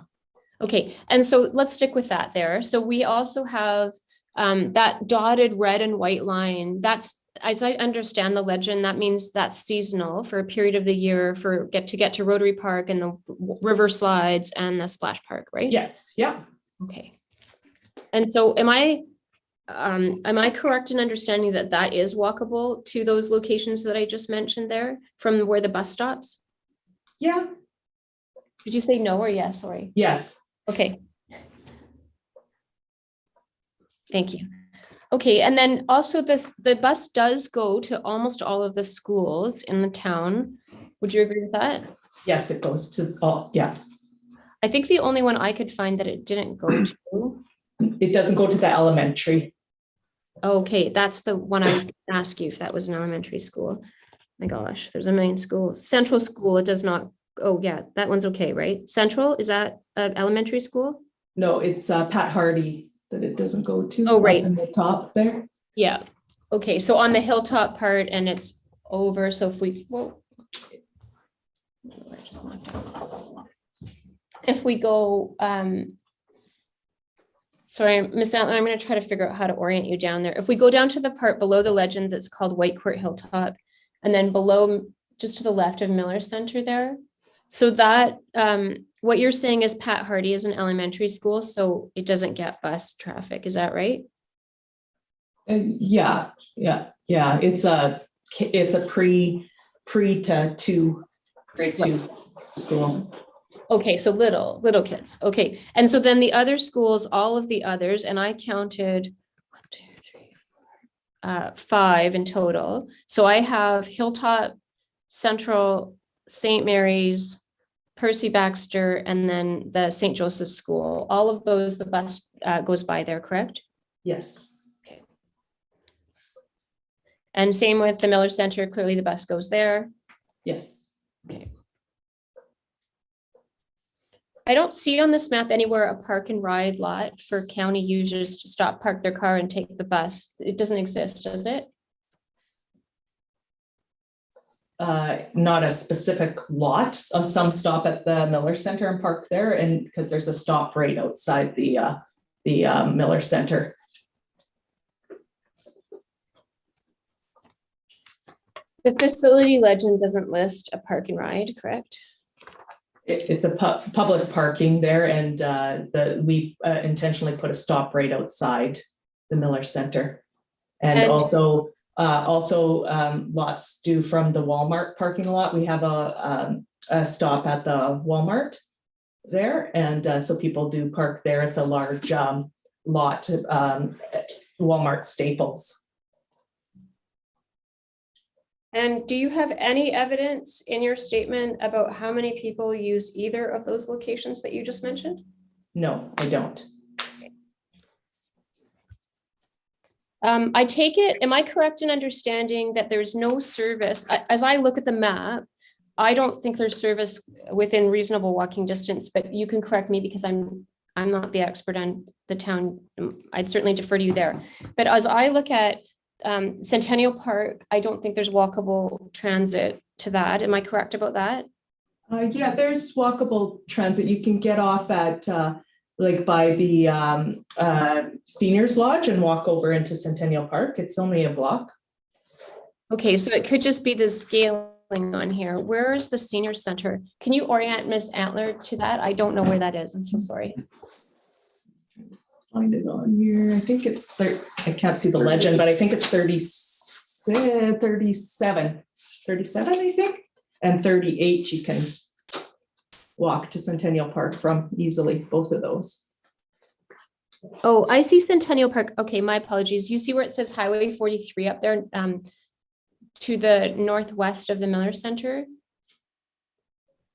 Okay, and so let's stick with that there. So we also have that dotted red and white line. That's, as I understand the legend, that means that's seasonal for a period of the year to get to Rotary Park and the river slides and the splash park, right? Yes, yeah. Okay. And so am I correct in understanding that that is walkable to those locations that I just mentioned there from where the bus stops? Yeah, Did you say no or yes? Sorry. yes. Okay. Thank you. Okay, and then also the bus does go to almost all of the schools in the town. Would you agree with that? Yes, it goes to all, yeah. I think the only one I could find that it didn't go to. It doesn't go to the elementary. Okay, that's the one I was going to ask you if that was an elementary school. My gosh, there's a million schools. Central School, it does not. Oh yeah, that one's okay, right? Central, is that an elementary school? No, it's Pat Hardy that it doesn't go to. Oh, right. Up in the top there. Yeah. Okay, so on the hilltop part and it's over. So if we, whoa. I just knocked out. If we go, sorry, Miss Allen, I'm going to try to figure out how to orient you down there. If we go down to the part below the legend that's called Whitecourt Hilltop, and then below, just to the left of Miller Center there. So that, what you're saying is Pat Hardy is an elementary school, so it doesn't get bus traffic. Is that right? Yeah. It's a pre to two, grade 2 school. Okay, so little kids. Okay, and so then the other schools, all of the others, and I counted 1, 2, 3, 4, 5 in total. So I have Hilltop, Central, St. Mary's, Percy Baxter, and then the St. Joseph School. All of those, the bus goes by there, correct? Yes. Okay. And same with the Miller Center. Clearly, the bus goes there. Yes. Okay. I don't see on this map anywhere a park and ride lot for county users to stop, park their car and take the bus. It doesn't exist, does it? Not a specific lot. Some stop at the Miller Center and park there, and because there's a stop right outside the Miller Center. The facility legend doesn't list a park and ride, correct? It's a public parking there, and we intentionally put a stop right outside the Miller Center, and also lots do from the Walmart parking lot. We have a stop at the Walmart there, and so people do park there. It's a large lot, Walmart Staples. And do you have any evidence in your statement about how many people use either of those locations that you just mentioned? No, I don't. I take it, am I correct in understanding that there's no service? As I look at the map, I don't think there's service within reasonable walking distance, but you can correct me because I'm not the expert on the town. I'd certainly defer to you there. But as I look at Centennial Park, I don't think there's walkable transit to that. Am I correct about that? Yeah, there's walkable transit. You can get off at like by the Seniors Lodge and walk over into Centennial Park. It's only a block. Okay, so it could just be the scaling on here. Where is the Senior Center? Can you orient Ms. Antler to that? I don't know where that is. I'm so sorry. Find it on here. I think it's I can't see the legend, but I think it's 37, I think, and 38 you can walk to Centennial Park from easily, both of those. Oh, I see Centennial Park. Okay, my apologies. You see where it says Highway 43 up there to the northwest of the Miller Center?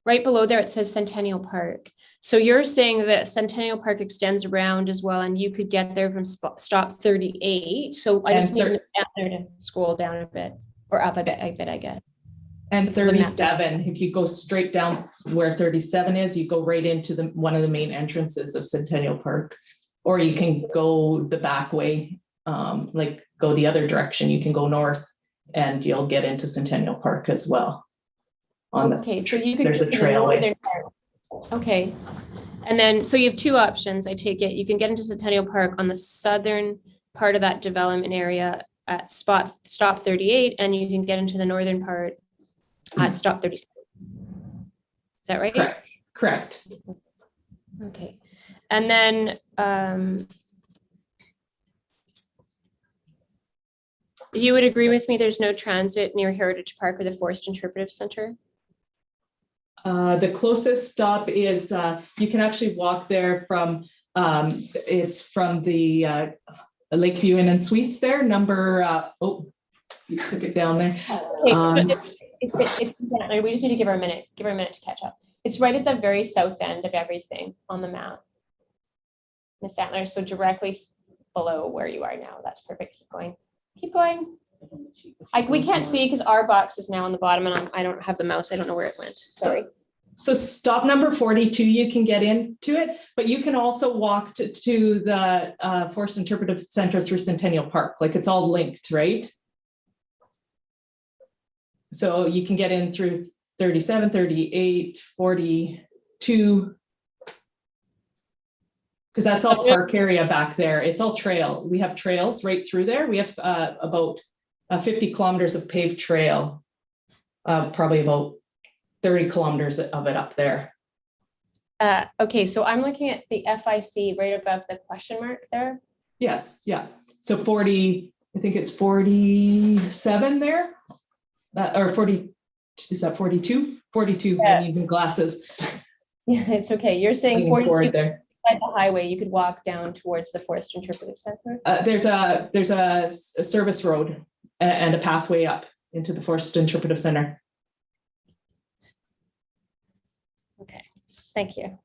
Right below there, it says Centennial Park. So you're saying that Centennial Park extends around as well, and you could get there from stop 38. So I just need there to scroll down a bit or up a bit, I guess. And 37, if you go straight down where 37 is, you go right into one of the main entrances of Centennial Park. Or you can go the back way, like go the other direction. You can go north and you'll get into Centennial Park as well. Okay, so you could there's a trailway. Okay, and then so you have two options. I take it you can get into Centennial Park on the southern part of that development area at stop 38, and you can get into the northern part at stop 37. Is that right? Correct. Okay. And then you would agree with me, there's no transit near Heritage Park or the Forest Interpretive Center? The closest stop is, you can actually walk there from, it's from the Lakeview Inn and Suites there, number, you took it down there. We just need to give her a minute to catch up. It's right at the very south end of everything on the map. Ms. Santler, so directly below where you are now. That's perfect. Keep going. Keep going. We can't see because our box is now on the bottom and I don't have the mouse. I don't know where it went. Sorry. So stop number 42, you can get into it, but you can also walk to the Forest Interpretive Center through Centennial Park. Like it's all linked, right? So you can get in through 37, 38, 42. Because that's all park area back there. It's all trail. We have trails right through there. We have about 50 kilometers of paved trail, probably about 30 kilometers of it up there. Okay, so I'm looking at the FIC right above the question mark there. Yes, yeah. So 40, I think it's 47 there, or 40, is that 42? 42, Yeah. I need new glasses. Yeah, it's okay. You're saying Leaning 42 forward there. at the highway, you could walk down towards the Forest Interpretive Center? There's a service road and a pathway up into the Forest Interpretive Center. Okay, thank you.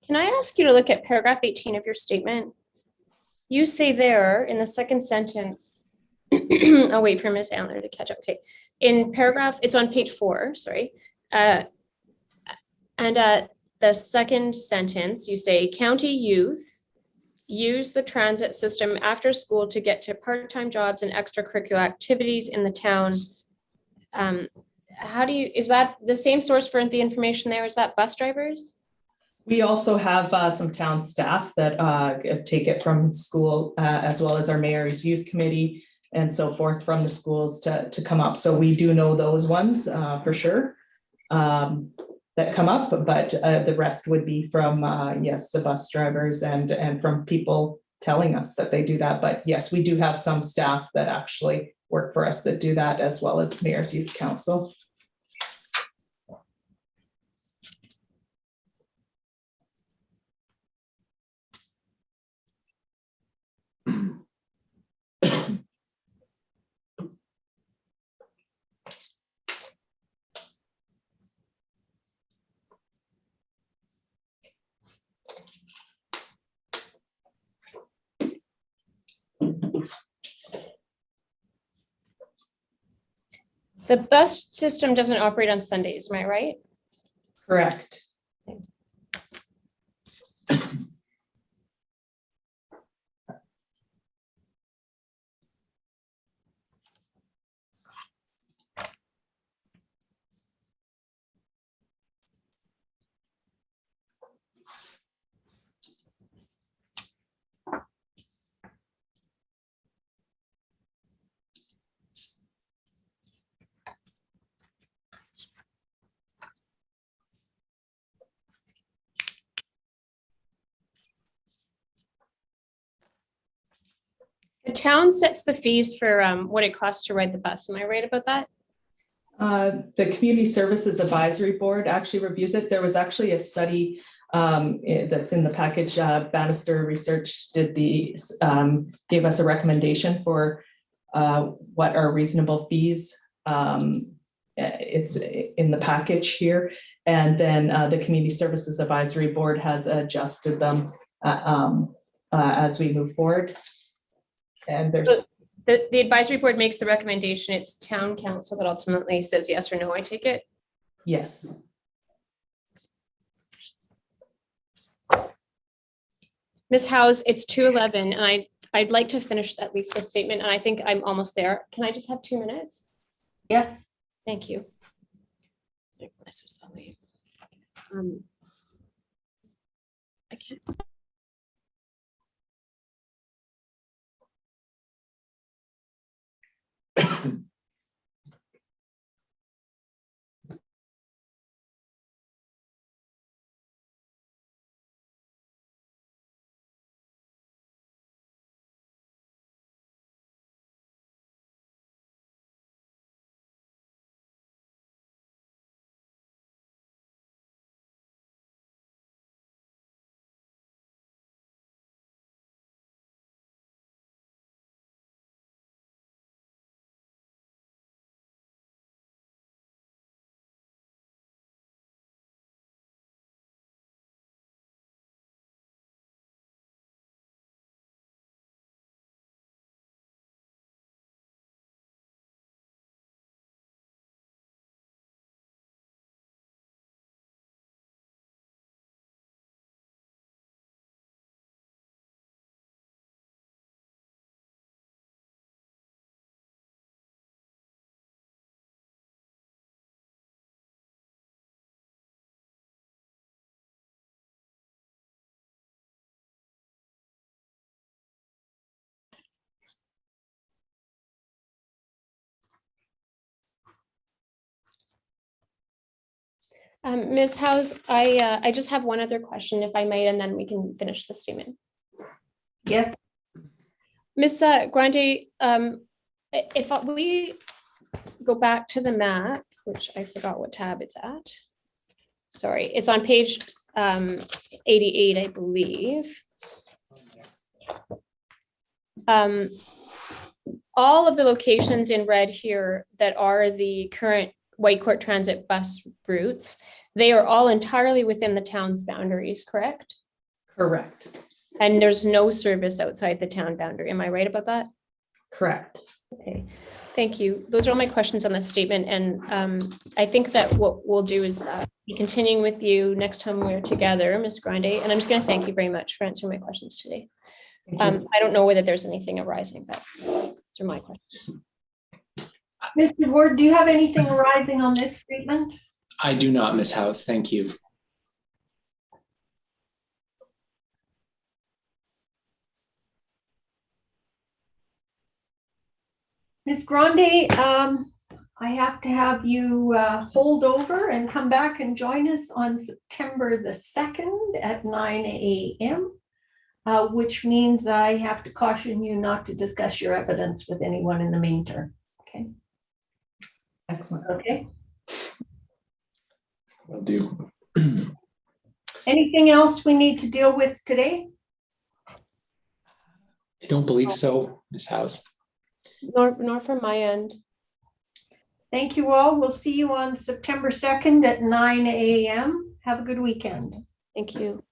Can I ask you to look at paragraph 18 of your statement? You say there in the second sentence, I'll wait for Ms. Antler to catch up. Okay. In paragraph, it's on page 4, sorry. And the second sentence, you say county youth use the transit system after school to get to part-time jobs and extracurricular activities in the town. Is that the same source for the information there? Is that bus drivers? We also have some town staff that take it from school, as well as our mayor's youth committee and so forth from the schools to come up. So we do know those ones for sure that come up, but the rest would be from, yes, the bus drivers and from people telling us that they do that. But yes, we do have some staff that actually work for us that do that, as well as mayor's youth council. The bus system doesn't operate on Sundays, am I right? Correct. The town sets the fees for what it costs to ride the bus. Am I right about that? The Community Services Advisory Board actually reviews it. There was actually a study that's in the package. Bannister Research gave us a recommendation for what are reasonable fees. It's in the package here. And then the Community Services Advisory Board has adjusted them as we move forward. And there's the advisory board makes the recommendation. It's town council that ultimately says yes or no, I take it. yes. Ms. House, it's 2:11 and I'd like to finish at least the statement and I think I'm almost there. Can I just have 2 minutes? Yes. Thank you. This was the lead. I can't. Ms. House, I just have one other question, if I may, and then we can finish the statement. Yes. Ms. Grande, if we go back to the map, which I forgot what tab it's at. Sorry, it's on page 88, I believe. All of the locations in red here that are the current Whitecourt Transit bus routes, they are all entirely within the town's boundaries, correct? Correct. And there's no service outside the town boundary. Am I right about that? Correct. Okay, thank you. Those are all my questions on this statement. And I think that what we'll do is be continuing with you next time we're together, Ms. Grande. And I'm just going to thank you very much for answering my questions today. I don't know whether there's anything arising, but those are my questions. Mr. Ward, do you have anything arising on this statement? I do not, Ms. House. Thank you. Ms. Grande, I have to have you hold over and come back and join us on September the 2nd at 9 a.m., which means I have to caution you not to discuss your evidence with anyone in the meantime. Okay. Excellent. Okay. Will do. Anything else we need to deal with today? I don't believe so, Ms. House. Nor from my end. Thank you all. We'll see you on September 2nd at 9 a.m. Have a good weekend. Thank you.